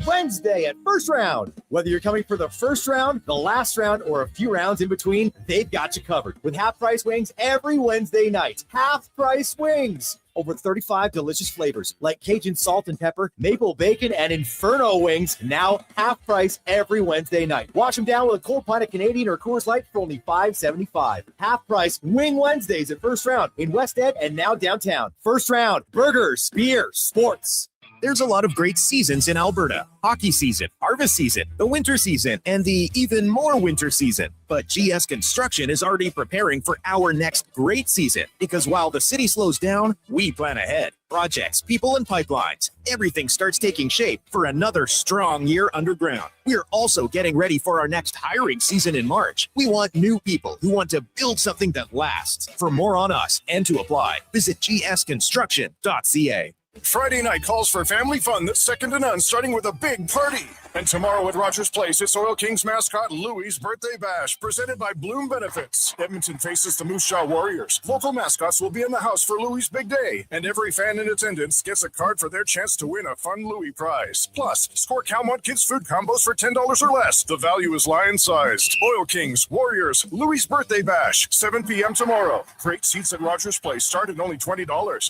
Wednesday at First Round. Whether you're coming for the first round, the last round, or a few rounds in between, they've got you covered with half-price wings every Wednesday night. Half-price wings. Over 35 delicious flavors like Cajun salt and pepper, maple bacon, and Inferno wings, now half price every Wednesday night. Wash them down with a cold pint of Canadian or Coors Light for only $5.75. Half price Wing Wednesdays at First Round in West Ed and now downtown. First Round, burgers, beer, sports. There's a lot of great seasons in Alberta. Hockey season, harvest season, the winter season, and the even more winter season. But GS Construction is already preparing for our next great season, because while the city slows down, we plan ahead. Projects, people, and pipelines. Everything starts taking shape for another strong year underground. We're also getting ready for our next hiring season in March. We want new people who want to build something that lasts. For more on us and to apply, visit gsconstruction.ca. Friday night calls for family fun that's second to none, starting with a big party. And tomorrow at Rogers Place, it's Oil Kings mascot Louie's birthday bash, presented by Bloom Benefits. Edmonton faces the Moose Jaw Warriors. Local mascots will be in the house for Louie's big day, and every fan in attendance gets a card for their chance to win a fun Louie prize. Plus, score Calmont Kids food combos for $10 or less. The value is lion-sized. Oil Kings, Warriors, Louie's birthday bash, 7 p.m. tomorrow. Great seats at Rogers Place start at only $20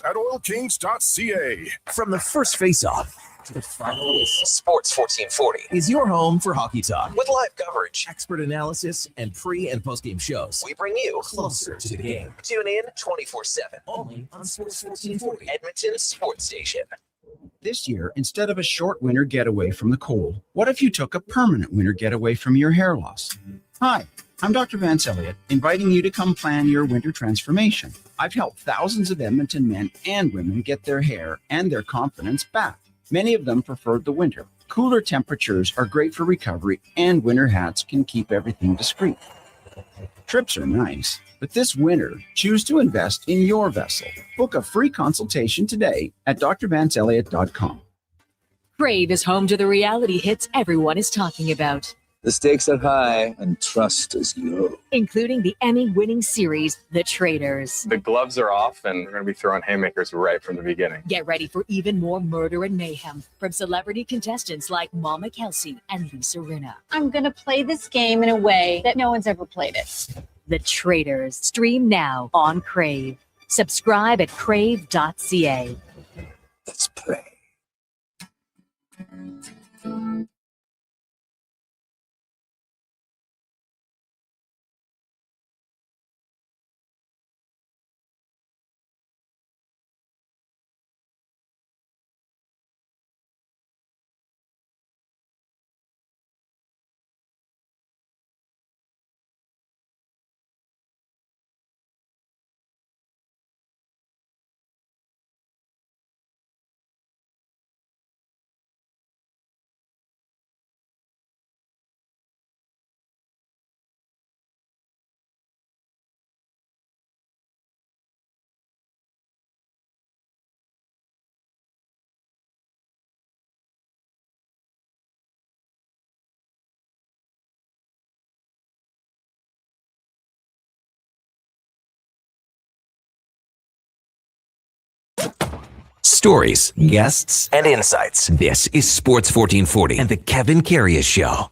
at oilkings.ca. From the first face-off to the final whistle, Sports 1440 is your home for hockey talk. with live coverage. Expert analysis and pre- and post-game shows. We bring you Closer to the game. Tune in 24/7. Only on Sports 1440. Edmonton Sports Station. This year, instead of a short winter getaway from the cold, what if you took a permanent winter getaway from your hair loss? Hi, I'm Dr. Vance Elliott, inviting you to come plan your winter transformation. I've helped thousands of Edmonton men and women get their hair and their confidence back. Many of them preferred the winter. Cooler temperatures are great for recovery, and winter hats can keep everything discreet. Trips are nice, but this winter, choose to invest in your vessel. Book a free consultation today at drvanceelliott.com. Crave is home to the reality hits everyone is talking about, The stakes are high and trust is low. including the Emmy-winning series, The Traitors. The gloves are off, and we're going to be throwing haymakers right from the beginning. Get ready for even more murder and mayhem from celebrity contestants like Mama Kelsey and Lisa Rinna. I'm going to play this game in a way that no one's ever played it. The Traitors. Stream now on Crave. Subscribe at crave.ca. Let's play. Stories, guests, and insights. This is Sports 1440 and the Kevin Karius Show.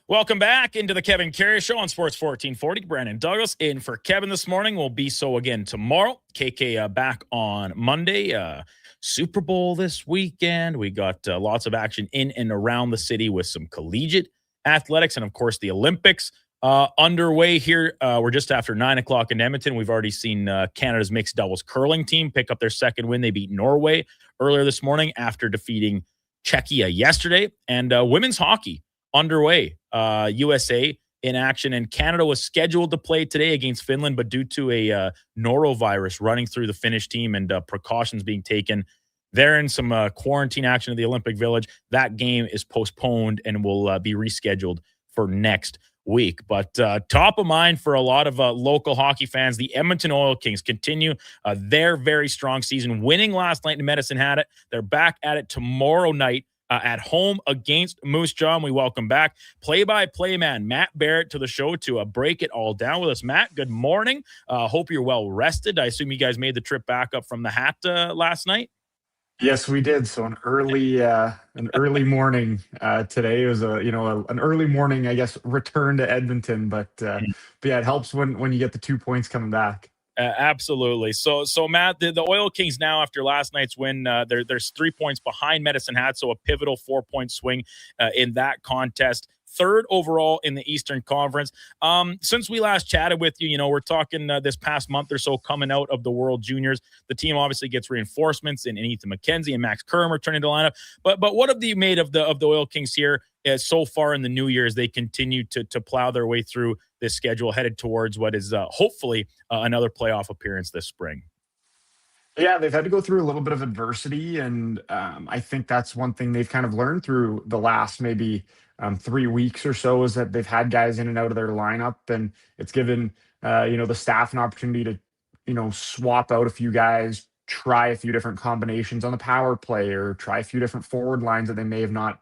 Welcome back into the Kevin Karius Show on Sports 1440. Brandon Douglas in for Kevin this morning. Will be so again tomorrow. KK back on Monday. Super Bowl this weekend. We got lots of action in and around the city with some collegiate athletics and, of course, the Olympics underway here. We're just after 9 o'clock in Edmonton. We've already seen Canada's mixed doubles curling team pick up their second win. They beat Norway earlier this morning after defeating Czechia yesterday, and women's hockey underway. USA in action, and Canada was scheduled to play today against Finland, but due to a norovirus running through the Finnish team and precautions being taken, they're in some quarantine action at the Olympic Village. That game is postponed and will be rescheduled for next week. But top of mind for a lot of local hockey fans, the Edmonton Oil Kings continue their very strong season, winning last night in Medicine Hat. They're back at it tomorrow night at home against Moose Jaw. We welcome back play-by-play man Matt Barrett to the show to break it all down with us. Matt, good morning. Hope you're well rested. I assume you guys made the trip back up from the Hat last night. Yes, we did. So an early morning today. It was an early morning, I guess, return to Edmonton. But yeah, it helps when you get the 2 points coming back. Absolutely. So Matt, the Oil Kings now, after last night's win, there's 3 points behind Medicine Hat, so a pivotal 4-point swing in that contest. Third overall in the Eastern Conference. Since we last chatted with you, we're talking this past month or so coming out of the World Juniors. The team obviously gets reinforcements in Ethan McKenzie and Max Kerm returning to the lineup. But what have you made of the Oil Kings here so far in the new year as they continue to plow their way through this schedule, headed towards what is hopefully another playoff appearance this spring? Yeah, they've had to go through a little bit of adversity, and I think that's one thing they've kind of learned through the last maybe 3 weeks or so, is that they've had guys in and out of their lineup, and it's given the staff an opportunity to swap out a few guys, try a few different combinations on the power play, or try a few different forward lines that they may have not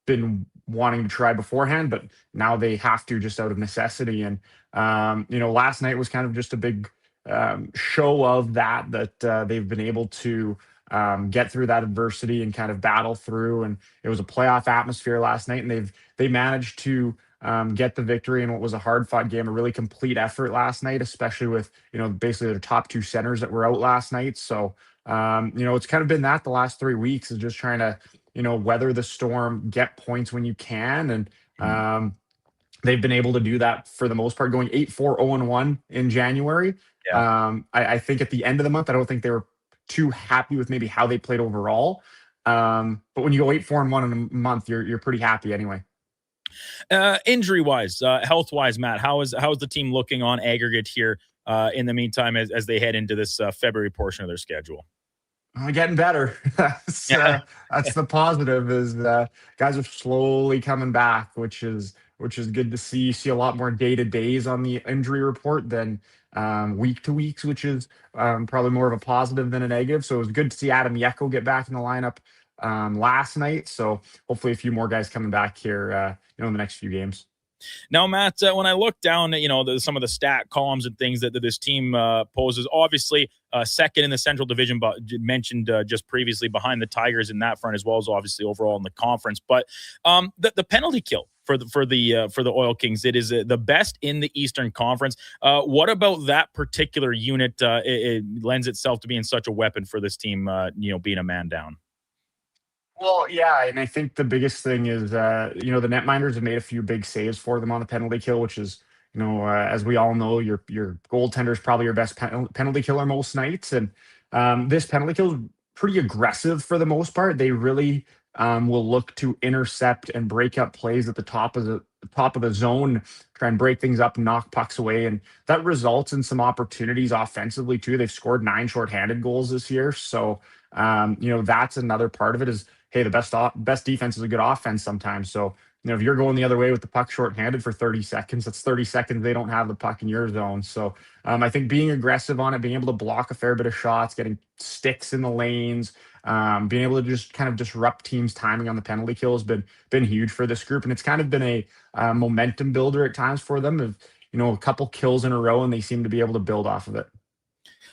been wanting to try beforehand, but now they have to just out of necessity. And last night was kind of just a big show of that they've been able to get through that adversity and kind of battle through. And it was a playoff atmosphere last night, and they managed to get the victory in what was a hard-fought game, a really complete effort last night, especially with basically their top two centers that were out last night. So it's kind of been that the last 3 weeks, is just trying to weather the storm, get points when you can, and they've been able to do that for the most part, going 8-4, 0-1 in January. Yeah. I think at the end of the month, I don't think they were too happy with maybe how they played overall. But when you go 8-4-1 in a month, you're pretty happy anyway. Injury wise, health wise, Matt, how is the team looking on aggregate here in the meantime as they head into this February portion of their schedule? Getting better. That's the positive, is guys are slowly coming back, which is good to see. You see a lot more day-to-days on the injury report than week-to-weeks, which is probably more of a positive than a negative. So it was good to see Adam Yeko get back in the lineup last night. So hopefully a few more guys coming back here in the next few games. Now, Matt, when I look down at some of the stat columns and things that this team poses, obviously second in the Central Division, but mentioned just previously, behind the Tigers in that front, as well as obviously overall in the conference. But the penalty kill for the Oil Kings, it is the best in the Eastern Conference. What about that particular unit? It lends itself to being such a weapon for this team, being a man down. Well, yeah, and I think the biggest thing is, the netminders have made a few big saves for them on the penalty kill, which is, as we all know, your goaltender is probably your best penalty killer most nights. And this penalty kill is pretty aggressive for the most part. They really will look to intercept and break up plays at the top of the zone, try and break things up and knock pucks away. And that results in some opportunities offensively too. They've scored 9 shorthanded goals this year. So, that's another part of it is, hey, the best defense is a good offense sometimes. So, if you're going the other way with the puck shorthanded for 30 seconds, that's 30 seconds they don't have the puck in your zone. So I think being aggressive on it, being able to block a fair bit of shots, getting sticks in the lanes, being able to just kind of disrupt teams' timing on the penalty kill has been huge for this group. And it's kind of been a momentum builder at times for them, of a couple kills in a row, and they seem to be able to build off of it.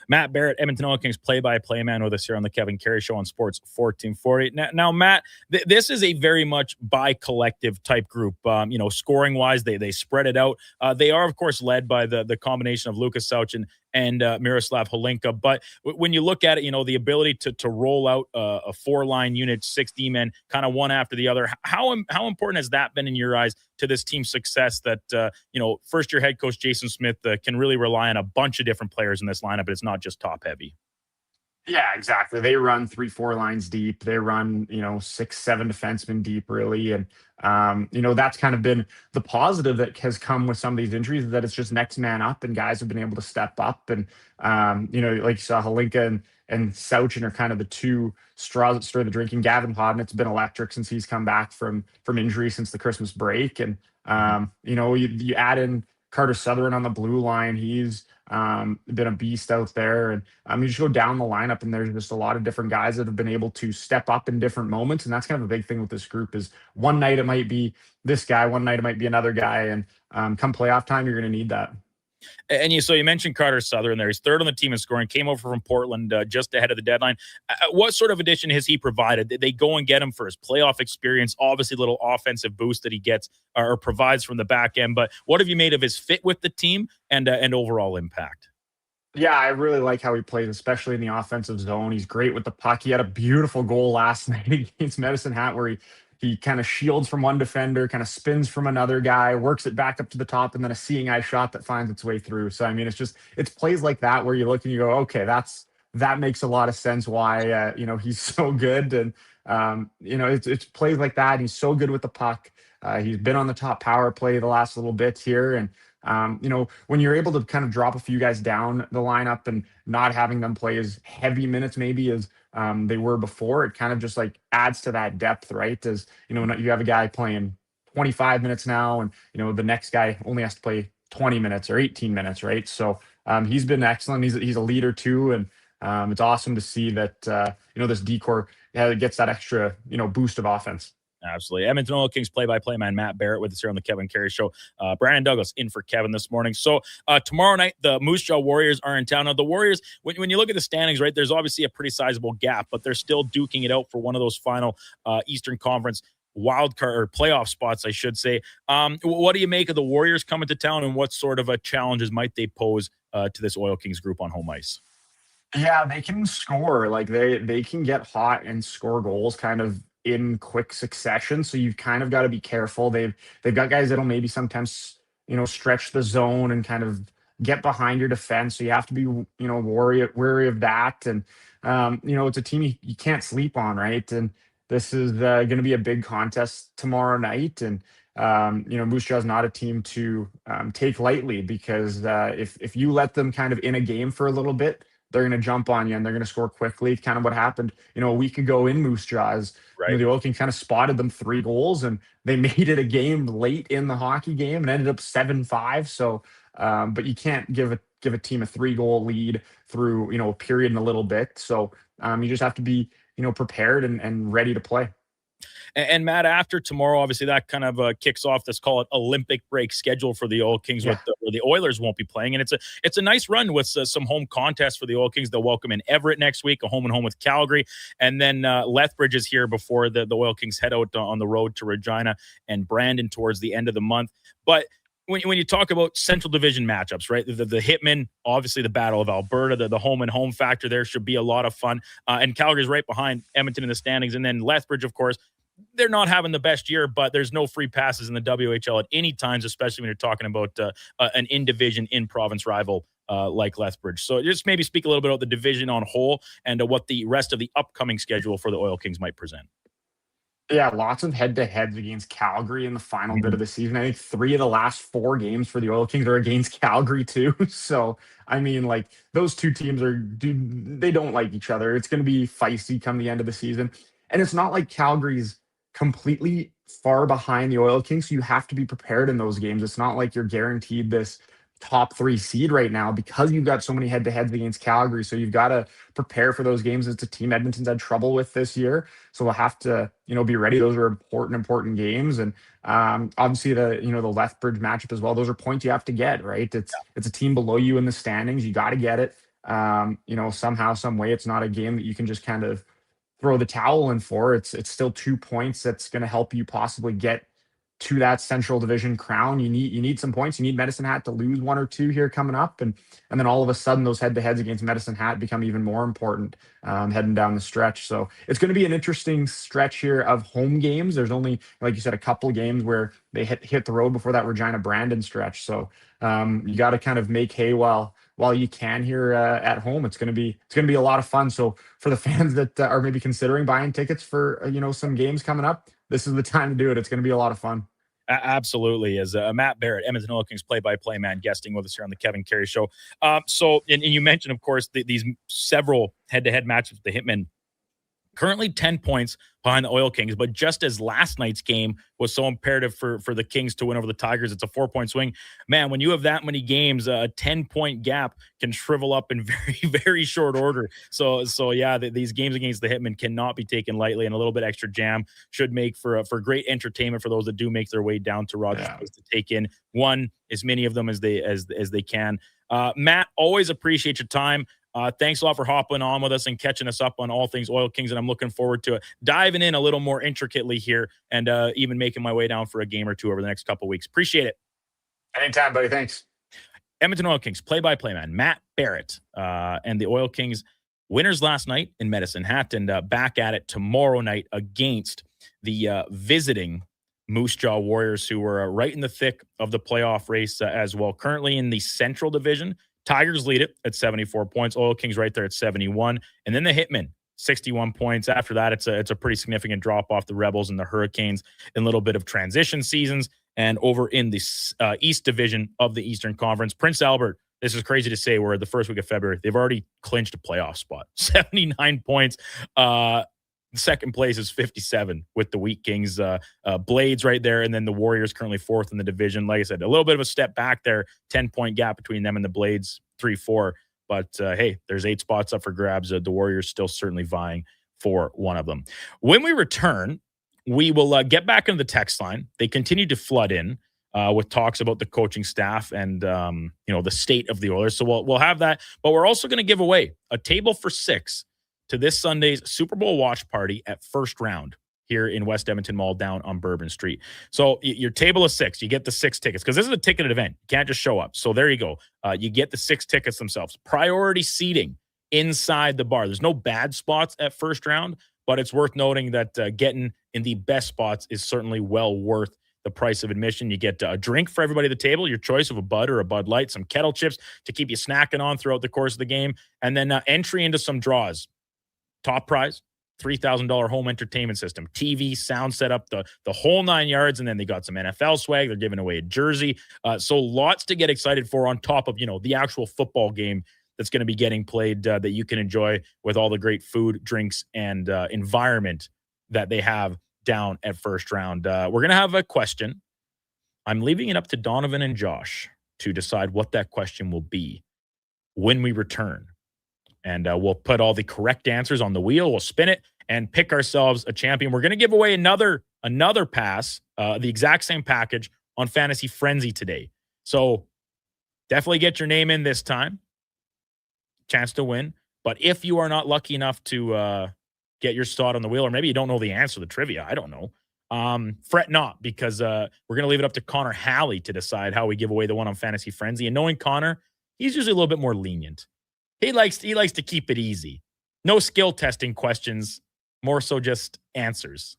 Matt Barrett, Edmonton Oil Kings play-by-play man with us here on the Kevin Karius Show on Sports 1440. Now Matt, this is a very much by-collective type group. Scoring-wise, they spread it out. They are, of course, led by the combination of Lukas Sauchin and Miroslav Holinka. But when you look at it, the ability to roll out a 4-line unit, 6 D-men, kind of one after the other, how important has that been in your eyes to this team's success, that, first-year head coach Jason Smith can really rely on a bunch of different players in this lineup, but it's not just top-heavy? Yeah, exactly. They run 3, 4 lines deep. They run, 6, 7 defensemen deep, really. And, that's kind of been the positive that has come with some of these injuries, is that it's just next man up and guys have been able to step up. And, like you saw Halinka and Sauchin are kind of the two straws that stir the drinking. Gavin Hodnett's been electric since he's come back from injury since the Christmas break. And, you add in Carter Sutherland on the blue line. He's been a beast out there. And you just go down the lineup and there's just a lot of different guys that have been able to step up in different moments. And that's kind of a big thing with this group is one night it might be this guy, one night it might be another guy. And come playoff time, you're going to need that. And you mentioned Carter Sutherland there. He's third on the team in scoring, came over from Portland just ahead of the deadline. What sort of addition has he provided? Did they go and get him for his playoff experience? Obviously, a little offensive boost that he gets or provides from the back end. But what have you made of his fit with the team and overall impact? Yeah, I really like how he plays, especially in the offensive zone. He's great with the puck. He had a beautiful goal last night against Medicine Hat where he kind of shields from one defender, kind of spins from another guy, works it back up to the top, and then a seeing eye shot that finds its way through. So, I mean, it's plays like that where you look and you go, okay, that makes a lot of sense why, he's so good. And, it's plays like that. He's so good with the puck. He's been on the top power play the last little bit here. And, when you're able to kind of drop a few guys down the lineup and not having them play as heavy minutes maybe as they were before, it kind of just like adds to that depth, right? As you have a guy playing 25 minutes now, and the next guy only has to play 20 minutes or 18 minutes, right? So he's been excellent. He's a leader too, and it's awesome to see that this decor gets that extra boost of offense. Absolutely. Edmonton Oil Kings play-by-play man Matt Barrett with us here on the Kevin Karius Show. Brandon Douglas in for Kevin this morning. So tomorrow night, the Moose Jaw Warriors are in town. Now, the Warriors, when you look at the standings, right, there's obviously a pretty sizable gap, but they're still duking it out for one of those final Eastern Conference wild card or playoff spots, I should say. What do you make of the Warriors coming to town, and what sort of challenges might they pose to this Oil Kings group on home ice? Yeah, they can score. Like they can get hot and score goals kind of in quick succession. So you've kind of got to be careful. They've got guys that'll maybe sometimes, stretch the zone and kind of get behind your defense. So you have to be, wary of that. And, it's a team you can't sleep on, right? And this is going to be a big contest tomorrow night. And, Moose Jaw is not a team to take lightly because if you let them kind of in a game for a little bit, they're going to jump on you and they're going to score quickly. Kind of what happened, a week ago in Moose Jaw is, right. The Oil Kings kind of spotted them 3 goals and they made it a game late in the hockey game and ended up 7-5. So, but you can't give a team a 3-goal lead through, a period and a little bit. So you just have to be, prepared and ready to play. And Matt, after tomorrow, obviously that kind of kicks off, let's call it Olympic break schedule for the Oil Kings, where the Oilers won't be playing. And it's a nice run with some home contests for the Oil Kings. They'll welcome in Everett next week, a home and home with Calgary. And then Lethbridge is here before the Oil Kings head out on the road to Regina and Brandon towards the end of the month. But when you talk about Central Division matchups, right, the Hitmen, obviously the Battle of Alberta, the home and home factor there should be a lot of fun. And Calgary's right behind Edmonton in the standings. And then Lethbridge, of course, they're not having the best year, but there's no free passes in the WHL at any times, especially when you're talking about an in-division, in-province rival like Lethbridge. So just maybe speak a little bit about the division on whole and what the rest of the upcoming schedule for the Oil Kings might present. Yeah, lots of head-to-heads against Calgary in the final bit of the season. I think 3 of the last 4 games for the Oil Kings are against Calgary too. So, I mean, like those two teams they don't like each other. It's going to be feisty come the end of the season. And it's not like Calgary's completely far behind the Oil Kings, so you have to be prepared in those games. It's not like you're guaranteed this top 3 seed right now because you've got so many head-to-heads against Calgary. So you've got to prepare for those games. It's a team Edmonton's had trouble with this year, so we'll have to be ready. Those are important games. And obviously the Lethbridge matchup as well, those are points you have to get, right? It's a team below you in the standings. You got to get it somehow, some way. It's not a game that you can just kind of throw the towel in for. It's still 2 points that's going to help you possibly get to that Central Division crown. You need some points. You need Medicine Hat to lose 1 or 2 here coming up, and then all of a sudden those head-to-heads against Medicine Hat become even more important heading down the stretch. So it's going to be an interesting stretch here of home games. There's only, like you said, a couple of games where they hit the road before that Regina Brandon stretch. So you got to kind of make hay while while you can here at home. It's going to be a lot of fun. So for the fans that are maybe considering buying tickets for some games coming up, this is the time to do it. It's going to be a lot of fun. Absolutely. As Matt Barrett, Edmonton Oil Kings play-by-play man, guesting with us here on the Kevin Karius Show. And you mentioned, of course, these several head-to-head matches with the Hitmen. Currently 10 points behind the Oil Kings, but just as last night's game was so imperative for the Kings to win over the Tigers, it's a 4-point swing. Man, when you have that many games, a 10-point gap can shrivel up in very, very short order. So yeah, these games against the Hitmen cannot be taken lightly, and a little bit extra jam should make for great entertainment for those that do make their way down to Rogers Place to take in as many of them as they can. Matt, always appreciate your time. Thanks a lot for hopping on with us and catching us up on all things Oil Kings, and I'm looking forward to diving in a little more intricately here and even making my way down for a game or two over the next couple of weeks. Appreciate it. Anytime, buddy. Thanks. Edmonton Oil Kings play-by-play man Matt Barrett and the Oil Kings winners last night in Medicine Hat, and back at it tomorrow night against the visiting Moose Jaw Warriors, who were right in the thick of the playoff race as well. Currently in the Central Division, Tigers lead it at 74 points. Oil Kings right there at 71. And then the Hitmen, 61 points. After that, it's a pretty significant drop off the Rebels and the Hurricanes in a little bit of transition seasons. And over in the East Division of the Eastern Conference, Prince Albert, this is crazy to say, we're the first week of February. They've already clinched a playoff spot. 79 points. Second place is 57 with the Wheat Kings. Blades right there, and then the Warriors currently fourth in the division. Like I said, a little bit of a step back there, 10-point gap between them and the Blades, 3-4. But hey, there's 8 spots up for grabs. The Warriors still certainly vying for one of them. When we return, we will get back into the text line. They continue to flood in with talks about the coaching staff and the state of the Oilers. So we'll have that, but we're also going to give away a table for 6 to this Sunday's Super Bowl watch party at First Round here in West Edmonton Mall down on Bourbon Street. So your table of 6, you get the 6 tickets because this is a ticketed event. You can't just show up. So there you go. You get the 6 tickets themselves. Priority seating inside the bar. There's no bad spots at First Round, but it's worth noting that getting in the best spots is certainly well worth the price of admission. You get a drink for everybody at the table, your choice of a Bud or a Bud Light, some kettle chips to keep you snacking on throughout the course of the game, and then entry into some draws. Top prize, $3,000 home entertainment system, TV, sound setup, the whole 9 yards, and then they got some NFL swag. They're giving away a jersey. So lots to get excited for on top of, the actual football game that's going to be getting played that you can enjoy with all the great food, drinks, and environment that they have down at First Round. We're going to have a question. I'm leaving it up to Donovan and Josh to decide what that question will be when we return. And we'll put all the correct answers on the wheel. We'll spin it and pick ourselves a champion. We're going to give away another pass, the exact same package on Fantasy Frenzy today. So definitely get your name in this time. Chance to win. But if you are not lucky enough to get your spot on the wheel, or maybe you don't know the answer to the trivia, I don't know. Fret not, because we're going to leave it up to Connor Halley to decide how we give away the one on Fantasy Frenzy. And knowing Connor, he's usually a little bit more lenient. He likes to keep it easy. No skill testing questions, more so just answers.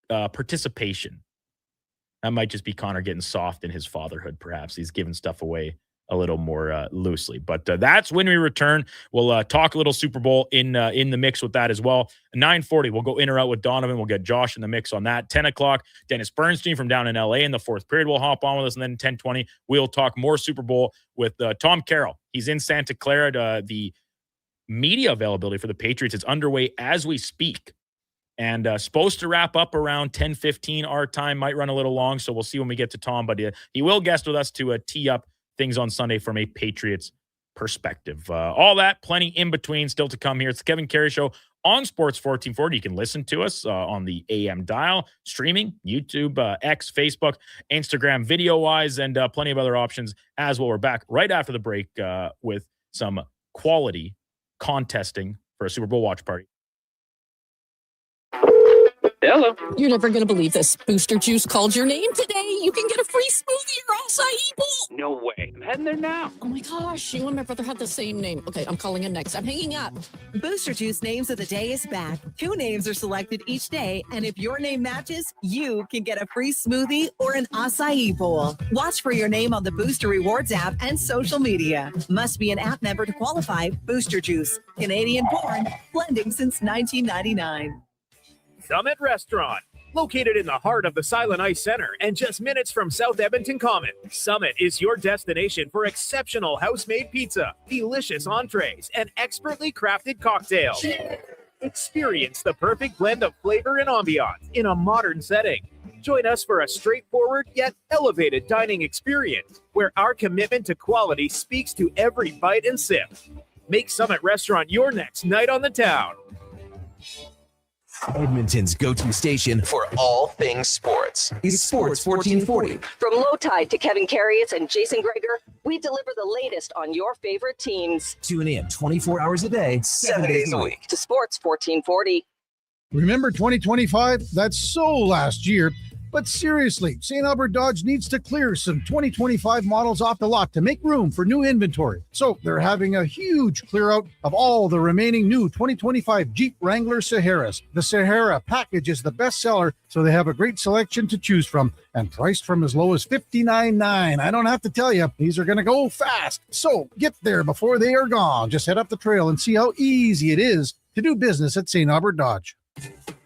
Participation. That might just be Connor getting soft in his fatherhood, perhaps. He's giving stuff away a little more loosely. But that's when we return. We'll talk a little Super Bowl in the mix with that as well. 9:40, we'll go in or out with Donovan. We'll get Josh in the mix on that. 10 o'clock, Dennis Bernstein from down in LA in the fourth period will hop on with us. And then 10:20, we'll talk more Super Bowl with Tom Carroll. He's in Santa Clara. The media availability for the Patriots is underway as we speak. And supposed to wrap up around 10:15 our time. Might run a little long, so we'll see when we get to Tom. But he will guest with us to tee up things on Sunday from a Patriots perspective. All that, plenty in between still to come here. It's the Kevin Karius Show on Sports 1440. You can listen to us on the AM dial, streaming, YouTube, X, Facebook, Instagram, video-wise, and plenty of other options as well. We're back right after the break with some quality contesting for a Super Bowl watch party. Hello. You're never going to believe this. Booster Juice called your name today. You can get a free smoothie or acai bowl. No way. I'm heading there now. Oh my gosh, you and my brother have the same name. Okay, I'm calling him next. I'm hanging up. Booster Juice Names of the Day is back. 2 names are selected each day, and if your name matches, you can get a free smoothie or an acai bowl. Watch for your name on the Booster Rewards app and social media. Must be an app member to qualify. Booster Juice, Canadian born, blending since 1999. Summit Restaurant. Located in the heart of the Silent Ice Center and just minutes from South Edmonton Common, Summit is your destination for exceptional house-made pizza, delicious entrees, and expertly crafted cocktails. Experience the perfect blend of flavor and ambiance in a modern setting. Join us for a straightforward yet elevated dining experience where our commitment to quality speaks to every bite and sip. Make Summit Restaurant your next night on the town. Edmonton's go-to station for all things sports is Sports 1440. From Low Tide to Kevin Karius and Jason Greger, we deliver the latest on your favorite teams. Tune in 24 hours a day, 7 days a week to Sports 1440. Remember 2025? That's so last year. But seriously, St. Albert Dodge needs to clear some 2025 models off the lot to make room for new inventory. So they're having a huge clear out of all the remaining new 2025 Jeep Wrangler Saharas. The Sahara package is the best seller, so they have a great selection to choose from and priced from as low as $59.9. I don't have to tell you, these are going to go fast. So get there before they are gone. Just head up the trail and see how easy it is to do business at St. Albert Dodge.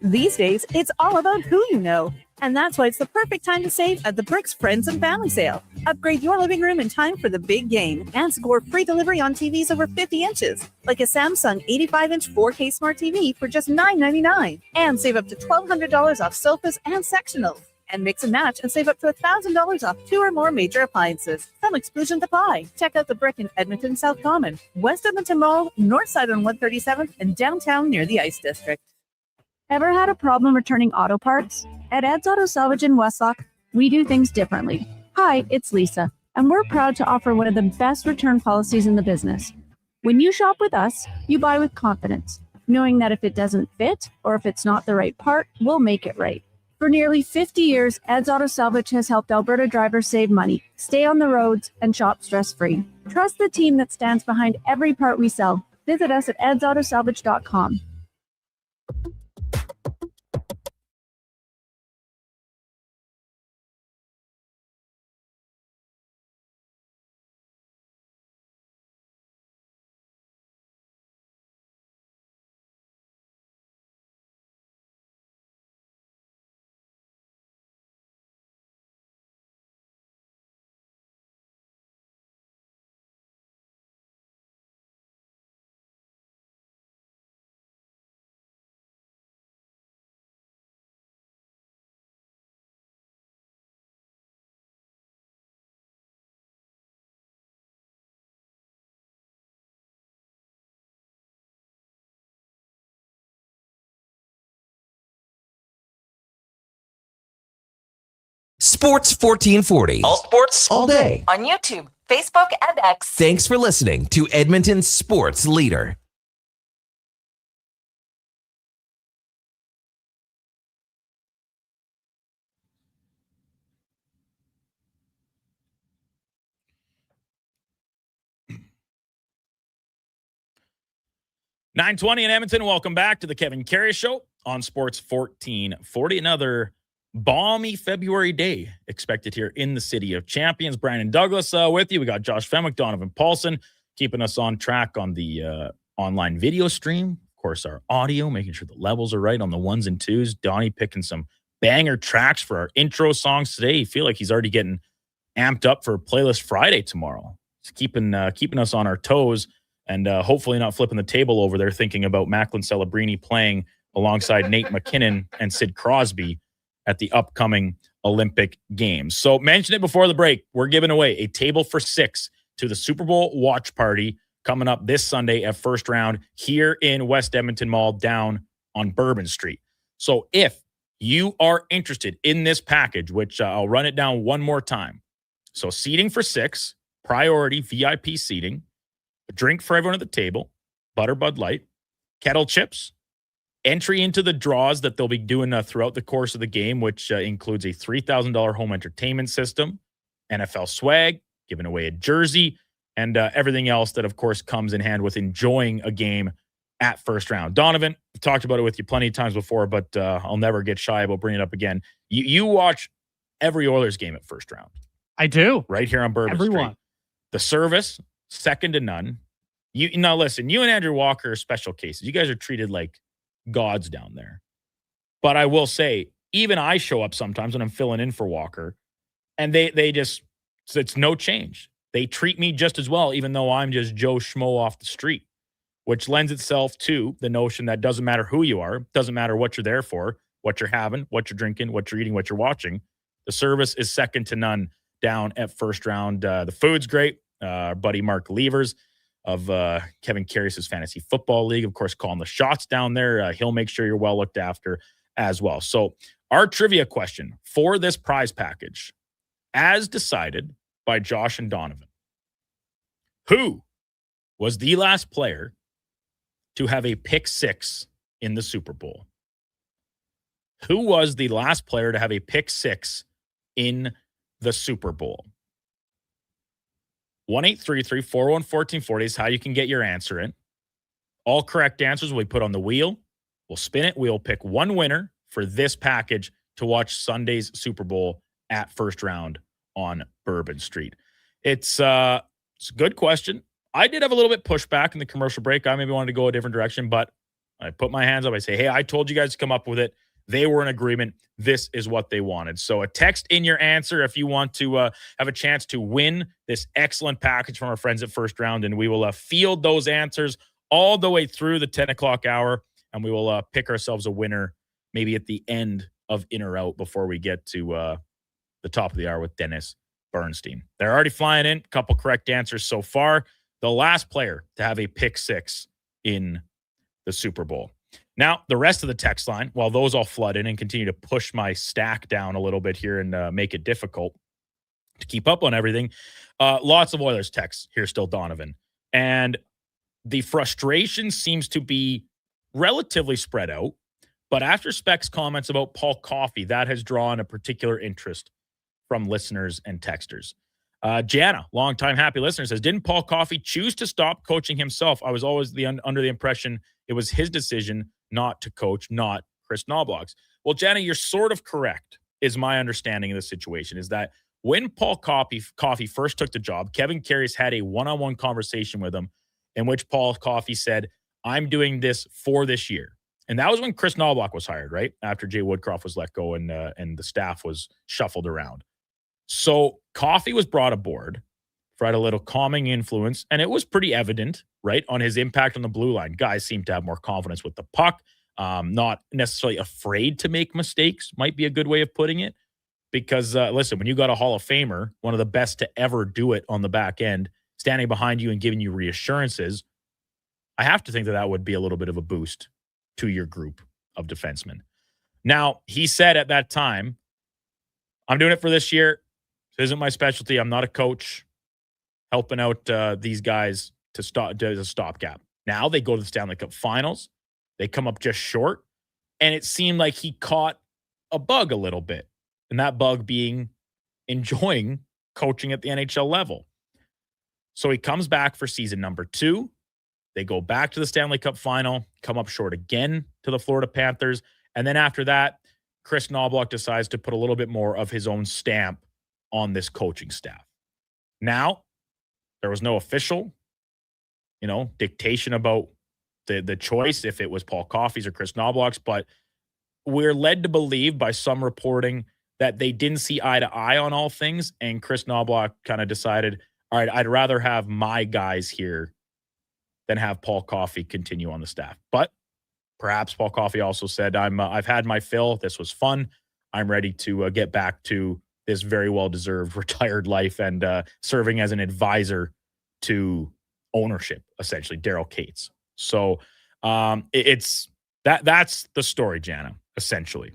These days, it's all about who you know. And that's why it's the perfect time to save at the Bricks Friends and Family Sale. Upgrade your living room in time for the big game and score free delivery on TVs over 50 inches, like a Samsung 85-inch 4K Smart TV for just $9.99. And save up to $1,200 off sofas and sectionals. And mix and match and save up to $1,000 off 2 or more major appliances. Some exclusions apply. Check out the Brick in Edmonton South Common, West Edmonton Mall, North Side on 137th, and downtown near the Ice District. Ever had a problem returning auto parts? At Ed's Auto Salvage in Westlock, we do things differently. Hi, it's Lisa, and we're proud to offer one of the best return policies in the business. When you shop with us, you buy with confidence, knowing that if it doesn't fit or if it's not the right part, we'll make it right. For nearly 50 years, Ed's Auto Salvage has helped Alberta drivers save money, stay on the roads, and shop stress-free. Trust the team that stands behind every part we sell. Visit us at edsautosalvage.com. Sports 1440. All sports, all day. On YouTube, Facebook, and X. Thanks for listening to Edmonton's sports leader. $9:20 in Edmonton. Welcome back to the Kevin Karius Show on Sports 1440. Another balmy February day expected here in the City of Champions. Brian and Douglas with you. We got Josh Fenwick, Donovan Paulson, keeping us on track on the online video stream. Of course, our audio, making sure the levels are right on the ones and twos. Donnie picking some banger tracks for our intro songs today. You feel like he's already getting amped up for Playlist Friday tomorrow. He's keeping us on our toes and hopefully not flipping the table over there thinking about Macklin Celebrini playing alongside Nate McKinnon and Sid Crosby at the upcoming Olympic Games. So mentioned it before the break, we're giving away a table for 6 to the Super Bowl watch party coming up this Sunday at First Round here in West Edmonton Mall down on Bourbon Street. So if you are interested in this package, which I'll run it down one more time. So seating for 6, priority VIP seating, a drink for everyone at the table, Butter Bud Light, kettle chips, Entry into the draws that they'll be doing throughout the course of the game, which includes a $3,000 home entertainment system, NFL swag, giving away a jersey, and everything else that, of course, comes in hand with enjoying a game at First Round. Donovan, I've talked about it with you plenty of times before, but I'll never get shy about bringing it up again. You watch every Oilers game at First Round. I do. Right here on Bourbon Street. The service, second to none. Now, listen, you and Andrew Walker are special cases. You guys are treated like gods down there. But I will say, even I show up sometimes when I'm filling in for Walker, and they just, so it's no change. They treat me just as well, even though I'm just Joe Schmo off the street, which lends itself to the notion that doesn't matter who you are, doesn't matter what you're there for, what you're having, what you're drinking, what you're eating, what you're watching. The service is second to none down at First Round. The food's great. Our buddy Mark Levers of Kevin Karius' Fantasy Football League, of course, calling the shots down there. He'll make sure you're well looked after as well. So our trivia question for this prize package, as decided by Josh and Donovan, who was the last player to have a pick six in the Super Bowl? Who was the last player to have a pick six in the Super Bowl? 1-833-401-1440 is how you can get your answer in. All correct answers will be put on the wheel. We'll spin it. We'll pick one winner for this package to watch Sunday's Super Bowl at First Round on Bourbon Street. It's a good question. I did have a little bit pushback in the commercial break. I maybe wanted to go a different direction, but I put my hands up. I say, hey, I told you guys to come up with it. They were in agreement. This is what they wanted. So a text in your answer if you want to have a chance to win this excellent package from our friends at First Round, and we will field those answers all the way through the 10 o'clock hour, and we will pick ourselves a winner maybe at the end of In or Out before we get to the top of the hour with Dennis Bernstein. They're already flying in. A couple correct answers so far. The last player to have a pick six in the Super Bowl. Now, the rest of the text line, while those all flood in and continue to push my stack down a little bit here and make it difficult to keep up on everything, lots of Oilers texts here still, Donovan. And the frustration seems to be relatively spread out. But after Speck's comments about Paul Coffey, that has drawn a particular interest from listeners and texters. Jana, longtime happy listener, says, didn't Paul Coffey choose to stop coaching himself? I was always under the impression it was his decision not to coach, not Chris Knobloch's. Well, Jana, you're sort of correct, is my understanding of the situation, is that when Paul Coffey first took the job, Kevin Karius had a one-on-one conversation with him in which Paul Coffey said, I'm doing this for this year. And that was when Chris Knobloch was hired, right? After Jay Woodcroft was let go and the staff was shuffled around. So Coffey was brought aboard for a little calming influence, and it was pretty evident, right, on his impact on the blue line. Guys seem to have more confidence with the puck, not necessarily afraid to make mistakes, might be a good way of putting it. Because, listen, when you got a Hall of Famer, one of the best to ever do it on the back end, standing behind you and giving you reassurances, I have to think that that would be a little bit of a boost to your group of defensemen. Now, he said at that time, I'm doing it for this year. This isn't my specialty. I'm not a coach. Helping out these guys to stop as a stopgap. Now they go to the Stanley Cup Finals. They come up just short, and it seemed like he caught a bug a little bit, and that bug being enjoying coaching at the NHL level. So he comes back for season number 2. They go back to the Stanley Cup Final, come up short again to the Florida Panthers, and then after that, Chris Knobloch decides to put a little bit more of his own stamp on this coaching staff. Now, there was no official, dictation about the choice, if it was Paul Coffey's or Chris Knobloch's, but we're led to believe by some reporting that they didn't see eye to eye on all things, and Chris Knobloch kind of decided, all right, I'd rather have my guys here than have Paul Coffey continue on the staff. But perhaps Paul Coffey also said, I've had my fill. This was fun. I'm ready to get back to this very well-deserved retired life and serving as an advisor to ownership, essentially, Daryl Cates. So it's that's the story, Jana, essentially.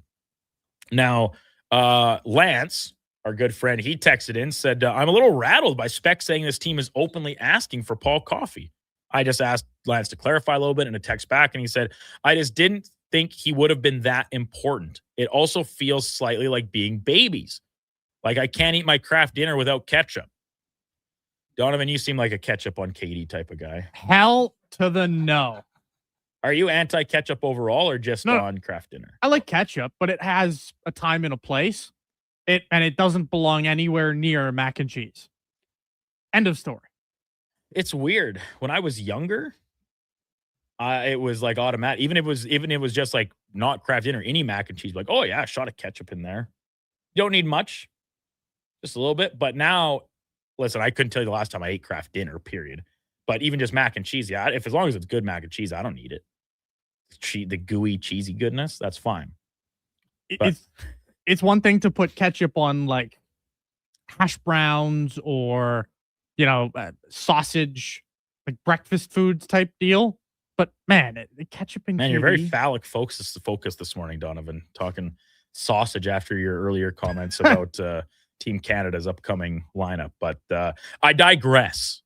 Now, Lance, our good friend, he texted in, said, I'm a little rattled by Speck saying this team is openly asking for Paul Coffey. I just asked Lance to clarify a little bit in a text back, and he said, I just didn't think he would have been that important. It also feels slightly like being babies. Like, I can't eat my Kraft dinner without ketchup. Donovan, you seem like a ketchup on Katie type of guy. Hell to the no. Are you anti-ketchup overall or just on Kraft dinner? I like ketchup, but it has a time and a place. It doesn't belong anywhere near mac and cheese. End of story. It's weird. When I was younger, it was like automatic. Even if it was just like not Kraft dinner, any mac and cheese, like, oh yeah, a shot of ketchup in there. You don't need much, just a little bit. But now, listen, I couldn't tell you the last time I ate Kraft dinner, period. But even just mac and cheese, yeah, as long as it's good mac and cheese, I don't need it. The gooey, cheesy goodness, that's fine. It's one thing to put ketchup on like hash browns or, sausage, like breakfast foods type deal. But man, ketchup and you're very phallic focus this morning, Donovan, talking sausage after your earlier comments about Team Canada's upcoming lineup. But I digress.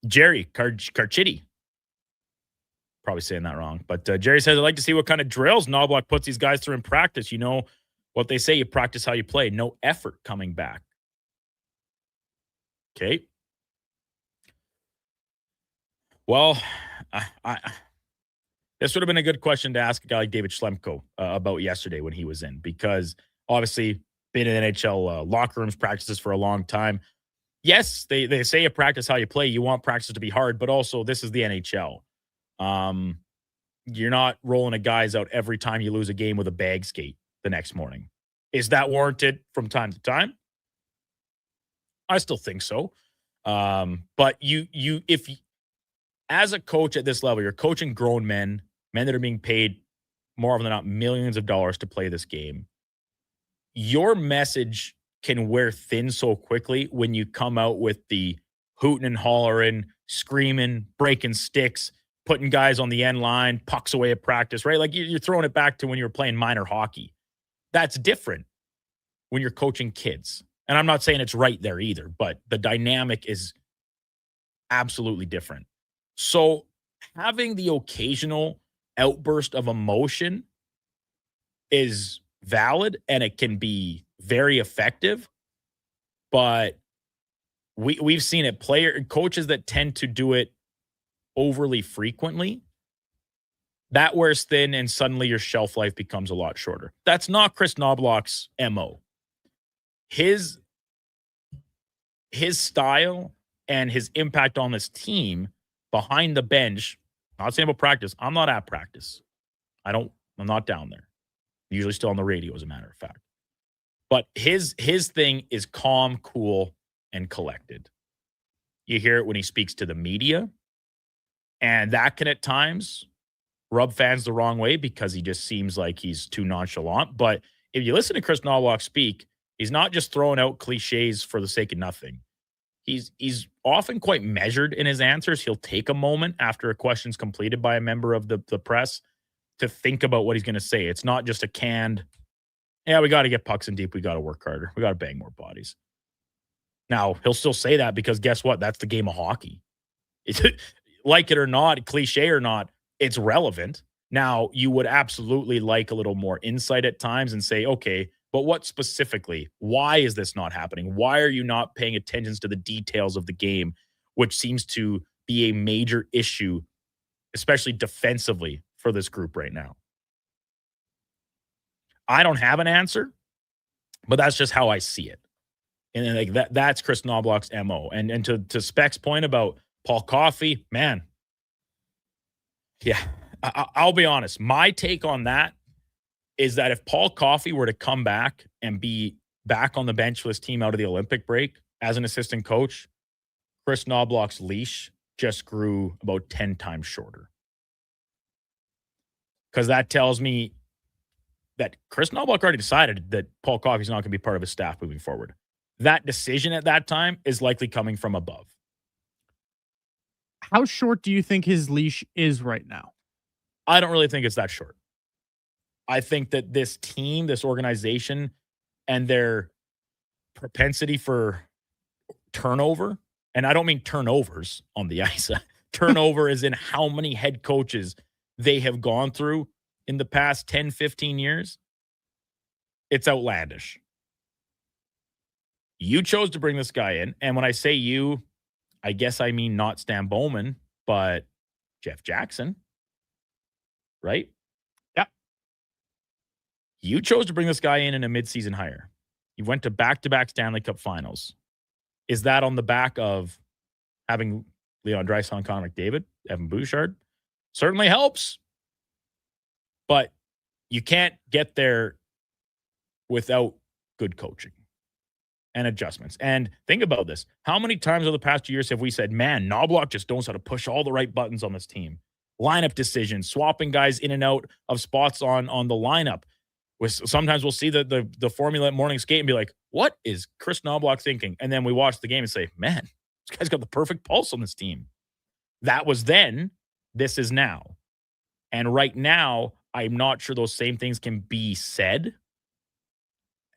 Jerry Carchidi. Probably saying that wrong. But Jerry says, I'd like to see what kind of drills Knobloch puts these guys through in practice. You know what they say, you practice how you play. No effort coming back. Okay. Well, this would have been a good question to ask a guy like David Schlemko about yesterday when he was in, because obviously been in NHL locker rooms, practices for a long time. Yes, they say you practice how you play. You want practice to be hard, but also this is the NHL. You're not rolling a guys out every time you lose a game with a bag skate the next morning. Is that warranted from time to time? I still think so. But if as a coach at this level, you're coaching grown men that are being paid more often than not millions of dollars to play this game. Your message can wear thin so quickly when you come out with the hooting and hollering, screaming, breaking sticks, putting guys on the end line, pucks away at practice, right? Like you're throwing it back to when you were playing minor hockey. That's different when you're coaching kids. And I'm not saying it's right there either, but the dynamic is absolutely different. So having the occasional outburst of emotion is valid and it can be very effective, but we've seen it. Coaches that tend to do it overly frequently, that wears thin and suddenly your shelf life becomes a lot shorter. That's not Chris Knobloch's MO. His style and his impact on this team behind the bench, not saying about practice. I'm not at practice. I'm not down there. I'm usually still on the radio, as a matter of fact. But his thing is calm, cool, and collected. You hear it when he speaks to the media, and that can at times rub fans the wrong way because he just seems like he's too nonchalant. But if you listen to Chris Knobloch speak, he's not just throwing out cliches for the sake of nothing. He's often quite measured in his answers. He'll take a moment after a question's completed by a member of the press to think about what he's going to say. It's not just a canned, we got to get pucks in deep. We got to work harder. We got to bang more bodies. Now, he'll still say that because guess what? That's the game of hockey. Like it or not, cliche or not, it's relevant. Now, you would absolutely like a little more insight at times and say, okay, but what specifically? Why is this not happening? Why are you not paying attention to the details of the game, which seems to be a major issue, especially defensively for this group right now? I don't have an answer, but that's just how I see it. And like that's Chris Knobloch's MO. And to Speck's point about Paul Coffey, man, yeah, I'll be honest. My take on that is that if Paul Coffey were to come back and be back on the bench for this team out of the Olympic break as an assistant coach, Chris Knobloch's leash just grew about 10 times shorter. Because that tells me that Chris Knobloch already decided that Paul Coffey's not going to be part of his staff moving forward. That decision at that time is likely coming from above. How short do you think his leash is right now? I don't really think it's that short. I think that this team, this organization, and their propensity for turnover, and I don't mean turnovers on the ice, turnover is in how many head coaches they have gone through in the past 10, 15 years. It's outlandish. You chose to bring this guy in. And when I say you, I guess I mean not Stan Bowman, but Jeff Jackson. Right? Yep. You chose to bring this guy in a midseason hire. You went to back-to-back Stanley Cup finals. Is that on the back of having Leon Draisaitl and Connor McDavid, Evan Bouchard? Certainly helps. But you can't get there without good coaching and adjustments. And think about this. How many times over the past 2 years have we said, man, Knobloch just knows how to push all the right buttons on this team? Lineup decisions, swapping guys in and out of spots on the lineup. Sometimes we'll see the formula at morning skate and be like, what is Chris Knobloch thinking? And then we watch the game and say, man, this guy's got the perfect pulse on this team. That was then. This is now. And right now, I'm not sure those same things can be said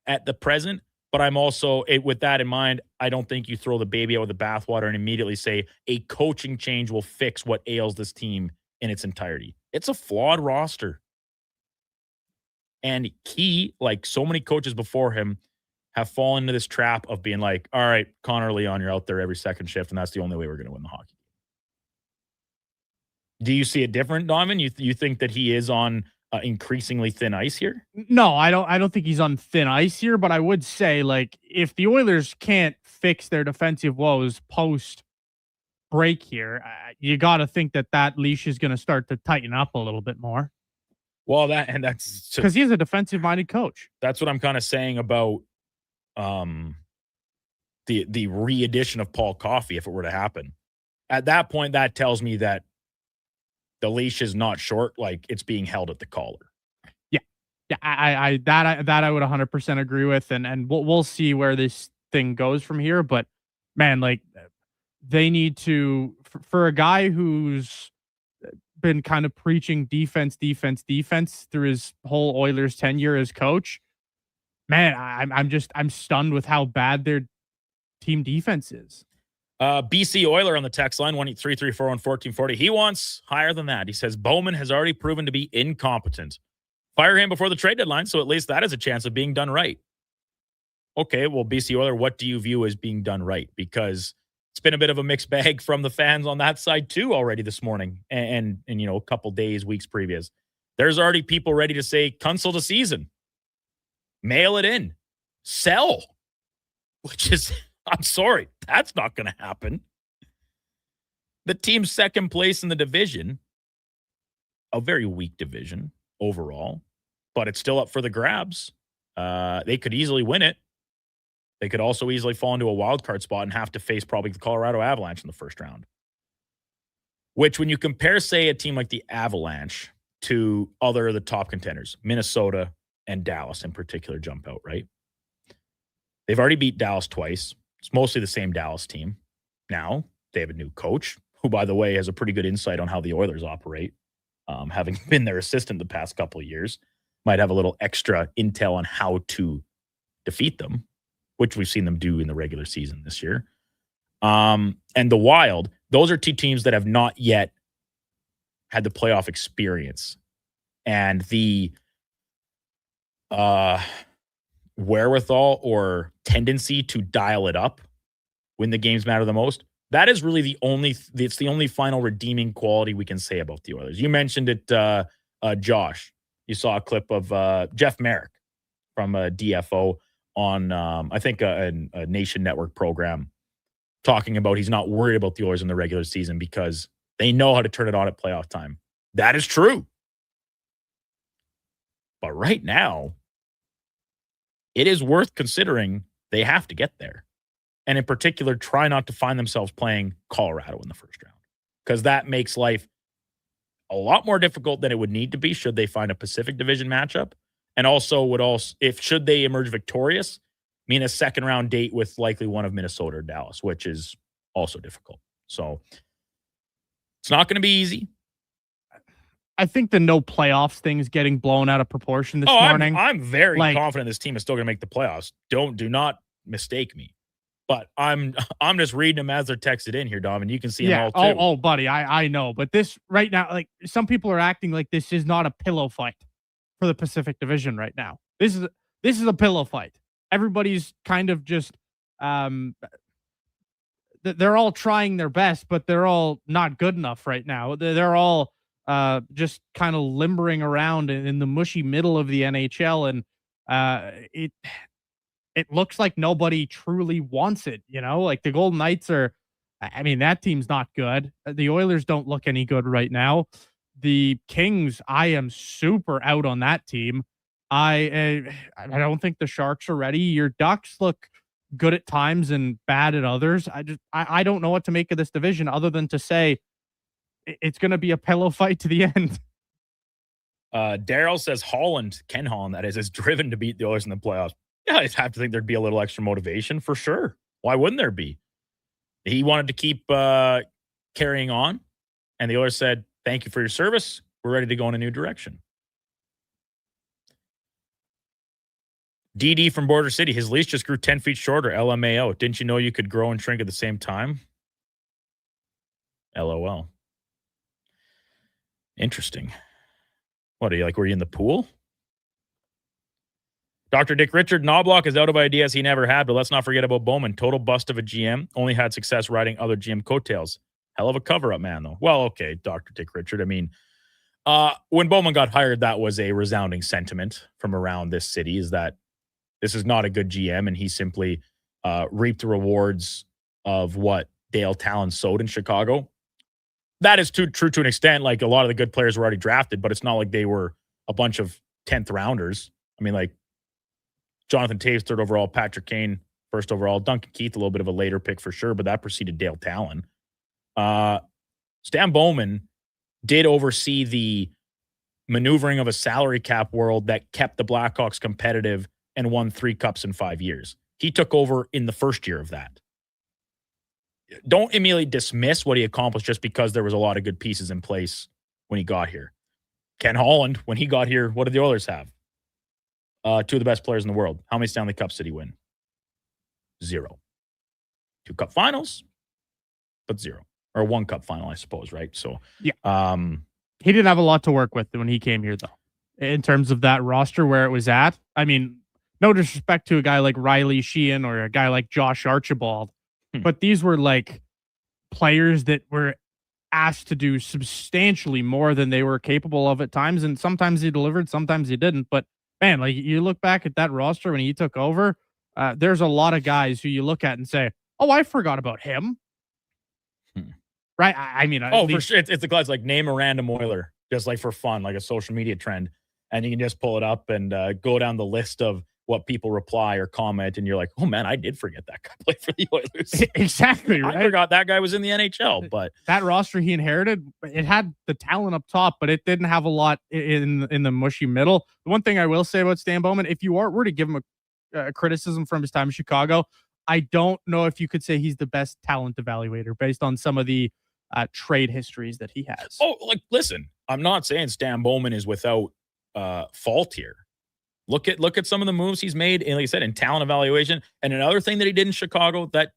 at the present. But I'm also, with that in mind, I don't think you throw the baby out with the bathwater and immediately say a coaching change will fix what ails this team in its entirety. It's a flawed roster. And he, like so many coaches before him, have fallen into this trap of being like, all right, Connor Leon, you're out there every second shift, and that's the only way we're going to win the hockey. Do you see it different, Donovan? You think that he is on increasingly thin ice here? No, I don't think he's on thin ice here, but I would say, like, if the Oilers can't fix their defensive woes post break here, you got to think that leash is going to start to tighten up a little bit more. Well, that's because he's a defensive minded coach. That's what I'm kind of saying about the re-edition of Paul Coffey, if it were to happen. At that point, that tells me that the leash is not short, like it's being held at the collar. Yeah. I would 100% agree with, and we'll see where this thing goes from here. But man, like, they need to, for a guy who's been kind of preaching defense through his whole Oilers tenure as coach, man, I'm stunned with how bad their team defense is. BC Oiler on the text line, 1-833-401-1440. He wants higher than that. He says Bowman has already proven to be incompetent. Fire him before the trade deadline, so at least that is a chance of being done right. Okay, well, BC Oiler, what do you view as being done right? Because it's been a bit of a mixed bag from the fans on that side too already this morning, and you know, a couple days, weeks previous. There's already people ready to say cancel the season, mail it in, sell, which is, I'm sorry, that's not going to happen. The team's second place in the division, a very weak division overall, but it's still up for the grabs. They could easily win it. They could also easily fall into a wild card spot and have to face probably the Colorado Avalanche in the first round. Which, when you compare, say, a team like the Avalanche to other of the top contenders, Minnesota and Dallas in particular jump out, right? They've already beat Dallas twice. It's mostly the same Dallas team. Now, they have a new coach, who, by the way, has a pretty good insight on how the Oilers operate. Having been their assistant the past couple of years, might have a little extra intel on how to defeat them, which we've seen them do in the regular season this year. And the Wild, those are two teams that have not yet had the playoff experience and the wherewithal or tendency to dial it up when the games matter the most. That is really the only final redeeming quality we can say about the Oilers. You mentioned it, Josh. You saw a clip of Jeff Merrick from DFO on, I think, a Nation Network program, talking about he's not worried about the Oilers in the regular season because they know how to turn it on at playoff time. That is true. But right now, it is worth considering they have to get there. And in particular, try not to find themselves playing Colorado in the first round, because that makes life a lot more difficult than it would need to be should they find a Pacific Division matchup. And also should they emerge victorious, mean a second round date with likely one of Minnesota or Dallas, which is also difficult. So it's not going to be easy. I think the no playoffs thing is getting blown out of proportion this morning. I'm very confident this team is still going to make the playoffs. Do not mistake me. But I'm just reading them as they're texted in here, Dom, and you can see them all too. Oh, buddy, I know. But this right now, like some people are acting like this is not a pillow fight for the Pacific Division right now. This is a pillow fight. Everybody's kind of just they're all trying their best, but they're all not good enough right now. They're all just kind of limbering around in the mushy middle of the NHL, and it looks like nobody truly wants it. Like the Golden Knights that team's not good. The Oilers don't look any good right now. The Kings, I am super out on that team. I don't think the Sharks are ready. Your Ducks look good at times and bad at others. I don't know what to make of this division other than to say it's going to be a pillow fight to the end. Daryl says Ken Holland, that is driven to beat the Oilers in the playoffs. Yeah, I have to think there'd be a little extra motivation for sure. Why wouldn't there be? He wanted to keep carrying on, and the Oilers said, "Thank you for your service. We're ready to go in a new direction." DD from Border City, his leash just grew 10 feet shorter. LMAO. Didn't you know you could grow and shrink at the same time? LOL. Interesting. What are you like? Were you in the pool? Dr. Dick Richard, Knobloch is out of ideas he never had, but let's not forget about Bowman. Total bust of a GM. Only had success riding other GM coattails. Hell of a cover-up man, though. Well, okay, Dr. Dick Richard. I mean, when Bowman got hired, that was a resounding sentiment from around this city, is that this is not a good GM, and he simply reaped the rewards of what Dale Talon sowed in Chicago. That is true to an extent. Like, a lot of the good players were already drafted, but it's not like they were a bunch of 10th rounders. I mean, like, Jonathan Toews, 3rd overall, Patrick Kane, 1st overall, Duncan Keith, a little bit of a later pick for sure, but that preceded Dale Talon. Stan Bowman did oversee the maneuvering of a salary cap world that kept the Blackhawks competitive and won 3 cups in 5 years. He took over in the first year of that. Don't immediately dismiss what he accomplished just because there was a lot of good pieces in place when he got here. Ken Holland, when he got here, what did the Oilers have? 2 of the best players in the world. How many Stanley Cups did he win? 0. 2 cup finals, but 0. Or 1 cup final, I suppose, right? So, yeah. He didn't have a lot to work with when he came here, though, in terms of that roster where it was at. I mean, no disrespect to a guy like Riley Sheehan or a guy like Josh Archibald, but these were like players that were asked to do substantially more than they were capable of at times. And sometimes he delivered, sometimes he didn't. But man, like you look back at that roster when he took over, there's a lot of guys who you look at and say, oh, I forgot about him. Right? I mean, for sure. It's the class, like name a random Oiler, just like for fun, like a social media trend. And you can just pull it up and go down the list of what people reply or comment. And you're like, oh man, I did forget that guy played for the Oilers. Exactly. Right? I forgot that guy was in the NHL, but that roster he inherited, it had the talent up top, but it didn't have a lot in the mushy middle. The one thing I will say about Stan Bowman, if you were to give him a criticism from his time in Chicago, I don't know if you could say he's the best talent evaluator based on some of the trade histories that he has. Oh, like, listen, I'm not saying Stan Bowman is without fault here. Look at some of the moves he's made, and like I said, in talent evaluation. And another thing that he did in Chicago that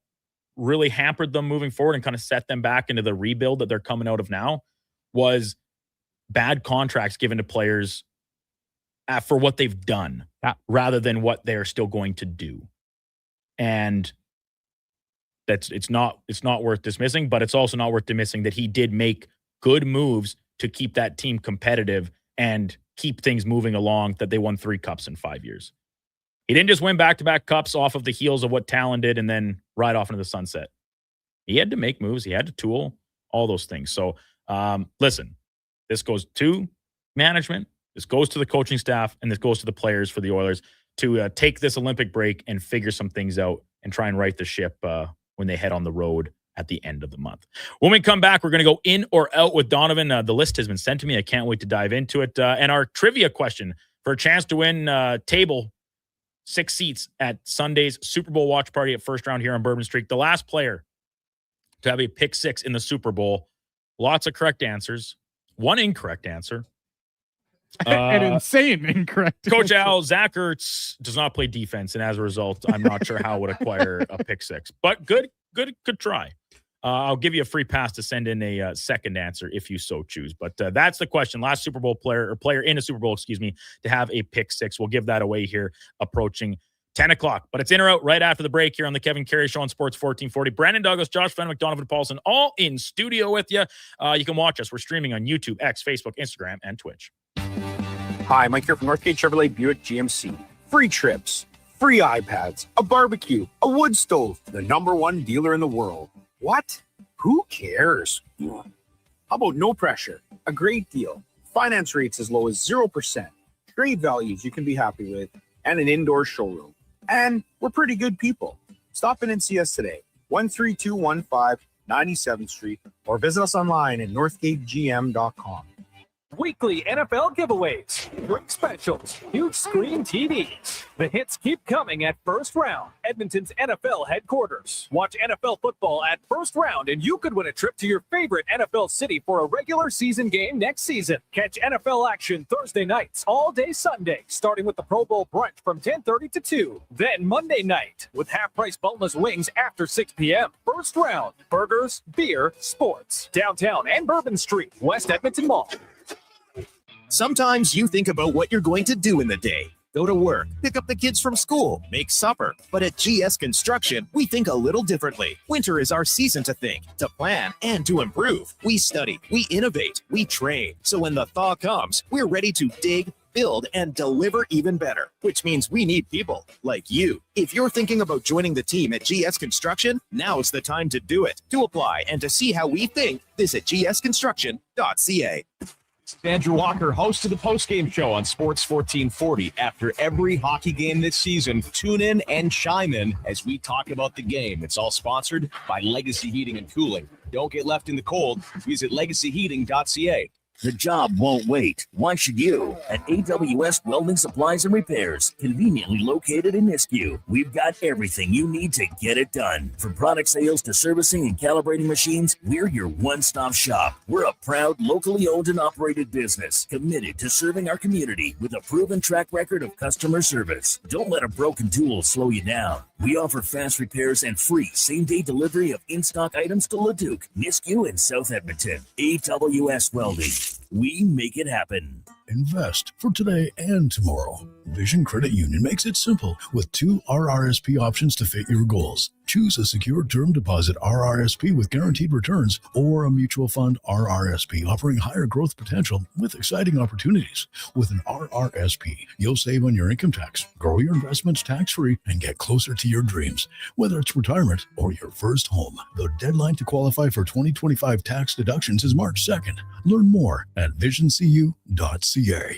really hampered them moving forward and kind of set them back into the rebuild that they're coming out of now was bad contracts given to players for what they've done rather than what they're still going to do. And it's not worth dismissing, but it's also not worth dismissing that he did make good moves to keep that team competitive and keep things moving along, that they won 3 cups in 5 years. He didn't just win back-to-back cups off of the heels of what Talon did and then ride off into the sunset. He had to make moves. He had to tool, all those things. So, listen, this goes to management, this goes to the coaching staff, and this goes to the players for the Oilers to take this Olympic break and figure some things out and try and right the ship when they head on the road at the end of the month. When we come back, we're going to go in or out with Donovan. The list has been sent to me. I can't wait to dive into it. And our trivia question for a chance to win table 6 seats at Sunday's Super Bowl watch party at First Round here on Bourbon Street. The last player to have a pick 6 in the Super Bowl. Lots of correct answers. 1 incorrect answer. An insane incorrect. Coach Al, Zach Ertz does not play defense, and as a result, I'm not sure how it would acquire a pick six. But good try. I'll give you a free pass to send in a second answer if you so choose. But that's the question. Last Super Bowl player in a Super Bowl, to have a pick six. We'll give that away here approaching 10 o'clock. But it's in or out right after the break here on the Kevin Karius Show on Sports 1440. Brandon Douglas, Josh Fenwick, Donovan Paulson, all in studio with you. You can watch us. We're streaming on YouTube, X, Facebook, Instagram, and Twitch. Hi, Mike here from Northgate Chevrolet Buick GMC. Free trips, free iPads, a barbecue, a wood stove, the #1 dealer in the world. What? Who cares? How about no pressure, a great deal, finance rates as low as 0%, great values you can be happy with, and an indoor showroom. And we're pretty good people. Stop in and see us today, 13215 97th Street, or visit us online at northgategm.com. Weekly NFL giveaways, break specials, huge screen TVs. The hits keep coming at First Round, Edmonton's NFL headquarters. Watch NFL football at First Round, and you could win a trip to your favorite NFL city for a regular season game next season. Catch NFL action Thursday nights, all day Sunday, starting with the Pro Bowl brunch from 10:30 to 2. Then Monday night with half-price boneless wings after 6 p.m. First Round, burgers, beer, sports. Downtown and Bourbon Street, West Edmonton Mall. Sometimes you think about what you're going to do in the day. Go to work, pick up the kids from school, make supper. But at GS Construction, we think a little differently. Winter is our season to think, to plan, and to improve. We study, we innovate, we train. So when the thaw comes, we're ready to dig, build, and deliver even better, which means we need people like you. If you're thinking about joining the team at GS Construction, now's the time to do it. To apply and to see how we think, visit gsconstruction.ca. Andrew Walker, host of the postgame show on Sports 1440. After every hockey game this season, tune in and chime in as we talk about the game. It's all sponsored by Legacy Heating and Cooling. Don't get left in the cold. Visit legacyheating.ca. The job won't wait. Why should you? At AWS Welding Supplies and Repairs, conveniently located in Nisku, we've got everything you need to get it done. From product sales to servicing and calibrating machines, we're your one-stop shop. We're a proud, locally owned and operated business, committed to serving our community with a proven track record of customer service. Don't let a broken tool slow you down. We offer fast repairs and free same-day delivery of in-stock items to Leduc, Nisku, and South Edmonton. AWS Welding. We make it happen. Invest for today and tomorrow. Vision Credit Union makes it simple with 2 RRSP options to fit your goals. Choose a secure term deposit RRSP with guaranteed returns or a mutual fund RRSP offering higher growth potential with exciting opportunities. With an RRSP, you'll save on your income tax, grow your investments tax-free, and get closer to your dreams, whether it's retirement or your first home. The deadline to qualify for 2025 tax deductions is March 2nd. Learn more at visioncu.ca.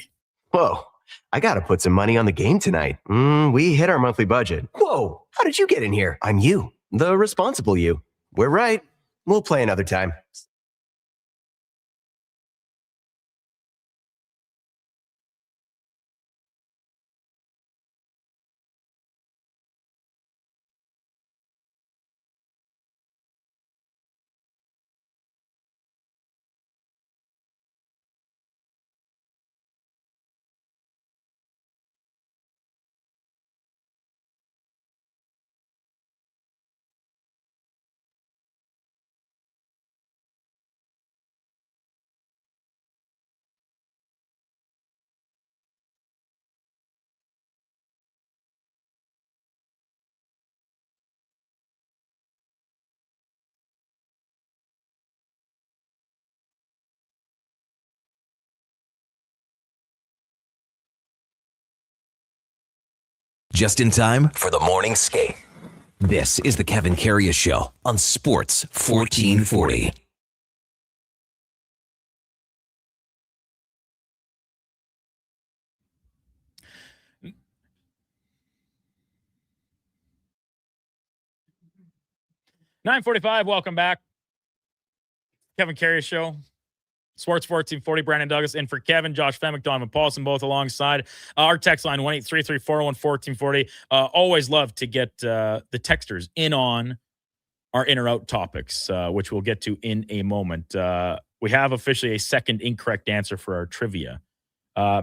Whoa, I gotta put some money on the game tonight. We hit our monthly budget. Whoa, how did you get in here? I'm you, the responsible you. We're right. We'll play another time. Just in time for the morning skate. This is the Kevin Karius Show on Sports 1440. $9:45. Welcome back. Kevin Karius Show. Sports 1440, Brandon Douglas in for Kevin, Josh Fenwick, Donovan Paulson, both alongside. Our text line, 1-833-401-1440. Always love to get the texters in on our in or out topics, which we'll get to in a moment. We have officially a second incorrect answer for our trivia.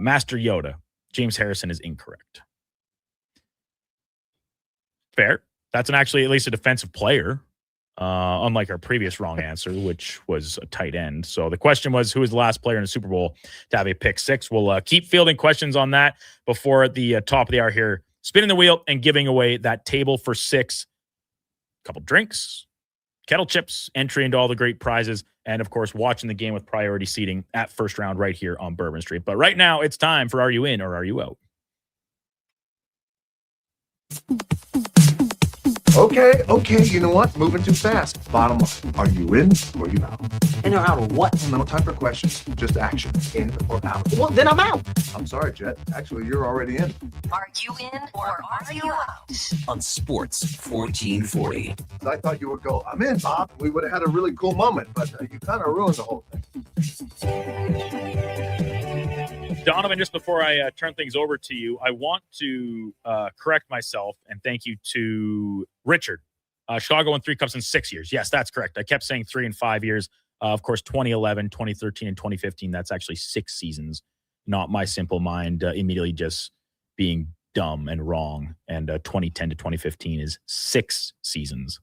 Master Yoda, James Harrison is incorrect. Fair. That's actually at least a defensive player, unlike our previous wrong answer, which was a tight end. So the question was, who is the last player in the Super Bowl to have a pick six? We'll keep fielding questions on that before the top of the hour here. Spinning the wheel and giving away that table for six. A couple drinks, kettle chips, entry into all the great prizes, and, of course, watching the game with priority seating at First Round right here on Bourbon Street. But right now, it's time for Are You In or Are You Out? Okay, you know what? Moving too fast. Bottom line, are you in or you out? In or out of what? No time for questions, just action. In or out? Well, then I'm out. I'm sorry, Jet. Actually, you're already in. Are you in or are you out? On Sports 1440. I thought you would go, I'm in, Bob. We would have had a really cool moment, but you kind of ruined the whole thing. Donovan, just before I turn things over to you, I want to correct myself and thank you to Richard. Chicago won 3 cups in 6 years. Yes, that's correct. I kept saying 3 and 5 years. Of course, 2011, 2013, and 2015, that's actually 6 seasons. Not my simple mind immediately just being dumb and wrong. And 2010 to 2015 is 6 seasons,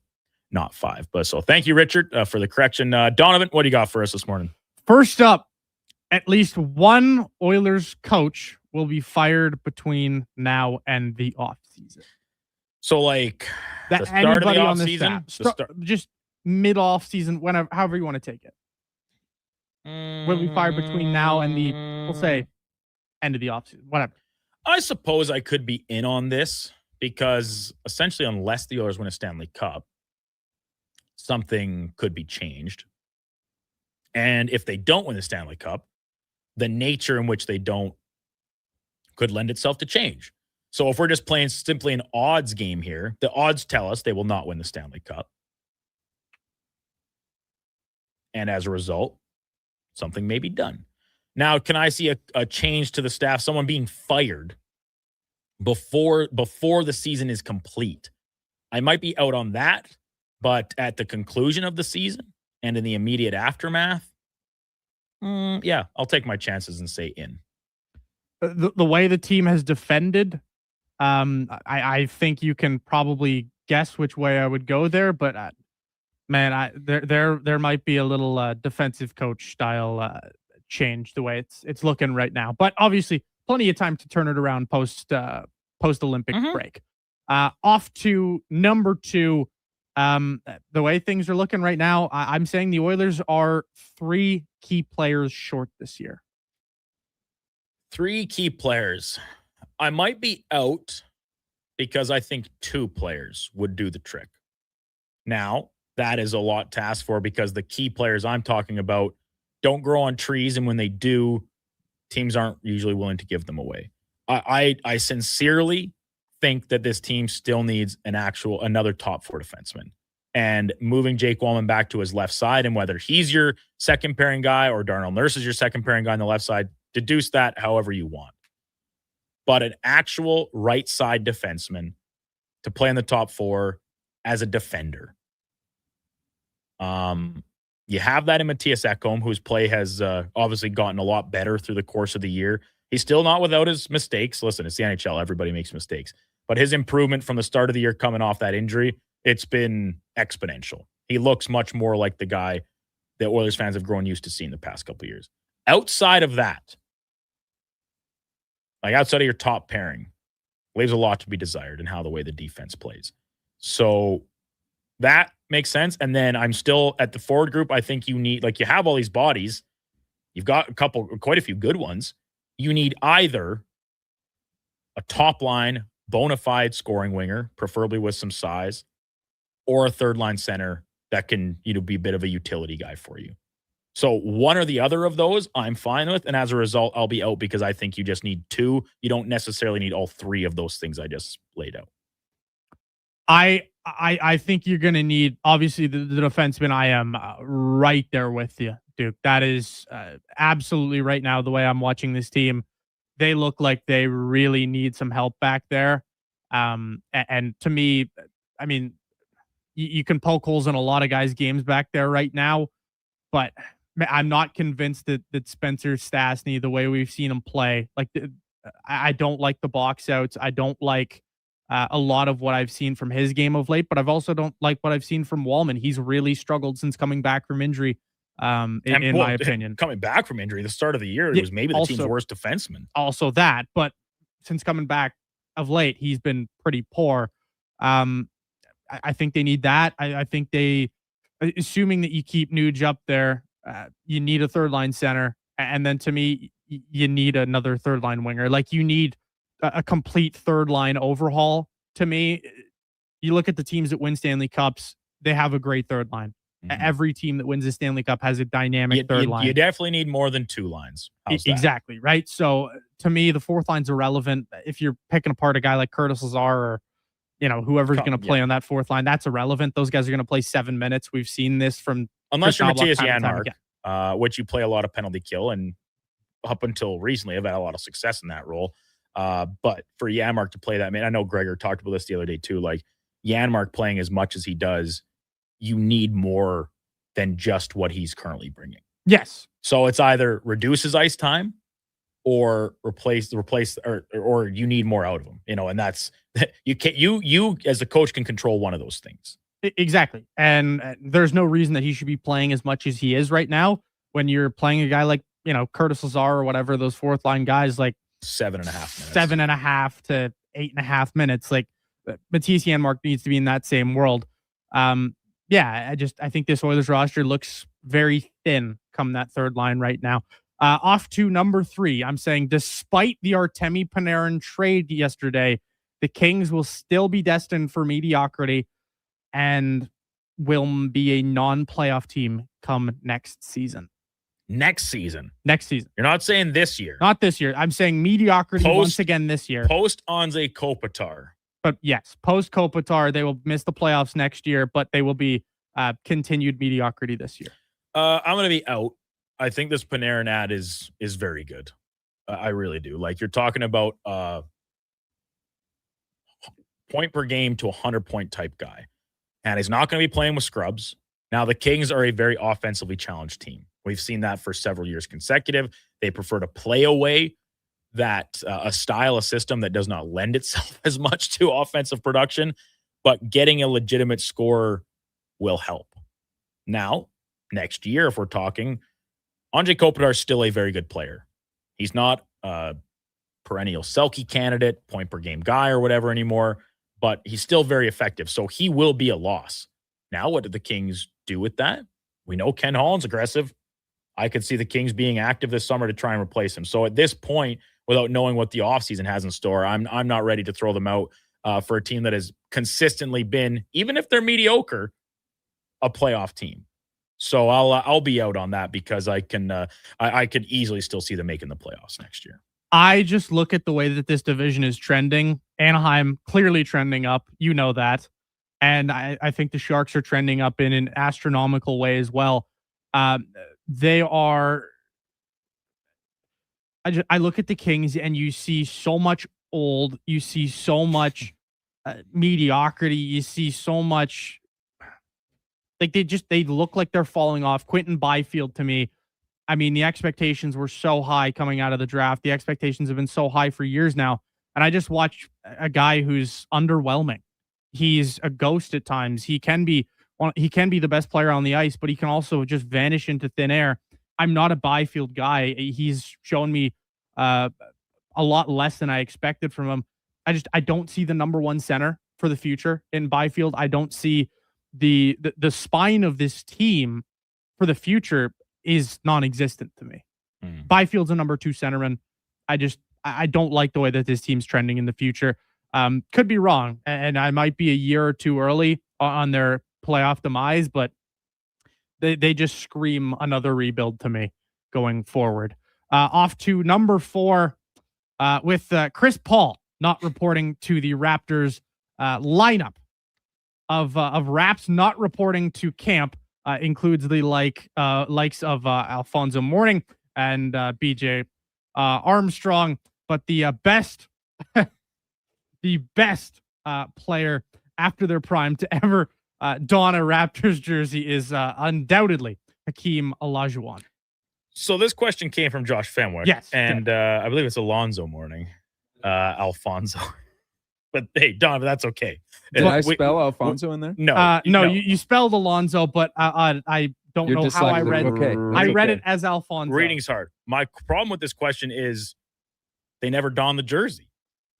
not 5. But so thank you, Richard, for the correction. Donovan, what do you got for us this morning? First up, at least one Oilers coach will be fired between now and the offseason. So, like, that the start of the offseason, just mid-off season, whenever, however you want to take it. Will be fired between now and the, we'll say, end of the offseason, whatever. I suppose I could be in on this because essentially, unless the Oilers win a Stanley Cup, something could be changed. And if they don't win the Stanley Cup, the nature in which they don't could lend itself to change. So if we're just playing simply an odds game here, the odds tell us they will not win the Stanley Cup. And as a result, something may be done. Now, can I see a change to the staff, someone being fired before the season is complete? I might be out on that, but at the conclusion of the season and in the immediate aftermath, yeah, I'll take my chances and say in. The way the team has defended, I think you can probably guess which way I would go there, but man, there might be a little defensive coach style change the way it's looking right now. But obviously, plenty of time to turn it around post Olympic break. Off to number 2. The way things are looking right now, I'm saying the Oilers are 3 key players short this year. 3 key players. I might be out because I think 2 players would do the trick. Now, that is a lot to ask for because the key players I'm talking about don't grow on trees, and when they do, teams aren't usually willing to give them away. I sincerely think that this team still needs another top 4 defenseman. And moving Jake Wallman back to his left side, and whether he's your second pairing guy or Darnell Nurse is your second pairing guy on the left side, deduce that however you want. But an actual right side defenseman to play in the top 4 as a defender. You have that in Matthias Ekholm, whose play has obviously gotten a lot better through the course of the year. He's still not without his mistakes. Listen, it's the NHL. Everybody makes mistakes. But his improvement from the start of the year coming off that injury, it's been exponential. He looks much more like the guy that Oilers fans have grown used to seeing the past couple of years. Outside of that, like outside of your top pairing, leaves a lot to be desired in how the way the defense plays. So that makes sense. And then I'm still at the forward group. I think you need, like, you have all these bodies. You've got quite a few good ones. You need either a top line, bona fide scoring winger, preferably with some size, or a third line center that can, be a bit of a utility guy for you. So one or the other of those I'm fine with. And as a result, I'll be out because I think you just need 2. You don't necessarily need all 3 of those things I just laid out. I think you're going to need, obviously, the defenseman. I am right there with you, Duke. That is absolutely right now the way I'm watching this team. They look like they really need some help back there. And to me, I mean, you can poke holes in a lot of guys' games back there right now, but I'm not convinced that Spencer Stastny, the way we've seen him play, like I don't like the box outs. I don't like a lot of what I've seen from his game of late, but I've also don't like what I've seen from Wallman. He's really struggled since coming back from injury, in my opinion. Coming back from injury, the start of the year, he was maybe the team's worst defenseman. Also that, but since coming back of late, he's been pretty poor. I think they need that. I think they, assuming that you keep Nuge up there, you need a third line center. And then to me, you need another third line winger. Like you need a complete third line overhaul. To me, you look at the teams that win Stanley Cups, they have a great third line. Every team that wins the Stanley Cup has a dynamic third line. You definitely need more than two lines. Exactly, right? So to me, the fourth line's irrelevant. If you're picking apart a guy like Curtis Lazar or whoever's going to play on that fourth line, that's irrelevant. Those guys are going to play 7 minutes. We've seen this from unless you're Matthias Janmark, which you play a lot of penalty kill, and up until recently, I've had a lot of success in that role. But for Janmark to play that, man, I know Gregor talked about this the other day too. Like Janmark playing as much as he does, you need more than just what he's currently bringing. Yes. So it's either reduce his ice time or replace or you need more out of him, and that's you as a coach can control one of those things. Exactly. And there's no reason that he should be playing as much as he is right now when you're playing a guy like, Curtis Lazar or whatever, those fourth line guys, like 7.5 minutes, 7.5 to 8.5 minutes. Like Matthias Janmark needs to be in that same world. I think this Oilers roster looks very thin come that third line right now. Off to number 3. I'm saying despite the Artemi Panarin trade yesterday, the Kings will still be destined for mediocrity and will be a non-playoff team come next season. Next season. You're not saying this year. Not this year. I'm saying mediocrity once again this year. Post Anze Kopitar. But yes, post Kopitar, they will miss the playoffs next year, but they will be continued mediocrity this year. I'm going to be out. I think this Panarin ad is very good. I really do. Like you're talking about point per game to 100-point type guy. And he's not going to be playing with scrubs. Now, the Kings are a very offensively challenged team. We've seen that for several years consecutive. They prefer to play away that a style, a system that does not lend itself as much to offensive production, but getting a legitimate scorer will help. Now, next year, if we're talking, Anze Kopitar is still a very good player. He's not a perennial Selke candidate, point per game guy or whatever anymore, but he's still very effective. So he will be a loss. Now, what did the Kings do with that? We know Ken Holland's aggressive. I could see the Kings being active this summer to try and replace him. So at this point, without knowing what the offseason has in store, I'm not ready to throw them out for a team that has consistently been, even if they're mediocre, a playoff team. So I'll be out on that because I could easily still see them making the playoffs next year. I just look at the way that this division is trending. Anaheim clearly trending up. You know that. And I think the Sharks are trending up in an astronomical way as well. They are. I look at the Kings and you see so much old. You see so much mediocrity. You see so much. Like they look like they're falling off. Quentin Byfield to me. I mean, the expectations were so high coming out of the draft. The expectations have been so high for years now. And I just watched a guy who's underwhelming. He's a ghost at times. He can be the best player on the ice, but he can also just vanish into thin air. I'm not a Byfield guy. He's shown me a lot less than I expected from him. I don't see the number one center for the future in Byfield. I don't see the spine of this team for the future is non-existent to me. Byfield's a number 2 centerman. I don't like the way that this team's trending in the future. Could be wrong, and I might be a year or two early on their playoff demise, but they just scream another rebuild to me going forward. Off to number 4 with Chris Paul not reporting to the Raptors lineup of Raps not reporting to camp includes the likes of Alfonso Mourning and BJ Armstrong, but the best player after their prime to ever don a Raptors jersey is undoubtedly Hakeem Olajuwon? So this question came from Josh Fenwick. Yes. And I believe it's Alfonso morning. Alfonso. But hey, Don, that's okay. Did I spell Alfonso in there? No. No, you spelled Alonzo, but I don't You're know how I dyslexic. read. Okay. I read okay. it as Alfonso. Reading's hard. My problem with this question is they never don the jersey.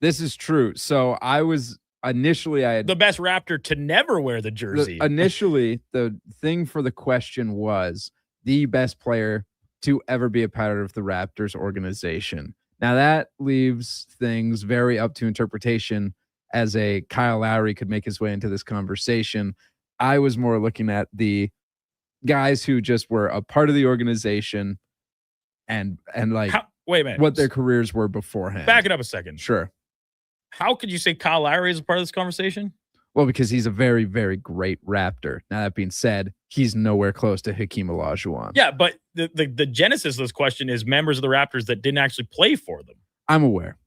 This is true. So I was initially, I had The best Raptor to never wear the jersey. initially the thing for the question was the best player to ever be a part of the Raptors organization. Now that leaves things very up to interpretation, as a Kyle Lowry could make his way into this conversation. I was more looking at the guys who just were a part of the organization and like wait a minute. what their careers were beforehand. Back it up a second. Sure. How could you say Kyle Lowry is a part of this conversation? Well, because he's a very, very great Raptor. Now, that being said, he's nowhere close to Hakeem Olajuwon. Yeah, but the genesis of this question is members of the Raptors that didn't actually play for them. I'm aware.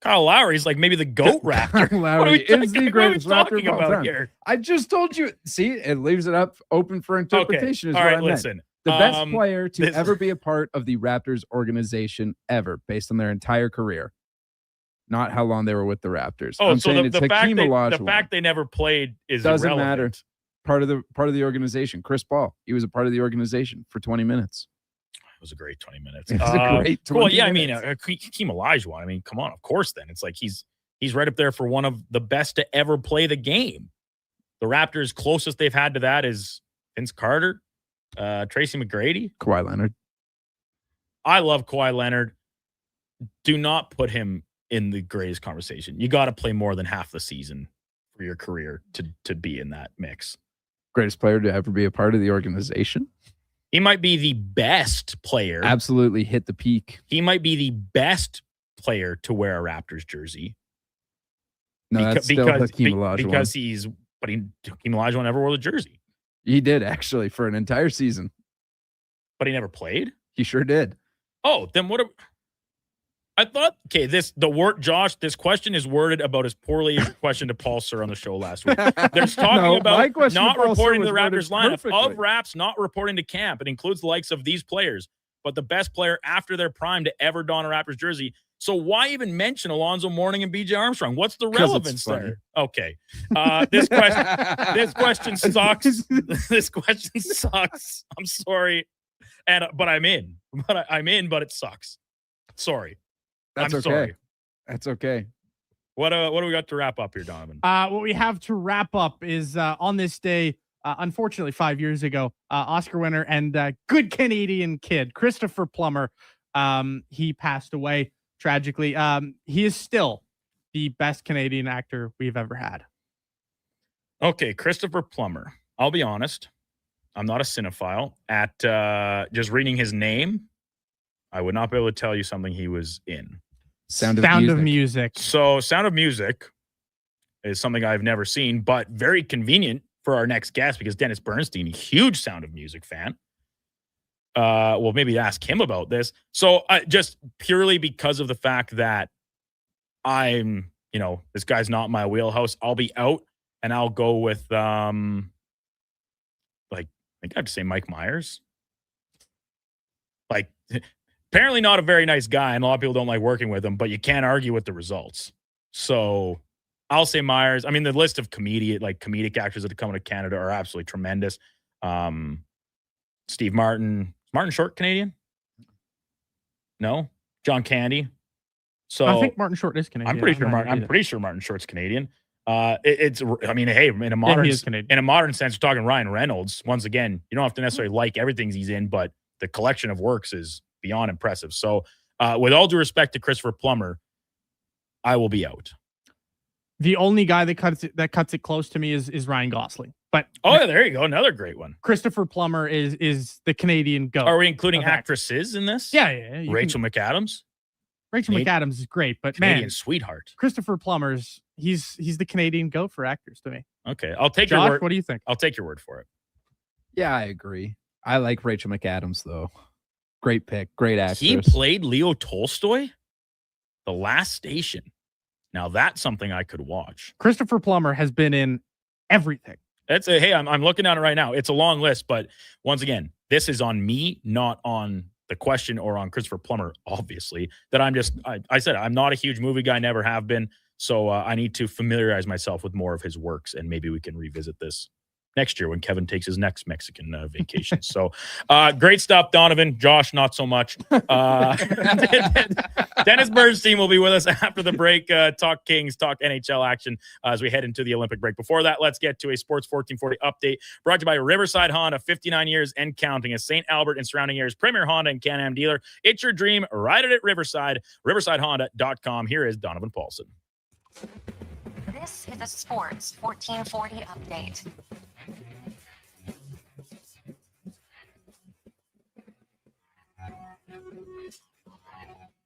Kyle Lowry's like maybe the GOAT Raptor. Kyle Lowry is the greatest what are Raptor we of all talking time. about here? I just told you. See, it leaves it up open for interpretation. Is All what right, I meant. listen. The best player to ever be a part of the Raptors organization ever, based on their entire career, not how long they were with the Raptors. Oh, I'm so saying the it's fact Hakeem the Olajuwon. fact they never played is Doesn't irrelevant. matter. Part of the organization. Chris Paul, he was a part of the organization for 20 minutes. It was a great 20 minutes. It was a great 20 well, yeah, minutes. I mean, Hakeem Olajuwon. I mean, come on, of course. Then it's like he's right up there for one of the best to ever play the game. The Raptors' closest they've had to that is Vince Carter, Tracy McGrady, Kawhi Leonard. I love Kawhi Leonard. Do not put him in the greatest conversation. You got to play more than half the season for your career to be in that mix. Greatest player to ever be a part of the organization. He might be the best player. Absolutely hit the peak. He might be the best player to wear a Raptors jersey. No, that's still Hakeem Olajuwon. Because Hakeem Olajuwon never wore the jersey. He did, actually, for an entire season. But he never played? He sure did. Oh, then what? I thought, okay, this question is worded about as poorly as your question to Paul Sir on the show last week. They're talking about not reporting to the Raptors lineup of Raps, not reporting to camp. It includes the likes of these players, but the best player after their prime to ever don a Raptors jersey. So why even mention Alonzo Mourning and BJ Armstrong? What's the relevance there? Okay. This question sucks. This question sucks. I'm sorry. But I'm in. But it sucks. Sorry. That's I'm okay. sorry. That's okay. What do we got to wrap up here, Donovan? What we have to wrap up is on this day, unfortunately 5 years ago, Oscar winner and good Canadian kid, Christopher Plummer, he passed away tragically. He is still the best Canadian actor we've ever had. Okay, Christopher Plummer. I'll be honest. I'm not a cinephile. At just reading his name, I would not be able to tell you something he was in. Sound of Music. So Sound of Music is something I've never seen, but very convenient for our next guest because Dennis Bernstein, a huge Sound of Music fan. Well, maybe ask him about this. So just purely because of the fact that I'm, this guy's not my wheelhouse, I'll be out and I'll go with, I think I have to say Mike Myers. Apparently not a very nice guy, and a lot of people don't like working with him, but you can't argue with the results. So I'll say Myers. I mean, the list of comedic actors that have come to Canada are absolutely tremendous. Steve Martin. Martin Short Canadian? No? John Candy. So I think Martin Short is Canadian. I'm pretty sure Martin Short's Canadian. Hey, in a modern sense, we're talking Ryan Reynolds. Once again, you don't have to necessarily like everything he's in, but the collection of works is beyond impressive. So, with all due respect to Christopher Plummer, I will be out. The only guy that cuts it close to me is Ryan Gosling. But there you go, another great one. Christopher Plummer is the Canadian GOAT. Are we including actresses in this? Yeah. Rachel McAdams. Rachel McAdams is great, but Canadian sweetheart. Christopher Plummer's he's the Canadian GOAT for actors to me. Okay, I'll take Josh, your word. What do you think? I'll take your word for it. Yeah, I agree. I like Rachel McAdams though. Great pick, great actress. He played Leo Tolstoy, The Last Station. Now that's something I could watch. Christopher Plummer has been in everything. Hey, I'm looking at it right now. It's a long list, but once again, this is on me, not on the question or on Christopher Plummer, obviously, that I said I'm not a huge movie guy, never have been. So I need to familiarize myself with more of his works, and maybe we can revisit this next year when Kevin takes his next Mexican vacation. So great stuff, Donovan. Josh, not so much. Dennis Bernstein will be with us after the break. Talk Kings, talk NHL action as we head into the Olympic break. Before that, let's get to a Sports 1440 update brought to you by Riverside Honda, 59 years and counting, a St. Albert and surrounding areas premier Honda and Can-Am dealer. It's your dream. Ride it at Riverside, riversidehonda.com. Here is Donovan Paulson. This is a Sports 1440 update.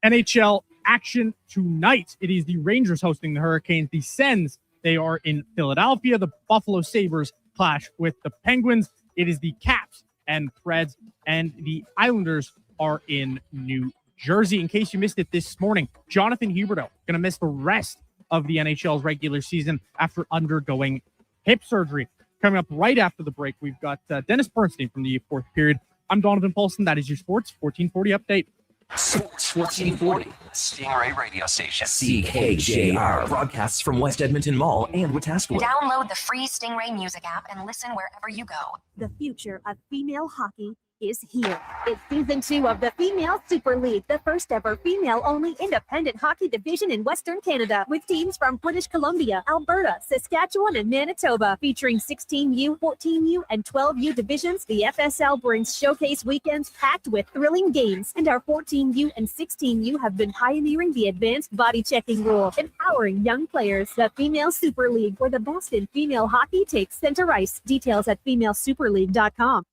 NHL action tonight. It is the Rangers hosting the Hurricanes. The Sens, they are in Philadelphia. The Buffalo Sabres clash with the Penguins. It is the Caps and Preds, and the Islanders are in New Jersey. In case you missed it this morning, Jonathan Huberdeau going to miss the rest of the NHL's regular season after undergoing hip surgery. Coming up right after the break, we've got Dennis Bernstein from the fourth period. I'm Donovan Paulson. That is your Sports 1440 update. Sports 1440, Stingray radio station. CKJR broadcasts from West Edmonton Mall and Wetaskiwin. Download the free Stingray music app and listen wherever you go. The future of female hockey is here. It's season 2 of the Female Super League, the first ever female-only independent hockey division in Western Canada, with teams from British Columbia, Alberta, Saskatchewan, and Manitoba. Featuring 16U, 14U, and 12U divisions, the FSL brings showcase weekends packed with thrilling games, and our 14U and 16U have been pioneering the advanced body checking rule, empowering young players. The Female Super League, where the best in female hockey takes center ice. Details at femalesuperleague.com.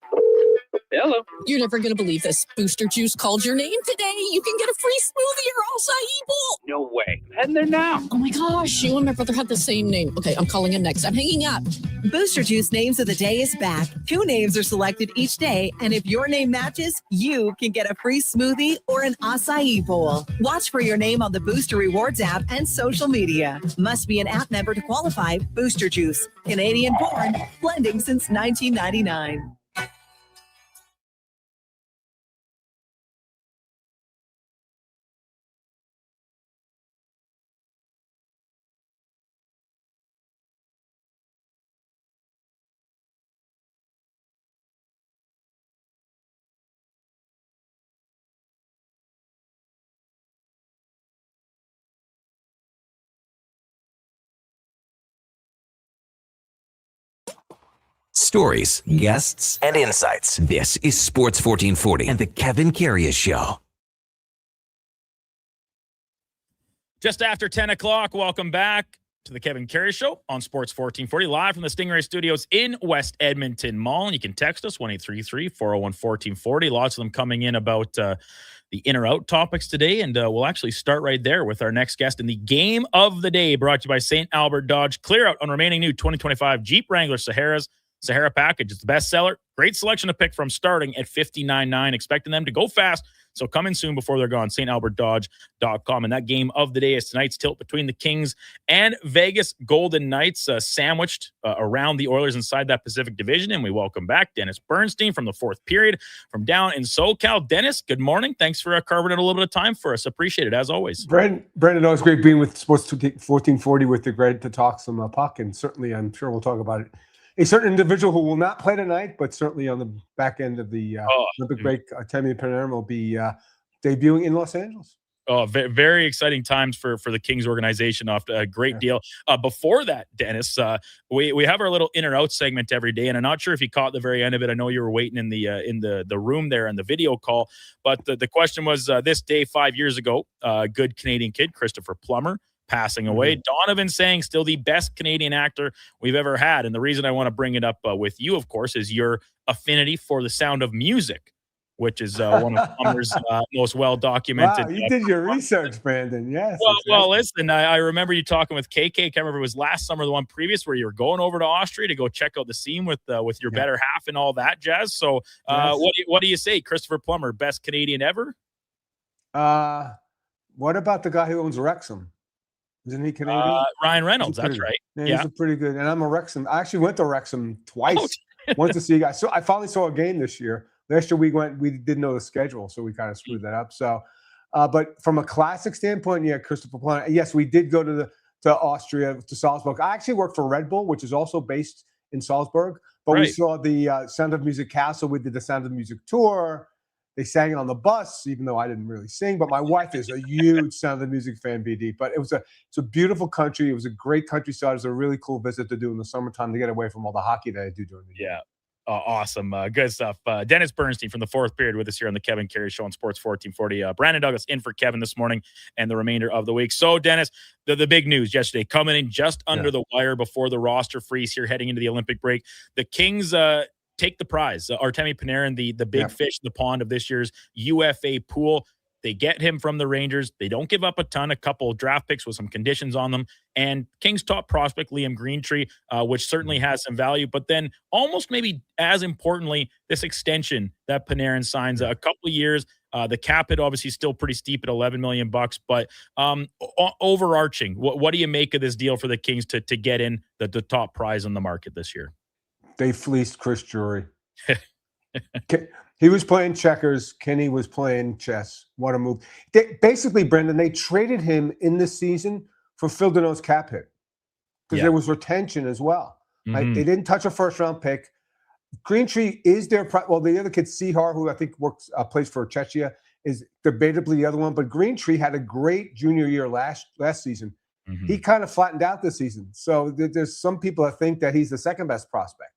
Hello. You're never going to believe this. Booster Juice called your name today. You can get a free smoothie or acai bowl. No way. Heading there now. Oh my gosh, you and my brother had the same name. Okay, I'm calling him next. I'm hanging up. Booster Juice Names of the Day is back. 2 names are selected each day, and if your name matches, you can get a free smoothie or an acai bowl. Watch for your name on the Booster Rewards app and social media. Must be an app member to qualify. Booster Juice, Canadian born, blending since 1999. Stories, guests, and insights. This is Sports 1440 and the Kevin Karius Show. Just after 10 o'clock, welcome back to the Kevin Karius Show on Sports 1440, live from the Stingray Studios in West Edmonton Mall. And you can text us, 1-833-401-1440. Lots of them coming in about the in or out topics today. And we'll actually start right there with our next guest in the game of the day, brought to you by St. Albert Dodge. Clear out on remaining new 2025 Jeep Wrangler Sahara package. It's the best seller. Great selection to pick from, starting at $59.9. Expecting them to go fast, so come in soon before they're gone. StAlbertDodge.com. And that game of the day is tonight's tilt between the Kings and Vegas Golden Knights, sandwiched around the Oilers inside that Pacific Division. And we welcome back Dennis Bernstein from the fourth period from down in SoCal. Dennis, good morning. Thanks for carving out a little bit of time for us. Appreciate it, as always. Brendan, always great being with Sports 1440 with the Greg to talk some puck. And certainly, I'm sure we'll talk about it. A certain individual who will not play tonight, but certainly on the back end of the Olympic break, Tammy Panarin will be debuting in Los Angeles. Oh, very exciting times for the Kings organization. Off a great deal. Before that, Dennis, we have our little in or out segment every day, and I'm not sure if you caught the very end of it. I know you were waiting in the room there in the video call, but the question was this day 5 years ago, good Canadian kid Christopher Plummer passing away. Donovan saying still the best Canadian actor we've ever had. And the reason I want to bring it up with you, of course, is your affinity for the sound of music, which is one of Plummer's most well-documented. Wow, you did your research, Brandon. Yes. Well, listen, I remember you talking with KK. I can't remember if it was last summer or the one previous, where you were going over to Austria to go check out the scene with your better half and all that jazz. So what do you say? Christopher Plummer, best Canadian ever? What about the guy who owns Wrexham? Isn't he Canadian? Ryan Reynolds, that's right. Yeah, he's pretty good. And I'm a Wrexham. I actually went to Wrexham twice. Went to see guys. So I finally saw a game this year. Last year we didn't know the schedule, so we kind of screwed that up. So, but from a classic standpoint, yeah, Christopher Plummer. Yes, we did go to Austria, to Salzburg. I actually worked for Red Bull, which is also based in Salzburg. But we saw the Sound of Music Castle. We did the Sound of Music tour. They sang on the bus, even though I didn't really sing. But my wife is a huge Sound of Music fan, BD. But it's a beautiful country. It was a great countryside. It was a really cool visit to do in the summertime to get away from all the hockey that I do during the year. Yeah. Awesome. Good stuff. Dennis Bernstein from the fourth period with us here on the Kevin Karius Show on Sports 1440. Brandon Douglas in for Kevin this morning and the remainder of the week. So, Dennis, the big news yesterday coming in just under the wire before the roster freeze here heading into the Olympic break. The Kings take the prize. Artemi Panarin, the big fish in the pond of this year's UFA pool. They get him from the Rangers. They don't give up a couple of draft picks with some conditions on them. And Kings' top prospect, Liam Greentree, which certainly has some value. But then almost maybe as importantly, this extension that Panarin signs a couple of years. The cap hit obviously still pretty steep at $11 million. But overarching, what do you make of this deal for the Kings to get in the top prize on the market this year? They fleeced Chris Drury. He was playing checkers. Kenny was playing chess. What a move. Basically, Brendan, they traded him in this season for Phil Deneau's cap hit because there was retention as well. Right? They didn't touch a first-round pick. Greentree is their the other kid, Sihar, who I think plays for Czechia, is debatably the other one. But Greentree had a great junior year last season. He kind of flattened out this season. So there's some people that think that he's the second best prospect.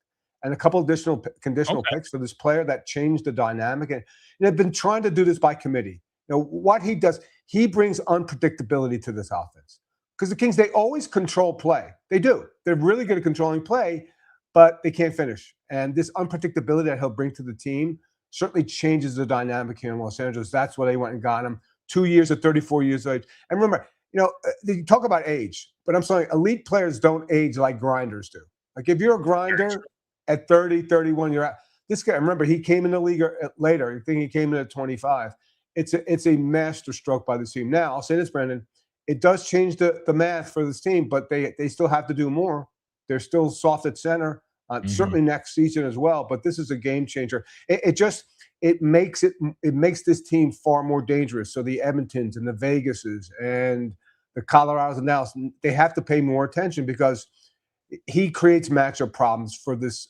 And a couple additional conditional picks for this player that changed the dynamic. And they've been trying to do this by committee. What he does, he brings unpredictability to this offense. Because the Kings, they always control play. They do. They're really good at controlling play, but they can't finish. And this unpredictability that he'll bring to the team certainly changes the dynamic here in Los Angeles. That's why they went and got him. 2 years at 34 years of age. And remember, you talk about age, but I'm saying elite players don't age like grinders do. Like if you're a grinder at 30, 31, you're out. This guy, remember, he came in the league later. I think he came in at 25. It's a master stroke by the team. Now, I'll say this, Brandon, it does change the math for this team, but they still have to do more. They're still soft at center, certainly next season as well. But this is a game changer. It makes this team far more dangerous. So the Edmontons and the Vegases and the Colorados and Dallas, they have to pay more attention because he creates matchup problems for this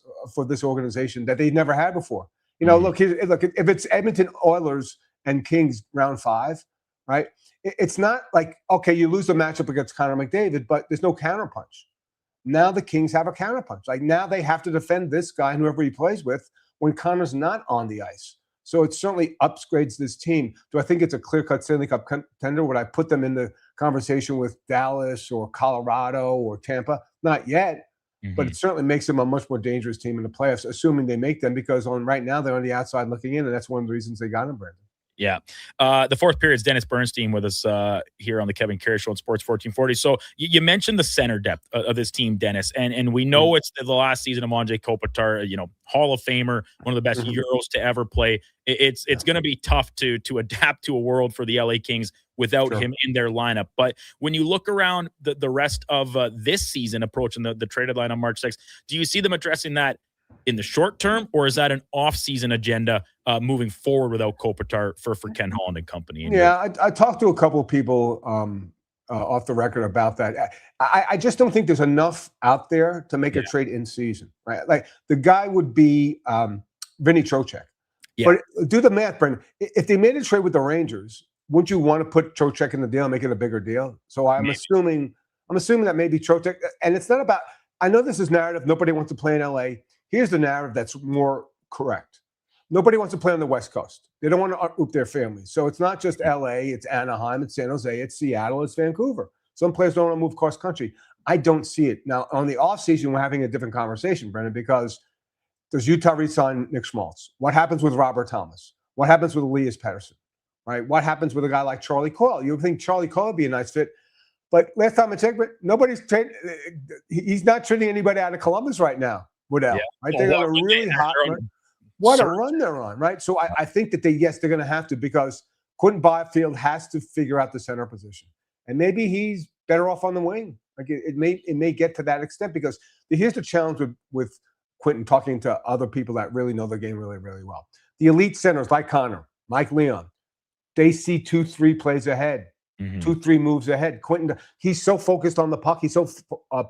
organization that they've never had before. Look, if it's Edmonton Oilers and Kings round 5, right? It's not like, okay, you lose the matchup against Connor McDavid, but there's no counterpunch. Now the Kings have a counterpunch. Like now they have to defend this guy and whoever he plays with when Connor's not on the ice. So it certainly upgrades this team. Do I think it's a clear-cut Stanley Cup contender? Would I put them in the conversation with Dallas or Colorado or Tampa? Not yet, but it certainly makes them a much more dangerous team in the playoffs, assuming they make them, because right now they're on the outside looking in, and that's one of the reasons they got him, Brandon. Yeah. The fourth period is Dennis Bernstein with us here on the Kevin Karius Show on Sports 1440. So you mentioned the center depth of this team, Dennis, and we know it's the last season of Andrei Kopitar, Hall of Famer, one of the best Euros to ever play. It's going to be tough to adapt to a world for the LA Kings without him in their lineup. But when you look around the rest of this season approaching the trade deadline on March 6th, do you see them addressing that in the short term, or is that an off-season agenda moving forward without Kopitar for Ken Holland and company? I talked to a couple of people off the record about that. I just don't think there's enough out there to make a trade in season, right? Like the guy would be Vinny Trocheck. But do the math, Brendan. If they made a trade with the Rangers, wouldn't you want to put Trocheck in the deal and make it a bigger deal? So I'm assuming that maybe Trocheck, and it's not about, I know this is narrative. Nobody wants to play in LA. Here's the narrative that's more correct. Nobody wants to play on the West Coast. They don't want to uproot their families. So it's not just LA, it's Anaheim, it's San Jose, it's Seattle, it's Vancouver. Some players don't want to move cross country. I don't see it. Now, on the offseason, we're having a different conversation, Brendan, because does Utah re-sign Nick Schmaltz? What happens with Robert Thomas? What happens with Elias Pettersson? Right? What happens with a guy like Charlie Coyle? You would think Charlie Coyle would be a nice fit. But last time I checked, nobody's trading. He's not trading anybody out of Columbus right now. Woodell, right? They're on a really hot run. What a run they're on, right? So I think that they're going to have to, because Quentin Byfield has to figure out the center position. And maybe he's better off on the wing. Like it may get to that extent because here's the challenge with Quentin talking to other people that really know the game really, really well. The elite centers like Connor, Mike Leon, they see 2-3 plays ahead, 2-3 moves ahead. Quentin, he's so focused on the puck, he's so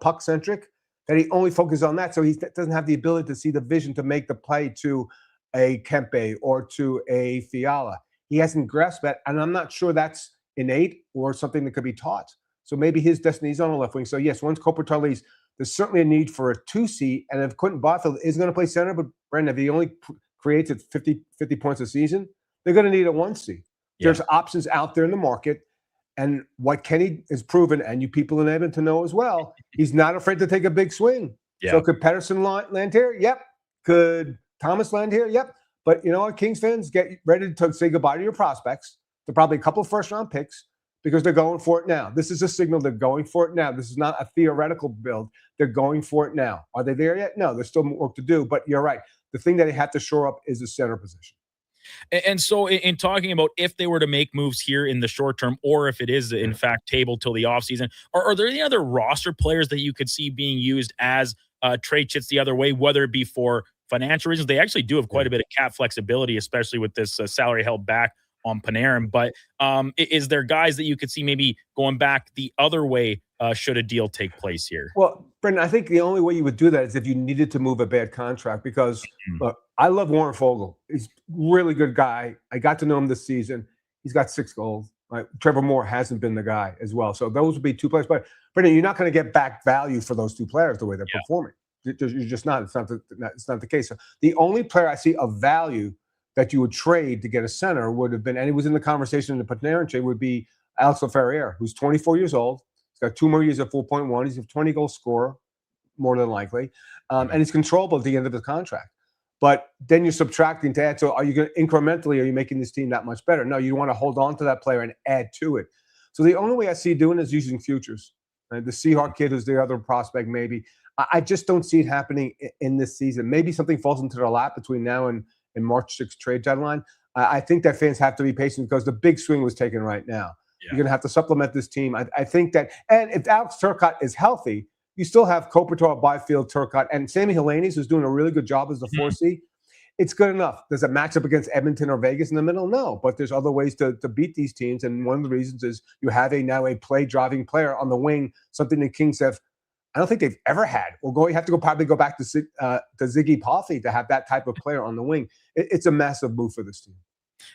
puck centric that he only focuses on that. So he doesn't have the ability to see the vision to make the play to a Kempe or to a Fiala. He hasn't grasped that, and I'm not sure that's innate or something that could be taught. So maybe his destiny is on the left wing. So yes, once Kopitar leaves, there's certainly a need for a 2C. And if Quentin Barfield is going to play center, but Brendan, if he only creates at 50 points a season, they're going to need a 1C. Yeah. There's options out there in the market. And what Kenny has proven, and you people in Edmonton know as well, he's not afraid to take a big swing. Yeah. So could Pedersen land here? Yep. Could Thomas land here? Yep. But you know what, Kings fans, get ready to say goodbye to your prospects. They're probably a couple of first-round picks because they're going for it now. This is a signal they're going for it now. This is not a theoretical build. They're going for it now. Are they there yet? No, there's still more work to do. But you're right. The thing that they have to shore up is the center position. And so in talking about if they were to make moves here in the short term, or if it is in fact tabled till the offseason, are there any other roster players that you could see being used as trade chits the other way, whether it be for financial reasons? They actually do have quite a bit of cap flexibility, especially with this salary held back on Panarin. But is there guys that you could see maybe going back the other way should a deal take place here? Well, Brendan, I think the only way you would do that is if you needed to move a bad contract because, look, I love Warren Fogle. He's a really good guy. I got to know him this season. He's got 6 goals. Right? Trevor Moore hasn't been the guy as well. So those would be 2 players. But, Brendan, you're not going to get back value for those 2 players the way they're performing. You're just not. It's not the case. So the only player I see of value that you would trade to get a center would have been, and he was in the conversation in the Panarin trade, would be Alex Ferrier, who's 24 years old. He's got 2 more years at 4.1. He's a 20-goal scorer, more than likely. And he's controllable at the end of his contract. But then you're subtracting to add. So are you going to incrementally, are you making this team that much better? No, you want to hold on to that player and add to it. So the only way I see doing is using futures. Right? The Seahawk kid is the other prospect maybe. I just don't see it happening in this season. Maybe something falls into their lap between now and March 6th trade deadline. I think that fans have to be patient because the big swing was taken right now. Yeah. You're going to have to supplement this team. I think that, and if Alex Turcotte is healthy, you still have Kopitar, Byfield, Turcotte, and Sammy Helenius, who's doing a really good job as the 4C. It's good enough. Does it match up against Edmonton or Vegas in the middle? No, but there's other ways to beat these teams. And one of the reasons is you have now a play-driving player on the wing, something the Kings have, I don't think they've ever had. You have to probably go back to Ziggy Palffy to have that type of player on the wing. It's a massive move for this team.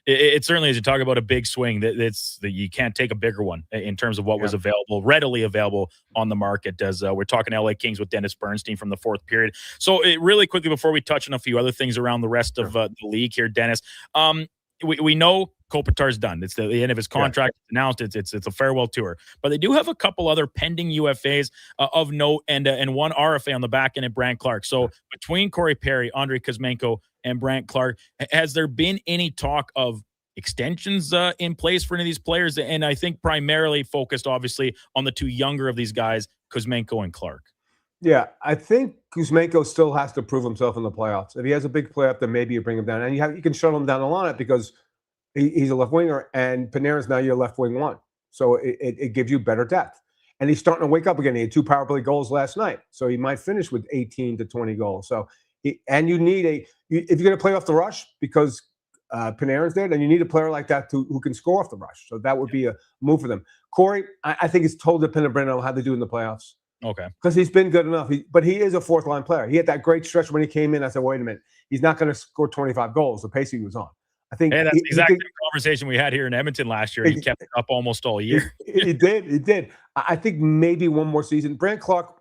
It certainly is. You talk about a big swing. That you can't take a bigger one in terms of what was available, readily available on the market. As we're talking LA Kings with Dennis Bernstein from the 4th period. So really quickly before we touch on a few other things around the rest of the league here, Dennis, we know Kopitar's done. It's the end of his contract. It's announced. It's a farewell tour. But they do have a couple other pending UFAs of note and one RFA on the back end at Brandt Clarke. So between Corey Perry, Andrei Kuzmenko, and Brandt Clarke, has there been any talk of extensions in place for any of these players? And I think primarily focused, obviously, on the 2 younger of these guys, Kuzmenko and Clarke. Yeah, I think Kuzmenko still has to prove himself in the playoffs. If he has a big playoff, then maybe you bring him down. And you can shuttle him down the lineup because he's a left winger, and Panarin's now your left wing 1. So it gives you better depth. And he's starting to wake up again. He had 2 power play goals last night. So he might finish with 18 to 20 goals. So and you need if you're going to play off the rush because Panarin's there, then you need a player like that who can score off the rush. So that would be a move for them. Corey, I think it's totally dependent on how they do in the playoffs. Okay. Because he's been good enough. But he is a 4th-line player. He had that great stretch when he came in. I said, wait a minute. He's not going to score 25 goals. The pace he was on. I think that's the exact same conversation we had here in Edmonton last year. He kept it up almost all year. He did. I think maybe one more season. Brandt Clarke,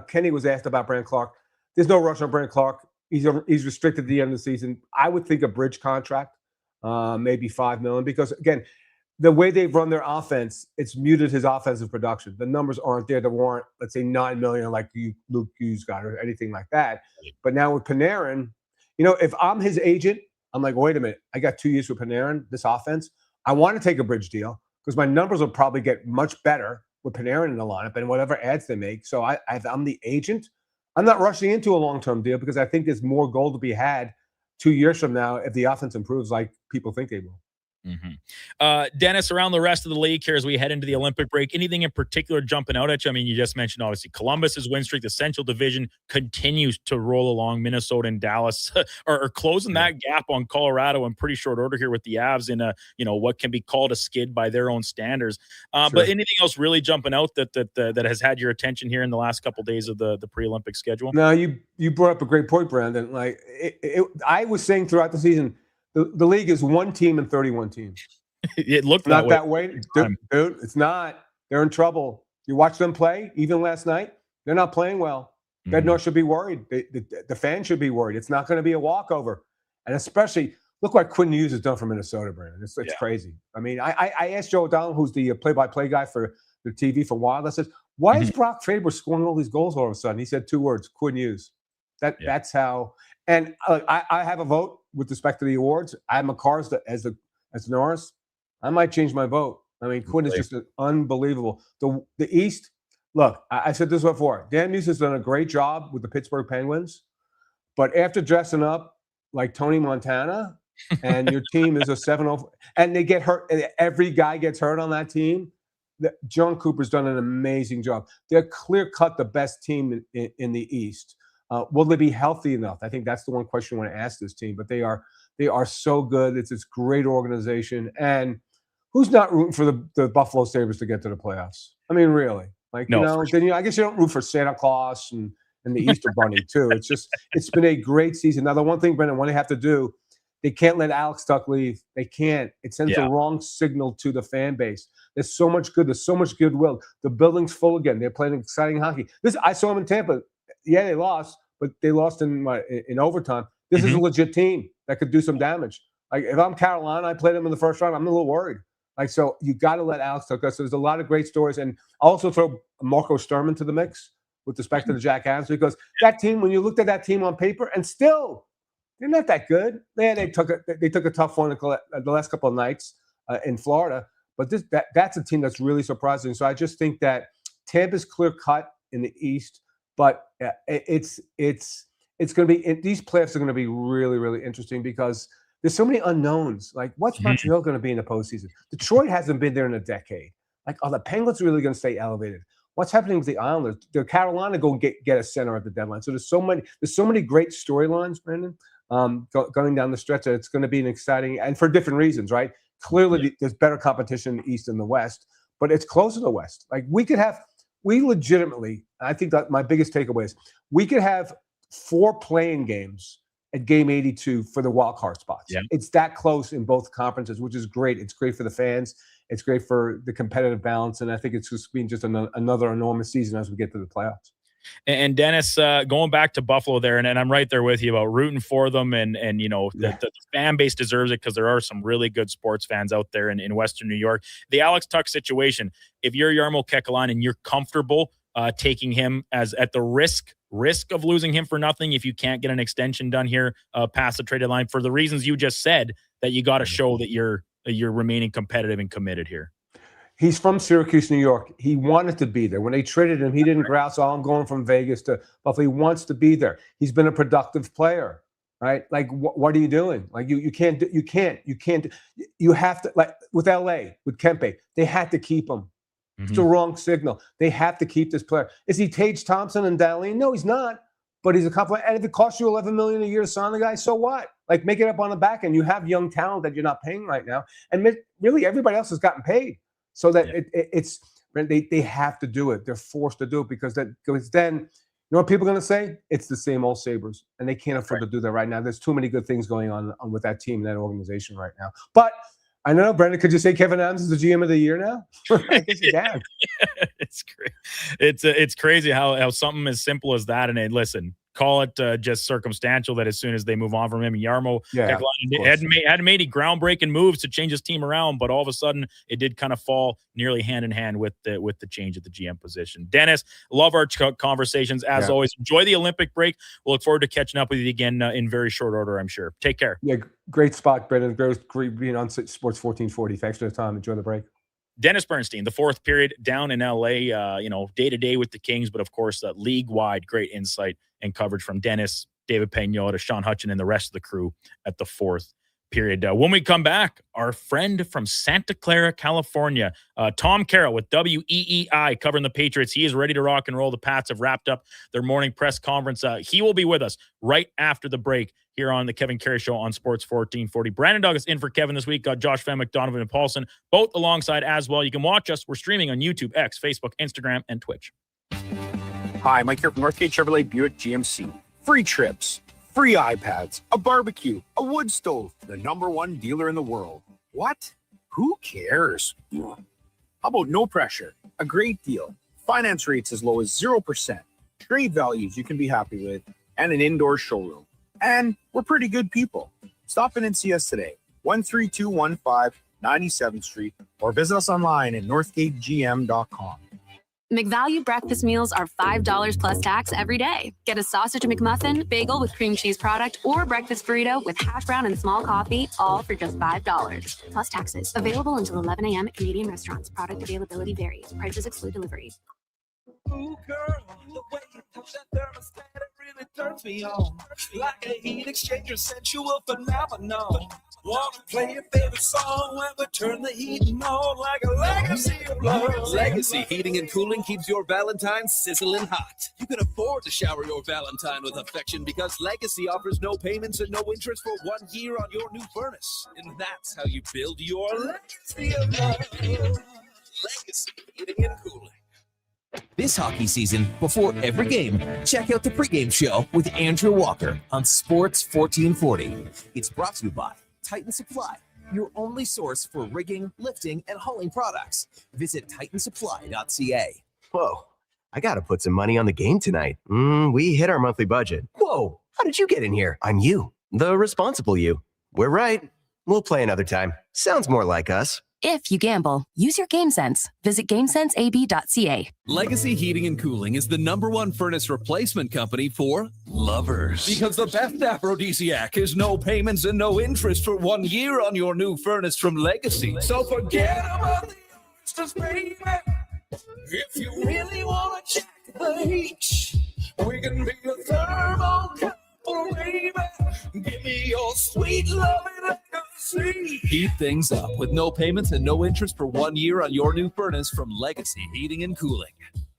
Kenny was asked about Brandt Clarke. There's no rush on Brandt Clarke. He's restricted at the end of the season. I would think a bridge contract, maybe $5 million, because again, the way they've run their offense, it's muted his offensive production. The numbers aren't there to warrant, let's say, $9 million like Luke Hughes got or anything like that. But now with Panarin, if I'm his agent, I'm like, wait a minute, I got 2 years with Panarin, this offense. I want to take a bridge deal because my numbers will probably get much better with Panarin in the lineup and whatever ads they make. So I'm the agent. I'm not rushing into a long-term deal because I think there's more gold to be had 2 years from now if the offense improves like people think they will. Dennis, around the rest of the league here as we head into the Olympic break, anything in particular jumping out at you? I mean, you just mentioned obviously Columbus's win streak. The Central Division continues to roll along. Minnesota and Dallas are closing that gap on Colorado in pretty short order here with the Avs in a what can be called a skid by their own standards. But anything else really jumping out that has had your attention here in the last couple of days of the pre-Olympic schedule? No, you brought up a great point, Brandon. Like I was saying throughout the season, the league is one team and 31 teams. It looked not that way. Dude, it's not. They're in trouble. You watch them play, even last night, they're not playing well. Bednar should be worried. The fans should be worried. It's not going to be a walkover. And especially, look what Quinn Hughes has done for Minnesota, Brandon. It's crazy. I mean, I asked Joe O'Donnell, who's the play-by-play guy for the TV for a while. I said, why is Brock Faber scoring all these goals all of a sudden? He said 2 words, Quinn Hughes. That's how. And I have a vote with respect to the awards. I have McCarr's as Norris. I might change my vote. I mean, Quinn is just unbelievable. The East, look, I said this before. Dan News has done a great job with the Pittsburgh Penguins, but after dressing up like Tony Montana and your team is a 7-0, and they get hurt, and every guy gets hurt on that team, John Cooper's done an amazing job. They're clear-cut the best team in the East. Will they be healthy enough? I think that's the one question I want to ask this team, but they are so good. It's this great organization. And who's not rooting for the Buffalo Sabres to get to the playoffs? I mean, really? Like, no, then I guess you don't root for Santa Claus and the Easter Bunny, too. It's been a great season. Now, the one thing, Brendan, what they have to do, they can't let Alex Tuck leave. They can't. It sends the wrong signal to the fan base. There's so much good. There's so much goodwill. The building's full again. They're playing exciting hockey. I saw them in Tampa. Yeah, they lost, but they lost in overtime. This is a legit team that could do some damage. Like, if I'm Carolina, I played them in the first round, I'm a little worried. Like, so you got to let Alex Tuck go. So there's a lot of great stories. And I'll also throw Marco Sturman to the mix with respect to the Jack Adams, because that team, when you looked at that team on paper, and still, they're not that good. Yeah, they took a tough one the last couple of nights in Florida. But that's a team that's really surprising. So I just think that Tampa's clear cut in the East, but it's going to be these playoffs are going to be really, really interesting because there's so many unknowns. Like, what's Montreal going to be in the postseason? Detroit hasn't been there in a decade. Like, are the Penguins really going to stay elevated? What's happening with the Islanders? Did Carolina go get a center at the deadline? So there's so many great storylines, Brandon, going down the stretch. That it's going to be an exciting, and for different reasons, right? Clearly, there's better competition in the East and the West, but it's close in the West. Like, we legitimately, I think that my biggest takeaway is we could have 4 playing games at game 82 for the wild card spots. Yeah. It's that close in both conferences, which is great. It's great for the fans. It's great for the competitive balance. And I think it's just been just another enormous season as we get to the playoffs. And Dennis, going back to Buffalo there, and I'm right there with you about rooting for them, and the fan base deserves it because there are some really good sports fans out there in Western New York. The Alex Tuck situation, if you're Jarmo Kekalainen and you're comfortable taking him as at the risk of losing him for nothing, if you can't get an extension done here past the traded line for the reasons you just said, that you got to show that you're remaining competitive and committed here. He's from Syracuse, New York. He wanted to be there. When they traded him, he didn't grouse, I'm going from Vegas to Buffalo. He wants to be there. He's been a productive player, right? Like, what are you doing? Like, you have to, like, with LA, with Kempe, they had to keep him. It's the wrong signal. They have to keep this player. Is he Tage Thompson and Dahlin? No, he's not. But he's a compliment. And if it costs you $11 million a year to sign the guy, so what? Like, make it up on the back end. You have young talent that you're not paying right now. And really, everybody else has gotten paid. So that they have to do it. They're forced to do it because then, you know what people are going to say? It's the same old Sabres, and they can't afford to do that right now. There's too many good things going on with that team, that organization right now. But I don't know, Brendan, could you say Kevin Adams is the GM of the year now? I guess you can. It's great. It's crazy how something as simple as that, and listen, call it just circumstantial that as soon as they move on from him, Jarmo hadn't made any groundbreaking moves to change his team around, but all of a sudden it did kind of fall nearly hand in hand with the change at the GM position. Dennis, love our conversations as always. Enjoy the Olympic break. We'll look forward to catching up with you again in very short order, I'm sure. Take care. Yeah, great spot, Brendan. Great being on Sports 1440. Thanks for the time. Enjoy the break. Dennis Bernstein, the fourth period down in LA, day to day with the Kings, but of course, league wide, great insight and coverage from Dennis, David Pagnotta, Sean Hutchin, and the rest of the crew at the fourth period. When we come back, our friend from Santa Clara, California, Tom Carroll with WEEI covering the Patriots. He is ready to rock and roll. The Pats have wrapped up their morning press conference. He will be with us right after the break here on the Kevin Karius Show on Sports 1440. Brandon Douglas in for Kevin this week. Got Josh Fenwick, Donovan, and Paulson both alongside as well. You can watch us. We're streaming on YouTube, X, Facebook, Instagram, and Twitch. Hi, Mike here from Northgate Chevrolet Buick GMC. Free trips, free iPads, a barbecue, a wood stove, the #1 dealer in the world. What? Who cares? How about no pressure, a great deal, finance rates as low as 0%, trade values you can be happy with, and an indoor showroom. And we're pretty good people. Stop in and see us today, 13215 97th Street, or visit us online at northgategm.com. McValue breakfast meals are $5 plus tax every day. Get a sausage McMuffin, bagel with cream cheese product, or breakfast burrito with hash brown and small coffee, all for just $5 plus taxes. Available until 11 a.m. at Canadian restaurants. Product availability varies. Prices exclude delivery. Ooh, girl, the way you touch that thermostat, it really turns me on. Like a heat exchanger, sensual phenomenon. Wanna play your favorite song when we turn the heating on like a legacy of love. Legacy Heating and Cooling keeps your Valentine sizzling hot. You can afford to shower your Valentine with affection because Legacy offers no payments and no interest for 1 year on your new furnace. And that's how you build your legacy of love. Legacy Heating and Cooling. This hockey season, before every game, check out the pregame show with Andrew Walker on Sports 1440. It's brought to you by Titan Supply, your only source for rigging, lifting, and hauling products. Visit titansupply.ca. Whoa, I gotta put some money on the game tonight. We hit our monthly budget. Whoa, how did you get in here? I'm you, the responsible you. We're right. We'll play another time. Sounds more like us. If you gamble, use your game sense. Visit GameSenseAB.ca. Legacy Heating and Cooling is the #1 furnace replacement company for lovers. Because the best aphrodisiac is no payments and no interest for 1 year on your new furnace from Legacy. So forget about the oysters, baby. If you really want to check the H, we can be a thermal couple, baby. Give me your sweet loving legacy. Heat things up with no payments and no interest for 1 year on your new furnace from Legacy Heating and Cooling.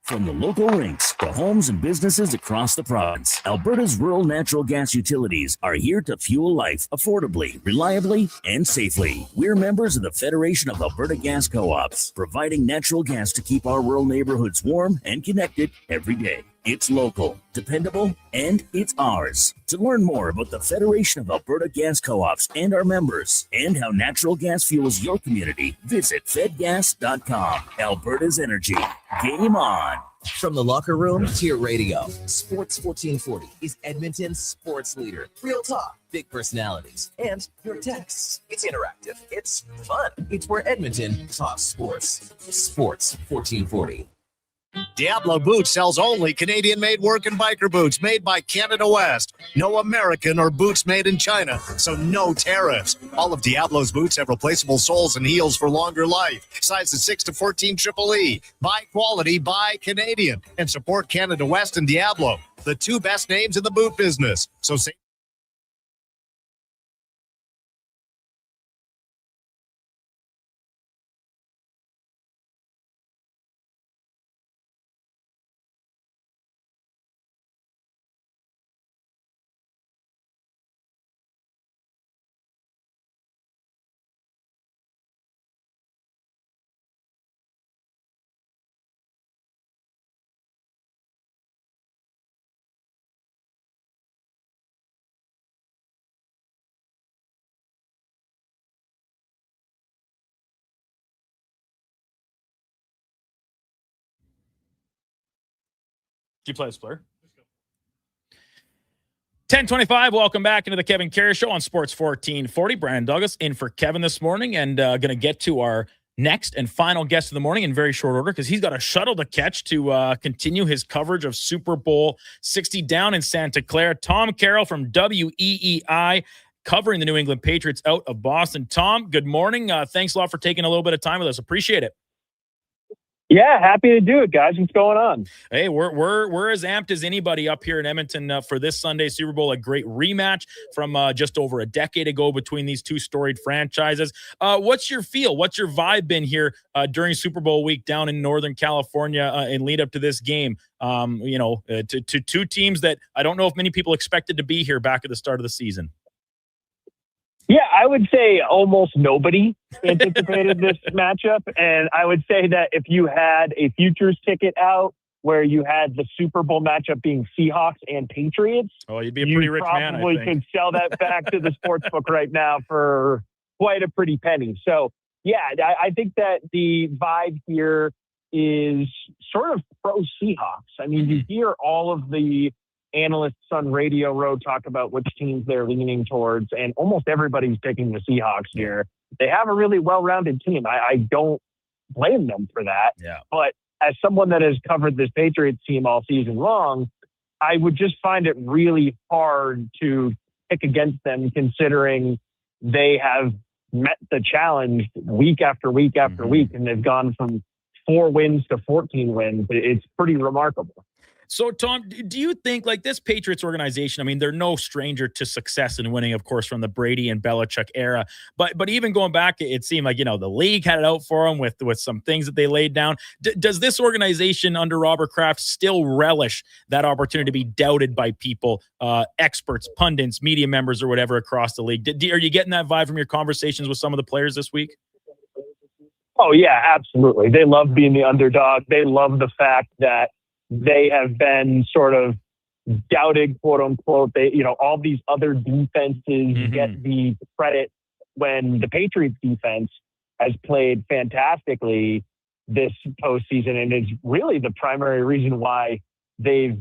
From the local rinks to homes and businesses across the province, Alberta's rural natural gas utilities are here to fuel life affordably, reliably, and safely. We're members of the Federation of Alberta Gas Co-ops, providing natural gas to keep our rural neighborhoods warm and connected every day. It's local, dependable, and it's ours. To learn more about the Federation of Alberta Gas Co-ops and our members, and how natural gas fuels your community, visit fedgas.com. Alberta's energy. Game on. From the locker room to your radio, Sports 1440 is Edmonton's sports leader. Real talk, big personalities, and your texts. It's interactive. It's fun. It's where Edmonton talks sports. Sports 1440. Diablo Boots sells only Canadian-made work and biker boots made by Canada West. No American or boots made in China, so no tariffs. All of Diablo's boots have replaceable soles and heels for longer life. Sizes 6 to 14 Triple E. Buy quality, buy Canadian. And support Canada West and Diablo, the two best names in the boot business. So say Do you play this player? 10:25. Welcome back into the Kevin Karius Show on Sports 1440. Brandon Douglas in for Kevin this morning, and going to get to our next and final guest of the morning in very short order because he's got a shuttle to catch to continue his coverage of Super Bowl 60 down in Santa Clara. Tom Carroll from WEEI covering the New England Patriots out of Boston. Tom, good morning. Thanks a lot for taking a little bit of time with us. Appreciate it. Yeah, happy to do it, guys. What's going on? Hey, we're as amped as anybody up here in Edmonton for this Sunday Super Bowl. A great rematch from just over a decade ago between these two storied franchises. What's your feel? What's your vibe been here during Super Bowl week down in Northern California and lead up to this game? To two teams that I don't know if many people expected to be here back at the start of the season. Yeah, I would say almost nobody anticipated this matchup. And I would say that if you had a futures ticket out where you had the Super Bowl matchup being Seahawks and Patriots, you'd be a pretty rich man, I probably think. could sell that back to the sports book right now for quite a pretty penny. So, yeah, I think that the vibe here is sort of pro Seahawks. I mean, you hear all of the analysts on Radio Row talk about which teams they're leaning towards, and almost everybody's picking the Seahawks here. They have a really well-rounded team. I don't blame them for that. Yeah. But as someone that has covered this Patriots team all season long, I would just find it really hard to pick against them, considering they have met the challenge week after week after week, and they've gone from 4 wins to 14 wins. It's pretty remarkable. So, Tom, do you think, like, this Patriots organization, I mean, they're no stranger to success and winning, of course, from the Brady and Belichick era. But even going back, it seemed like, the league had it out for them with some things that they laid down. Does this organization under Robert Kraft still relish that opportunity to be doubted by people, experts, pundits, media members, or whatever across the league? Are you getting that vibe from your conversations with some of the players this week? Oh, yeah, absolutely. They love being the underdog. They love the fact that they have been sort of doubted, quote unquote. All these other defenses get the credit when the Patriots defense has played fantastically this postseason. And it's really the primary reason why they've,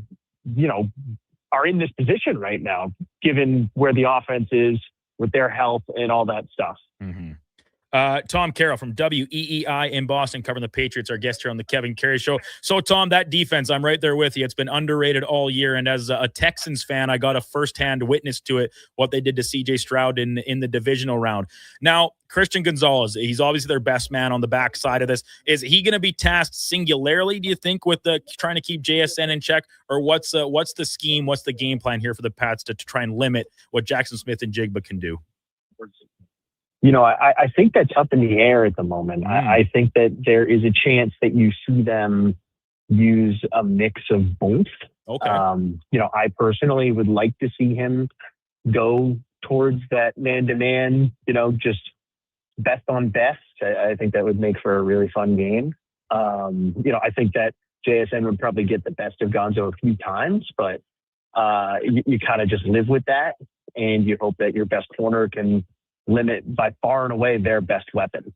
are in this position right now, given where the offense is with their health and all that stuff. Tom Carroll from WEEI in Boston, covering the Patriots, our guest here on the Kevin Karius Show. So, Tom, that defense, I'm right there with you. It's been underrated all year. And as a Texans fan, I got a firsthand witness to it, what they did to C.J. Stroud in the divisional round. Now, Christian Gonzalez, he's obviously their best man on the backside of this. Is he going to be tasked singularly, do you think, with trying to keep JSN in check? Or what's the scheme, what's the game plan here for the Pats to try and limit what Jackson Smith and Jigba can do? I think that's up in the air at the moment. I think that there is a chance that you see them use a mix of both. Okay. I personally would like to see him go towards that man-to-man, just best on best. I think that would make for a really fun game. I think that JSN would probably get the best of Gonzo a few times, but you kind of just live with that, and you hope that your best corner can limit by far and away their best weapon.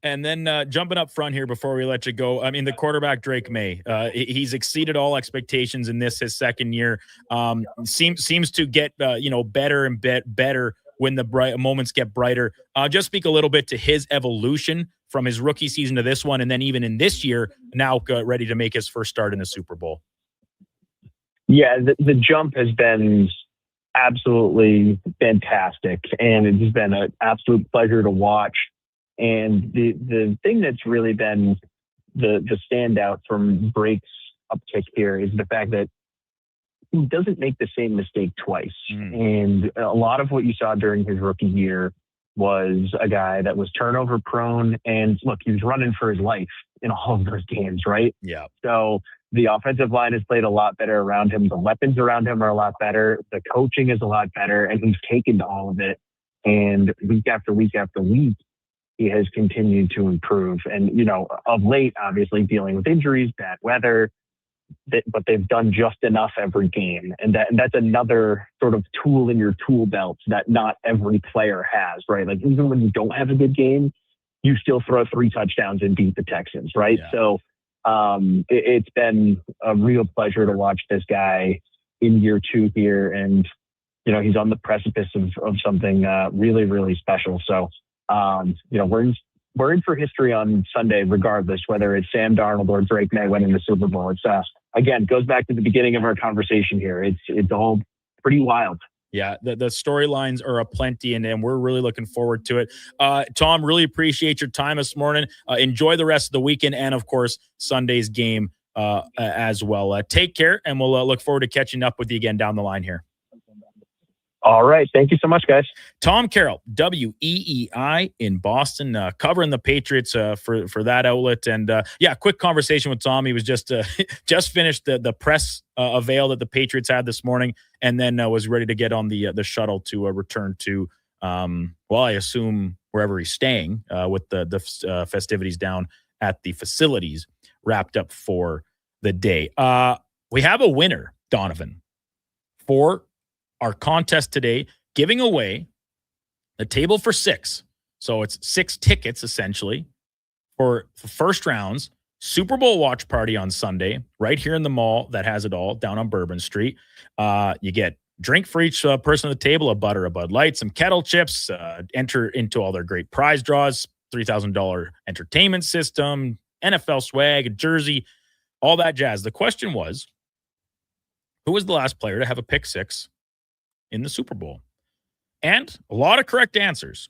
And then jumping up front here before we let you go, I mean, the quarterback, Drake May, he's exceeded all expectations in his second year. Seems to get, better and better when the moments get brighter. Just speak a little bit to his evolution from his rookie season to this one, and then even in this year, now ready to make his first start in a Super Bowl. Yeah, the jump has been absolutely fantastic, and it's been an absolute pleasure to watch. And the thing that's really been the standout from Drake's uptick here is the fact that he doesn't make the same mistake twice. And a lot of what you saw during his rookie year was a guy that was turnover prone, and look, he was running for his life in all of those games, right? Yeah. So the offensive line has played a lot better around him. The weapons around him are a lot better. The coaching is a lot better, and he's taken to all of it. And week after week after week, he has continued to improve. And, of late, obviously dealing with injuries, bad weather, but they've done just enough every game. And that's another sort of tool in your tool belt that not every player has, right? Like, even when you don't have a good game, you still throw 3 touchdowns and beat the Texans, right? Yeah. So it's been a real pleasure to watch this guy in year 2 here. And, he's on the precipice of something really, really special. So, we're in for history on Sunday, regardless, whether it's Sam Darnold or Drake May winning the Super Bowl. It's again, goes back to the beginning of our conversation here. It's all pretty wild. Yeah, the storylines are aplenty, and we're really looking forward to it. Tom, really appreciate your time this morning. Enjoy the rest of the weekend and, of course, Sunday's game as well. Take care, and we'll look forward to catching up with you again down the line here. All right. Thank you so much, guys. Tom Carroll, WEEI in Boston, covering the Patriots for that outlet. And quick conversation with Tom. He was just finished the press avail that the Patriots had this morning, and then was ready to get on the shuttle to return to, I assume wherever he's staying with the festivities down at the facilities wrapped up for the day. We have a winner, Donovan, for our contest today, giving away a table for 6. So it's 6 tickets, essentially, for the first round's Super Bowl watch party on Sunday, right here in the mall that has it all, down on Bourbon Street. You get drink for each person at the table, a butter, a Bud Light, some kettle chips, enter into all their great prize draws, $3,000 entertainment system, NFL swag, a jersey, all that jazz. The question was, who was the last player to have a pick 6 in the Super Bowl? And a lot of correct answers.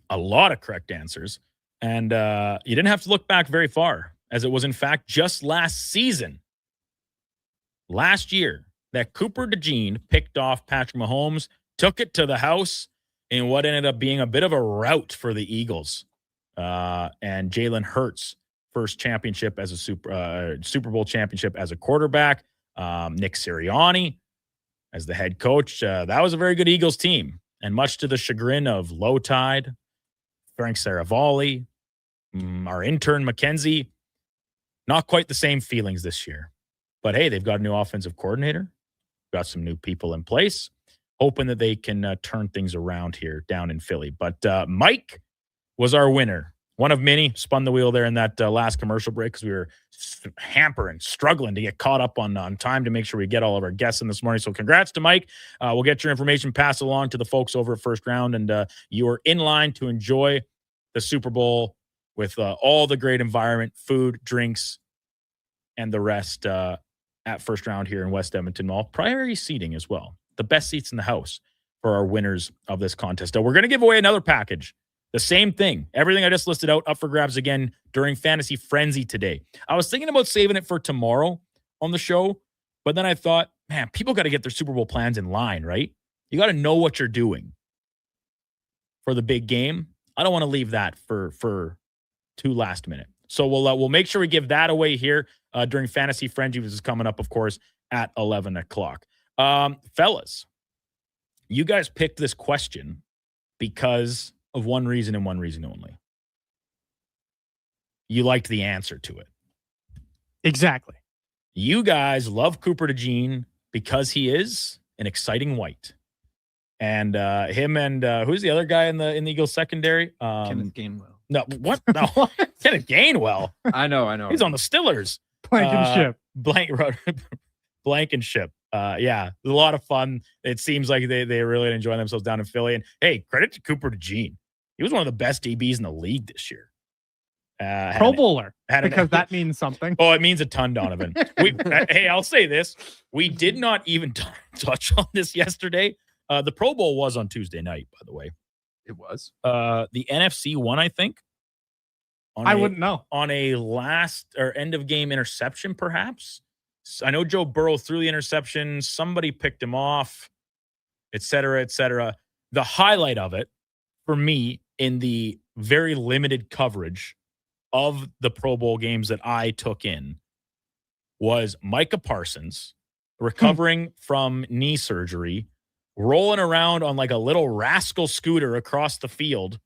And you didn't have to look back very far, as it was, in fact, just last year, that Cooper DeJean picked off Patrick Mahomes, took it to the house in what ended up being a bit of a rout for the Eagles. And Jalen Hurts' first championship as a Super Bowl championship as a quarterback. Nick Sirianni as the head coach. That was a very good Eagles team. And much to the chagrin of Low Tide, Frank Saravalli, our intern Mackenzie, not quite the same feelings this year. But hey, they've got a new offensive coordinator, got some new people in place, hoping that they can turn things around here down in Philly. But Mike was our winner. One of many. Spun the wheel there in that last commercial break because we were struggling to get caught up on time to make sure we get all of our guests in this morning. So congrats to Mike. We'll get your information passed along to the folks over at First Round, and you are in line to enjoy the Super Bowl with all the great environment, food, drinks, and the rest at First Round here in West Edmonton Mall. Priority seating as well. The best seats in the house for our winners of this contest. We're going to give away another package. The same thing. Everything I just listed out up for grabs again during Fantasy Frenzy today. I was thinking about saving it for tomorrow on the show, but then I thought, man, people got to get their Super Bowl plans in line, right? You got to know what you're doing for the big game. I don't want to leave that for too last minute. So we'll make sure we give that away here during Fantasy Frenzy, which is coming up, of course, at 11 o'clock. Fellas, you guys picked this question because of one reason and one reason only. You liked the answer to it. Exactly. You guys love Cooper DeJean because he is an exciting white. And him and who's the other guy in the Eagles secondary? Kenneth Gainwell. No, what? No, Kenneth Gainwell. I know. He's on the Stillers. Blankenship. Blankenship. Yeah, a lot of fun. It seems like they really enjoy themselves down in Philly. And hey, credit to Cooper DeJean. He was one of the best DBs in the league this year. Pro Bowler, because that means something. Oh, it means a ton, Donovan. Hey, I'll say this. We did not even touch on this yesterday. The Pro Bowl was on Tuesday night, by the way. It was. The NFC won, I think. I wouldn't know. On a last or end of game interception, perhaps. I know Joe Burrow threw the interception. Somebody picked him off, et cetera, et cetera. The highlight of it for me in the very limited coverage of the Pro Bowl games that I took in was Micah Parsons recovering from knee surgery, rolling around on like a little rascal scooter across the field,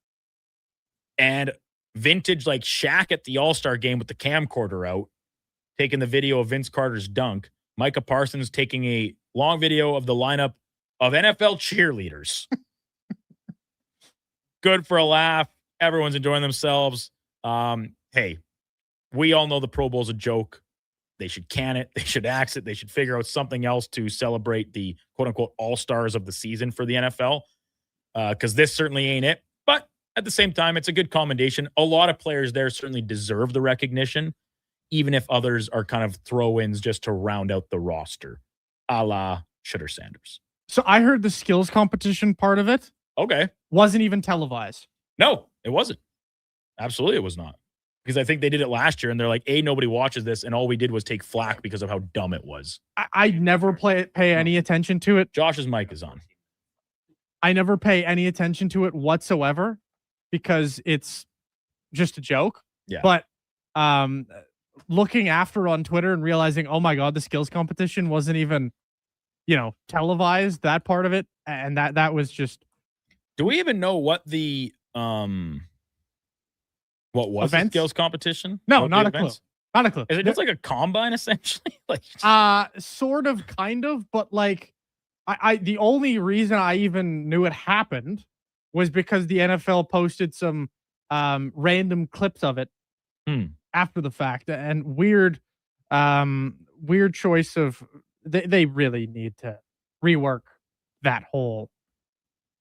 and vintage like Shaq at the All-Star game with the camcorder out, taking the video of Vince Carter's dunk. Micah Parsons taking a long video of the lineup of NFL cheerleaders. Good for a laugh. Everyone's enjoying themselves. Hey, we all know the Pro Bowl's a joke. They should can it. They should axe it. They should figure out something else to celebrate the quote-unquote all-stars of the season for the NFL, because this certainly ain't it. But at the same time, it's a good commendation. A lot of players there certainly deserve the recognition, even if others are kind of throw-ins just to round out the roster, a la Shooter Sanders. So I heard the skills competition part of it Okay. wasn't even televised. No, it wasn't. Absolutely, it was not. Because I think they did it last year, and they're like, nobody watches this, and all we did was take flack because of how dumb it was. I never pay any attention to it. Josh's mic is on. I never pay any attention to it whatsoever because it's just a joke. Yeah. But looking after on Twitter and realizing, oh my God, the skills competition wasn't even, televised, that part of it. And that was just. Do we even know what the what was the skills competition? No, not a clue. Not a clue. Is it just like a combine essentially? Sort of, kind of, but like I the only reason I even knew it happened was because the NFL posted some random clips of it after the fact, and weird choice of they really need to rework that whole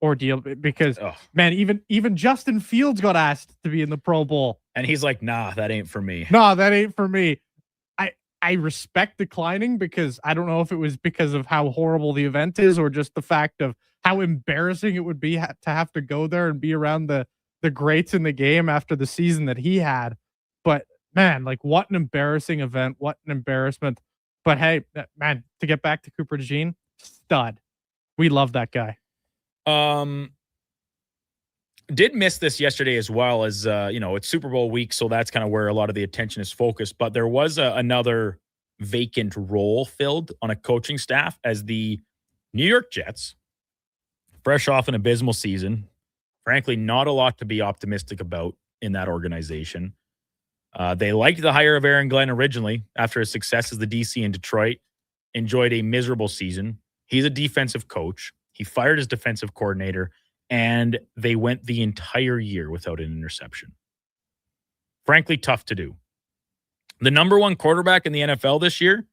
ordeal because man, even Justin Fields got asked to be in the Pro Bowl, and he's like, "Nah, that ain't for me." No, that ain't for me. I respect declining because I don't know if it was because of how horrible the event is or just the fact of how embarrassing it would be to have to go there and be around the greats in the game after the season that he had. But man, like what an embarrassing event, what an embarrassment. But hey, man, to get back to Cooper DeJean, stud. We love that guy. Did miss this yesterday as well as, it's Super Bowl week. So that's kind of where a lot of the attention is focused. But there was another vacant role filled on a coaching staff as the New York Jets, fresh off an abysmal season, frankly, not a lot to be optimistic about in that organization. They liked the hire of Aaron Glenn originally after his success as the DC in Detroit, enjoyed a miserable season. He's a defensive coach. He fired his defensive coordinator, and they went the entire year without an interception. Frankly, tough to do. The number one quarterback in the NFL this year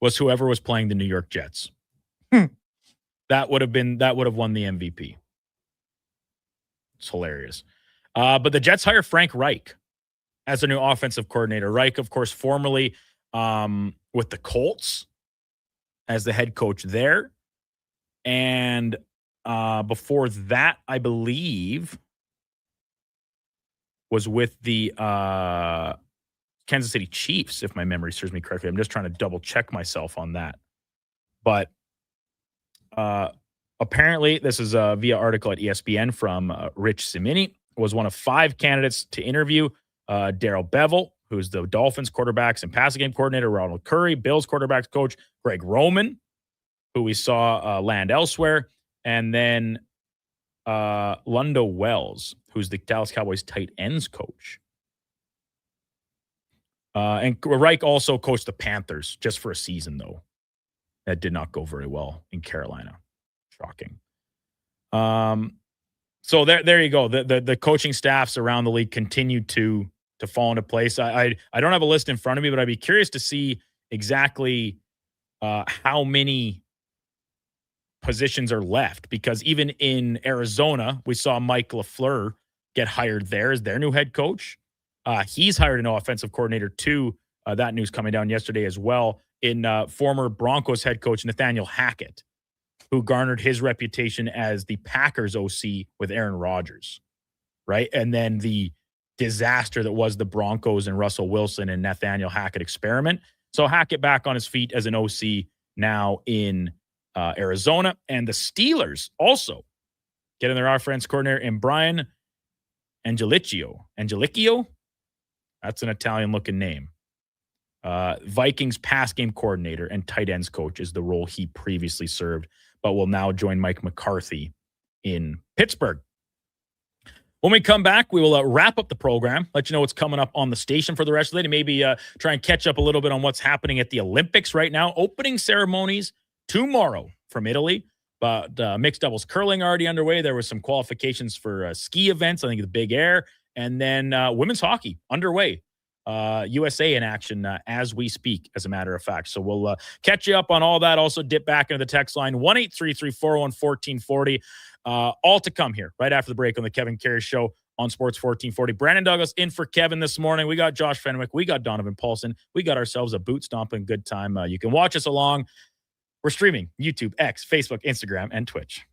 was whoever was playing the New York Jets. That would have won the MVP. It's hilarious. But the Jets hire Frank Reich as their new offensive coordinator. Reich, of course, formerly with the Colts as the head coach there. And before that, I believe, was with the Kansas City Chiefs, if my memory serves me correctly. I'm just trying to double check myself on that. But apparently, this is via article at ESPN from Rich Cimini, was one of 5 candidates to interview. Darrell Bevel, who's the Dolphins quarterbacks and passing game coordinator, Ronald Curry, Bills quarterbacks coach, Greg Roman, who we saw land elsewhere, and then Lundo Wells, who's the Dallas Cowboys tight ends coach. And Reich also coached the Panthers just for a season, though. That did not go very well in Carolina. Shocking. So there you go. The coaching staffs around the league continue to fall into place. I don't have a list in front of me, but I'd be curious to see exactly how many positions are left, because even in Arizona, we saw Mike LaFleur get hired there as their new head coach. He's hired an offensive coordinator too. That news coming down yesterday as well, in former Broncos head coach Nathaniel Hackett, who garnered his reputation as the Packers OC with Aaron Rodgers, right? And then the disaster that was the Broncos and Russell Wilson and Nathaniel Hackett experiment. So Hackett back on his feet as an OC now in Arizona. And the Steelers also getting their offense coordinator in Brian Angelicchio. That's an Italian-looking name. Vikings pass game coordinator and tight ends coach is the role he previously served, but will now join Mike McCarthy in Pittsburgh. When we come back, we will wrap up the program, let you know what's coming up on the station for the rest of the day, and maybe try and catch up a little bit on what's happening at the Olympics right now. Opening ceremonies tomorrow from Italy, but mixed doubles curling already underway. There was some qualifications for ski events, I think the Big Air, and then women's hockey underway. USA in action as we speak, as a matter of fact. So we'll catch you up on all that. Also dip back into the text line, 1-833-401-1440. All to come here right after the break on the Kevin Karius Show on Sports 1440. Brandon Douglas in for Kevin this morning. We got Josh Fenwick. We got Donovan Paulson. We got ourselves a boot stomping good time. You can watch us along We're streaming YouTube, X, Facebook, Instagram, and Twitch.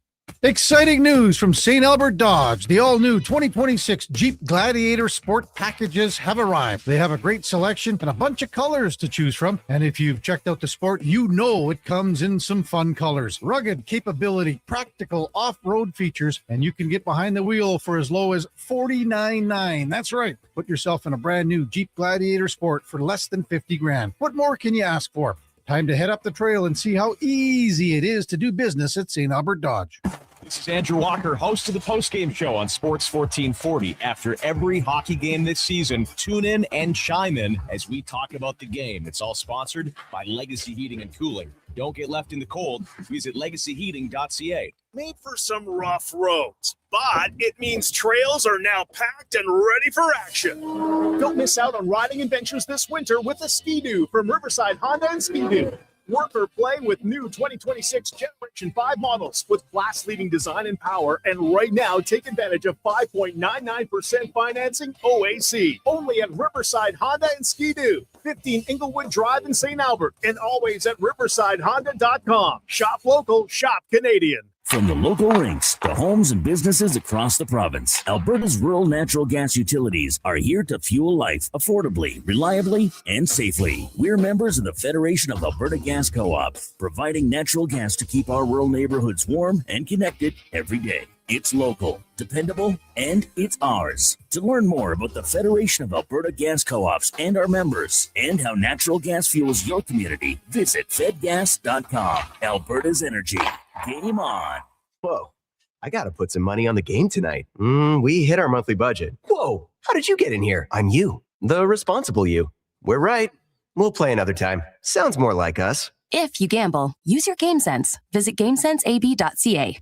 Exciting news from St. Albert Dodge. The all-new 2026 Jeep Gladiator Sport packages have arrived. They have a great selection and a bunch of colors to choose from. And if you've checked out the Sport, you know it comes in some fun colors. Rugged capability, practical off-road features, and you can get behind the wheel for as low as $49,900. That's right. Put yourself in a brand new Jeep Gladiator Sport for less than $50,000. What more can you ask for? Time to head up the trail and see how easy it is to do business at St. Albert Dodge. This is Andrew Walker, host of the postgame show on Sports 1440. After every hockey game this season, tune in and chime in as we talk about the game. It's all sponsored by Legacy Heating and Cooling. Don't get left in the cold. Visit legacyheating.ca. Made for some rough roads, but it means trails are now packed and ready for action. Don't miss out on riding adventures this winter with a Ski-Doo from Riverside Honda and Ski-Doo. Work or play with new 2026 Generation 5 models with class-leading design and power. And right now, take advantage of 5.99% financing OAC. Only at Riverside Honda and Ski-Doo. 15 Inglewood Drive in St. Albert. And always at riversidehonda.com. Shop local, shop Canadian. From the local rinks to homes and businesses across the province, Alberta's rural natural gas utilities are here to fuel life affordably, reliably, and safely. We're members of the Federation of Alberta Gas Co-op, providing natural gas to keep our rural neighborhoods warm and connected every day. It's local, dependable, and it's ours. To learn more about the Federation of Alberta Gas Co-ops and our members, and how natural gas fuels your community, visit fedgas.com. Alberta's energy. Game on. Whoa, I gotta put some money on the game tonight. We hit our monthly budget. Whoa, how did you get in here? I'm you, the responsible you. We're right. We'll play another time. Sounds more like us. If you gamble, use your game sense. Visit GameSenseAB.ca.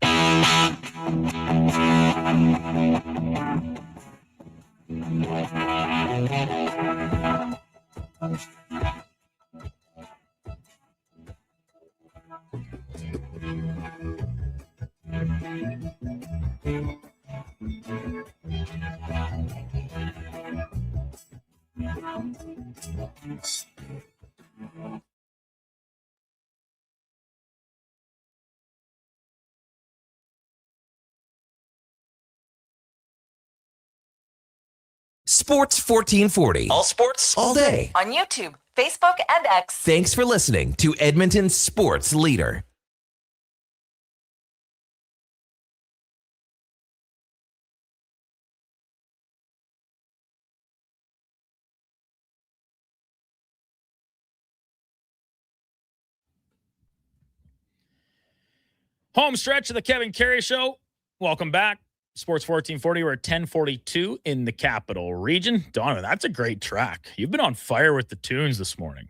Sports 1440. All sports, all day. On YouTube, Facebook, and X. Thanks for listening to Edmonton's sports leader. Home stretch of the Kevin Karius Show. Welcome back. Sports 1440. We're at 1042 in the capital region. Donovan, that's a great track. You've been on fire with the tunes this morning.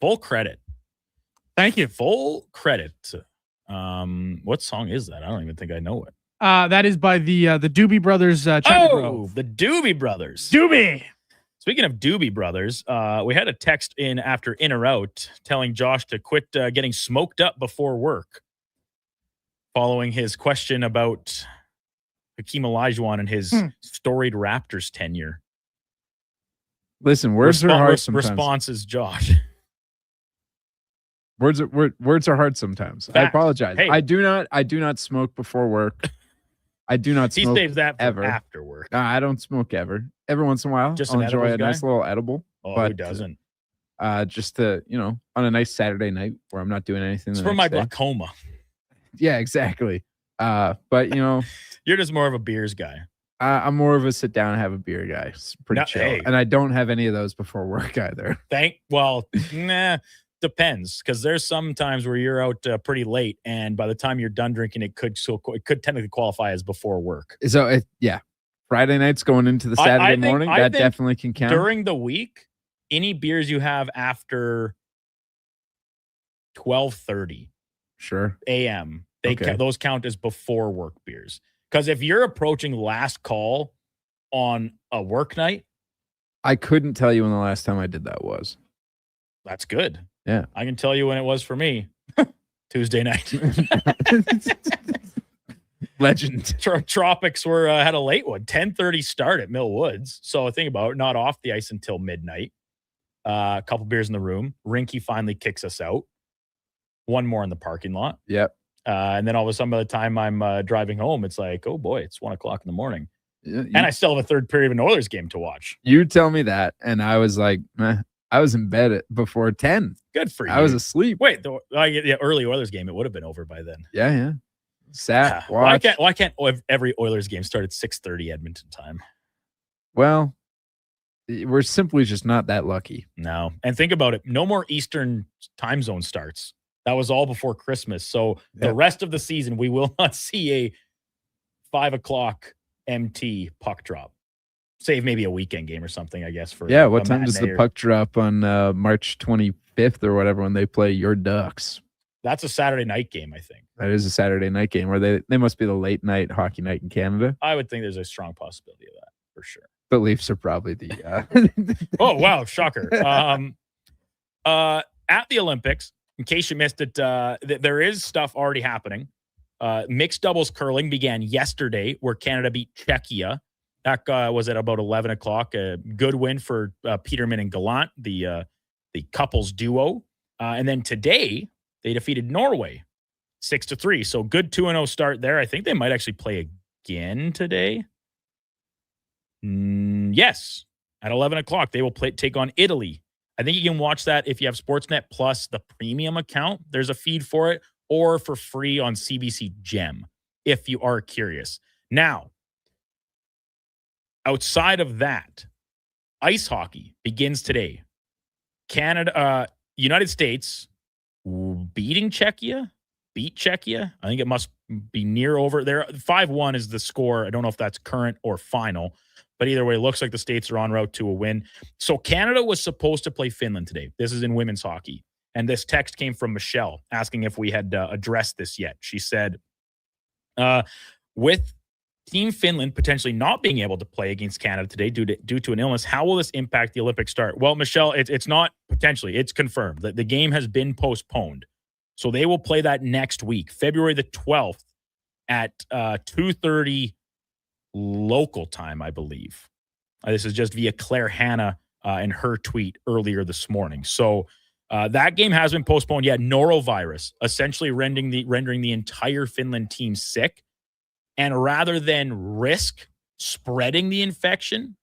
Full credit. Thank you. Full credit. What song is that? I don't even think I know it. That is by the Doobie Brothers. The Doobie Brothers. Doobie. Speaking of Doobie Brothers, we had a text in after In or Out telling Josh to quit getting smoked up before work, following his question about Hakeem Olajuwon and his storied Raptors tenure. Listen, words are hard sometimes. Responses, Josh. Words are hard sometimes. Fact. I apologize. Hey. I do not smoke before work. I do not smoke. He saves that for ever after work. I don't smoke ever. Every once in a while, Just I'll an enjoy a edibles nice guy? little edible. Oh, but who doesn't? Just to on a nice Saturday night where I'm not doing anything. It's the for my next day. glaucoma. Yeah, exactly. But You're just more of a beers guy. I'm more of a sit down and have a beer guy. It's pretty chill. Hey. And I don't have any of those before work either. Depends, because there's some times where you're out pretty late, and by the time you're done drinking, it could technically qualify as before work. So Friday nights going into the Saturday morning, that definitely can count. During the week, any beers you have after 12:30, sure, a.m. Okay. Those count as before work beers. Because if you're approaching last call on a work night, I couldn't tell you when the last time I did that was. That's good. Yeah, I can tell you when it was for me. Tuesday night. Legend. Tropics had a late one, 10:30 start at Mill Woods. So think about it, not off the ice until midnight. A couple beers in the room. Rinky finally kicks us out. one more in the parking lot. Yep. And then all of a sudden, by the time I'm driving home, it's like, oh boy, it's 1 o'clock in the morning. And I still have a third period of an Oilers game to watch. You tell me that. And I was like, I was in bed before 10. Good for you. I was asleep. Wait, the early Oilers game, it would have been over by then. Yeah. Sat, why can't every Oilers game start at 6:30 Edmonton time? Well, we're simply just not that lucky. No. And think about it. No more Eastern time zone starts. That was all before Christmas. So the rest of the season, we will not see a 5 o'clock MT puck drop. Save maybe a weekend game or something, I guess. For what time does the puck drop on March 25th or whatever when they play your Ducks? That's a Saturday night game, I think. That is a Saturday night game, or they must be the late night hockey night in Canada. I would think there's a strong possibility of that for sure. The Leafs are probably the. Oh wow, shocker! At the Olympics, in case you missed it, there is stuff already happening. Mixed doubles curling began yesterday, where Canada beat Czechia. That was at about 11 o'clock. A good win for Peterman and Gallant, the couples duo. And then today, they defeated Norway 6-3. So good 2-0 start there. I think they might actually play again today. Yes, at 11 o'clock, they will take on Italy. I think you can watch that if you have Sportsnet Plus, the premium account. There's a feed for it, or for free on CBC Gem, if you are curious. Now, outside of that, ice hockey begins today. United States beat Czechia. I think it must be near over there. 5-1 is the score. I don't know if that's current or final, but either way, it looks like the States are en route to a win. So Canada was supposed to play Finland today. This is in women's hockey. And this text came from Michelle asking if we had addressed this yet. She said, with Team Finland potentially not being able to play against Canada today due to an illness, how will this impact the Olympic start? Well, Michelle, it's not potentially. It's confirmed that the game has been postponed. So they will play that next week, February the 12th at 2:30 local time, I believe. This is just via Claire Hanna in her tweet earlier this morning. So that game has been postponed. Yeah, norovirus, essentially rendering the entire Finland team sick. And rather than risk spreading the infection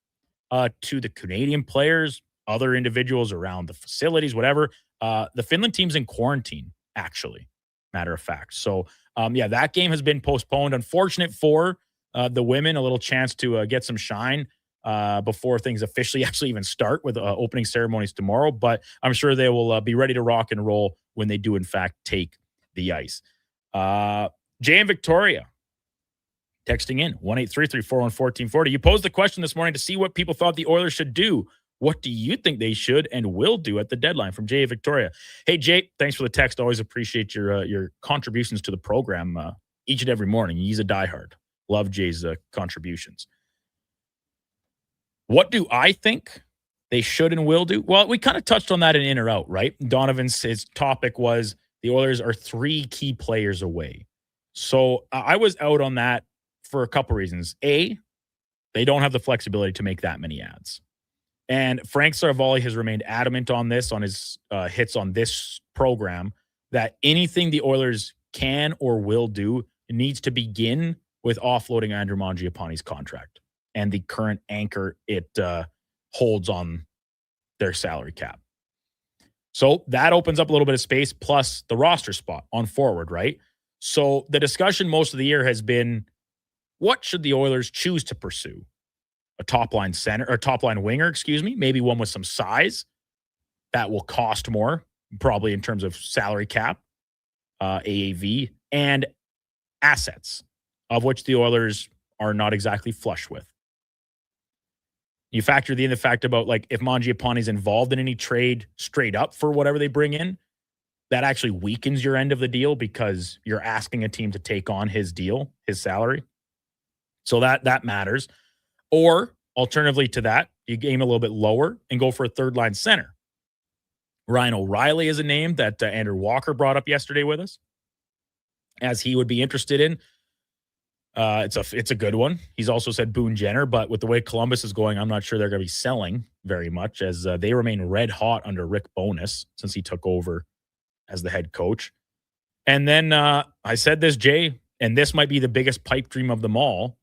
to the Canadian players, other individuals around the facilities, whatever, the Finland team's in quarantine, actually, matter of fact. So, that game has been postponed. Unfortunate for the women, a little chance to get some shine before things officially actually even start with opening ceremonies tomorrow. But I'm sure they will be ready to rock and roll when they do, in fact, take the ice. Jay and Victoria texting in 1-833-401-1440. You posed the question this morning to see what people thought the Oilers should do. What do you think they should and will do at the deadline? From Jay Victoria. Hey, Jay, thanks for the text. Always appreciate your contributions to the program each and every morning. He's a diehard. Love Jay's contributions. What do I think they should and will do? Well, we kind of touched on that in or out, right? His topic was the Oilers are 3 key players away. So I was out on that for a couple reasons. A, they don't have the flexibility to make that many ads. And Frank Sarvalli has remained adamant on this, on his hits on this program, that anything the Oilers can or will do needs to begin with offloading Andrew Mangiapane's contract and the current anchor it holds on their salary cap. So that opens up a little bit of space, plus the roster spot on forward, right? So the discussion most of the year has been, what should the Oilers choose to pursue? A top-line center or top-line winger, maybe one with some size that will cost more, probably in terms of salary cap, AAV, and assets, of which the Oilers are not exactly flush with. You factor in the fact about, like, if Mangiapane's involved in any trade straight up for whatever they bring in, that actually weakens your end of the deal because you're asking a team to take on his deal, his salary. So that matters. Or alternatively to that, you game a little bit lower and go for a third-line center. Ryan O'Reilly is a name that Andrew Walker brought up yesterday with us, as he would be interested in. It's a good one. He's also said Boone Jenner, but with the way Columbus is going, I'm not sure they're going to be selling very much, as they remain red hot under Rick Bowness since he took over as the head coach. And then I said this, Jay, and this might be the biggest pipe dream of them all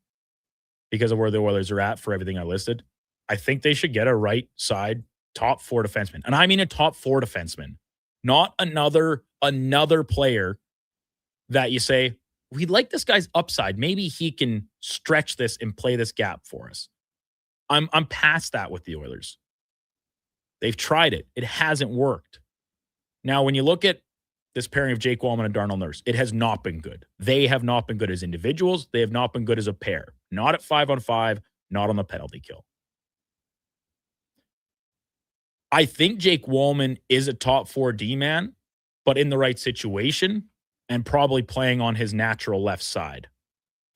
because of where the Oilers are at for everything I listed. I think they should get a right side top 4 defenseman. And I mean a top 4 defenseman, not another player that you say, we like this guy's upside. Maybe he can stretch this and play this gap for us. I'm past that with the Oilers. They've tried it. It hasn't worked. Now, when you look at this pairing of Jake Wallman and Darnell Nurse, it has not been good. They have not been good as individuals. They have not been good as a pair. Not at 5-on-5, not on the penalty kill. I think Jake Wallman is a top 4 D-man, but in the right situation and probably playing on his natural left side.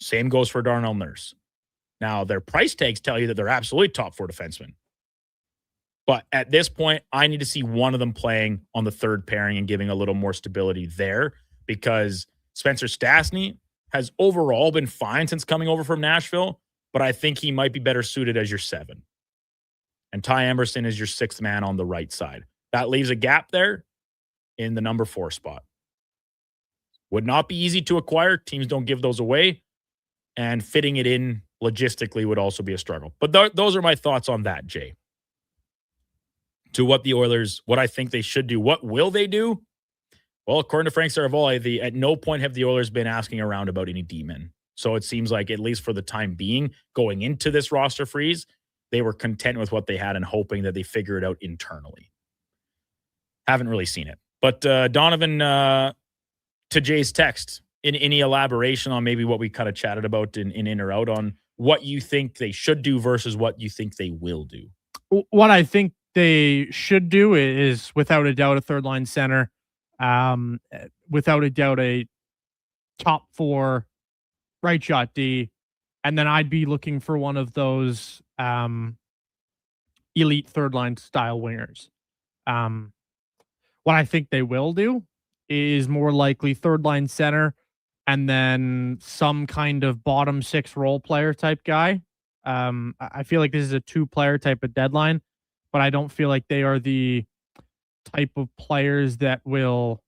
Same goes for Darnell Nurse. Now, their price tags tell you that they're absolutely top 4 defensemen. But at this point, I need to see one of them playing on the third pairing and giving a little more stability there, because Spencer Stastny has overall been fine since coming over from Nashville, but I think he might be better suited as your 7. And Ty Emberson is your 6th man on the right side. That leaves a gap there in the number 4 spot. Would not be easy to acquire. Teams don't give those away. And fitting it in logistically would also be a struggle. But those are my thoughts on that, Jay. To what the Oilers, what I think they should do. What will they do? Well, according to Frank Saravalli, at no point have the Oilers been asking around about any D-men. So it seems like, at least for the time being, going into this roster freeze, they were content with what they had and hoping that they figure it out internally. Haven't really seen it. But Donovan, to Jay's text, in any elaboration on maybe what we kind of chatted about in or out on what you think they should do versus what you think they will do? What I think they should do is, without a doubt, a third-line center. Without a doubt, a top 4 right shot D. And then I'd be looking for one of those elite third-line style wingers. What I think they will do is more likely third-line center and then some kind of bottom 6 role player type guy. I feel like this is a 2-player type of deadline, but I don't feel like they are the type of players that will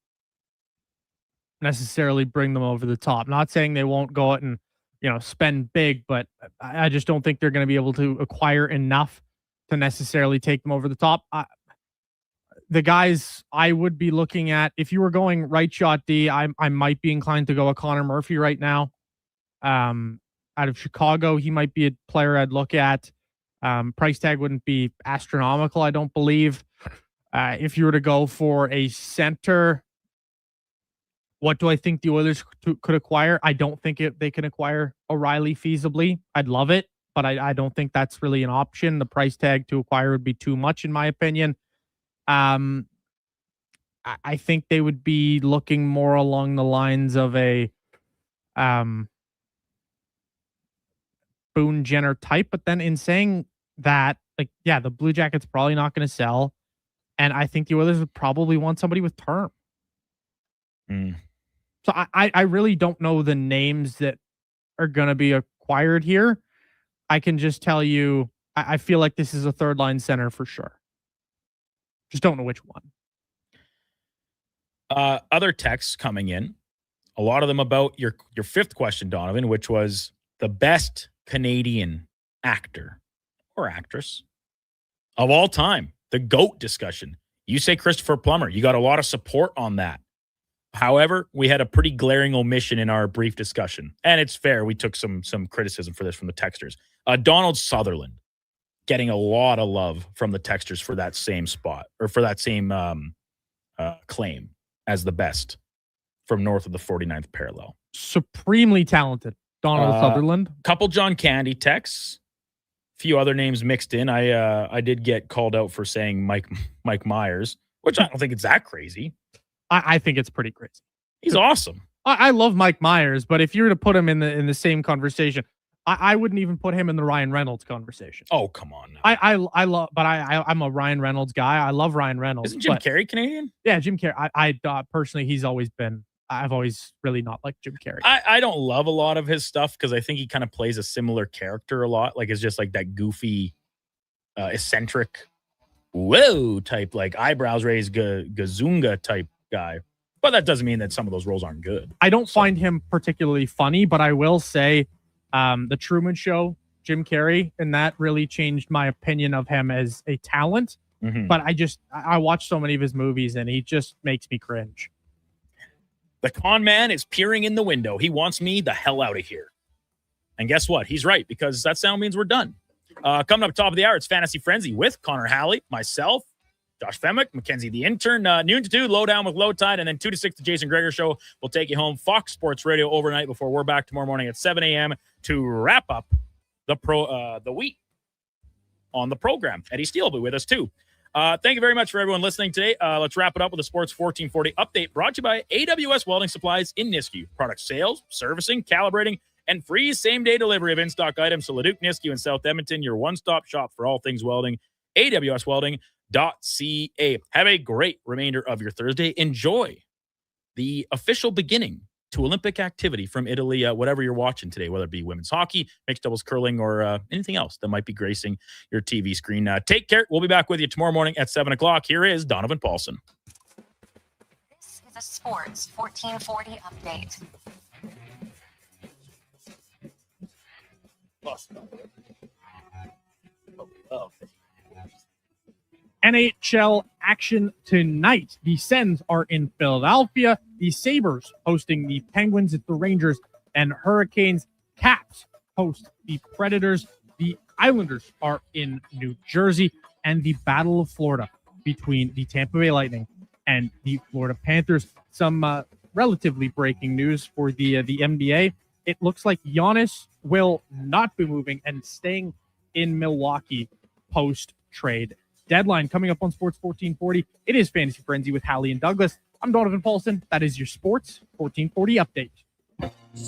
necessarily bring them over the top. Not saying they won't go out and, spend big, but I just don't think they're going to be able to acquire enough to necessarily take them over the top. The guys I would be looking at, if you were going right shot D, I might be inclined to go a Connor Murphy right now. Out of Chicago, he might be a player I'd look at. Price tag wouldn't be astronomical, I don't believe. If you were to go for a center, what do I think the Oilers could acquire? I don't think they can acquire O'Reilly feasibly. I'd love it, but I don't think that's really an option. The price tag to acquire would be too much, in my opinion. I think they would be looking more along the lines of a Boone Jenner type. But then in saying that, the Blue Jackets probably not going to sell. And I think the Oilers would probably want somebody with term. So I really don't know the names that are going to be acquired here. I can just tell you, I feel like this is a third-line center for sure. Just don't know which one. Other texts coming in, a lot of them about your 5th question, Donovan, which was the best Canadian actor or actress of all time. The GOAT discussion. You say Christopher Plummer. You got a lot of support on that. However, we had a pretty glaring omission in our brief discussion. And it's fair. We took some criticism for this from the texters. Donald Sutherland getting a lot of love from the texters for that same spot, or for that same claim as the best from north of the 49th parallel. Supremely talented, Donald Sutherland. Couple John Candy texts. Few other names mixed in. I did get called out for saying Mike Myers, which I don't think it's that crazy. I think it's pretty crazy. He's awesome. I love Mike Myers, but if you were to put him in the same conversation, I wouldn't even put him in the Ryan Reynolds conversation. Oh, come on. Now. I love, but I'm a Ryan Reynolds guy. I love Ryan Reynolds. Isn't Jim Carrey Canadian? Yeah, Jim Carrey. I personally, I've always really not liked Jim Carrey. I don't love a lot of his stuff because I think he kind of plays a similar character a lot. Like, it's just like that goofy, eccentric, whoa type, like eyebrows raised, gazunga type guy. But that doesn't mean that some of those roles aren't good. I don't find him particularly funny, but I will say the Truman Show, Jim Carrey, and that really changed my opinion of him as a talent. But I watch so many of his movies, and he just makes me cringe. The con man is peering in the window. He wants me the hell out of here. And guess what? He's right, because that sound means we're done. Coming up top of the hour, it's Fantasy Frenzy with Connor Halley, myself, Josh Femick, Mackenzie the intern, noon to 2, Lowdown with Low Tide, and then 2 to 6, the Jason Greger Show. We'll take you home. Fox Sports Radio overnight before we're back tomorrow morning at 7 a.m. to wrap up the week on the program. Eddie Steele will be with us too. Thank you very much for everyone listening today. Let's wrap it up with the Sports 1440 update brought to you by AWS Welding Supplies in Nisku. Product sales, servicing, calibrating, and free same-day delivery of in-stock items to Leduc, Nisku, and South Edmonton, your one-stop shop for all things welding. AWSwelding.ca. Have a great remainder of your Thursday. Enjoy the official beginning to Olympic activity from Italy, whatever you're watching today, whether it be women's hockey, mixed doubles curling, or anything else that might be gracing your TV screen. Take care. We'll be back with you tomorrow morning at 7 o'clock. Here is Donovan Paulson. This is a Sports 1440 update. NHL action tonight. The Sens are in Philadelphia. The Sabres hosting the Penguins at the Rangers and Hurricanes. Caps host the Predators. The Islanders are in New Jersey. And the Battle of Florida between the Tampa Bay Lightning and the Florida Panthers. Some relatively breaking news for the NBA. It looks like Giannis will not be moving and staying in Milwaukee post-trade deadline. Coming up on Sports 1440, it is Fantasy Frenzy with Hallie and Douglas. I'm Donovan Paulson. That is your Sports 1440 update.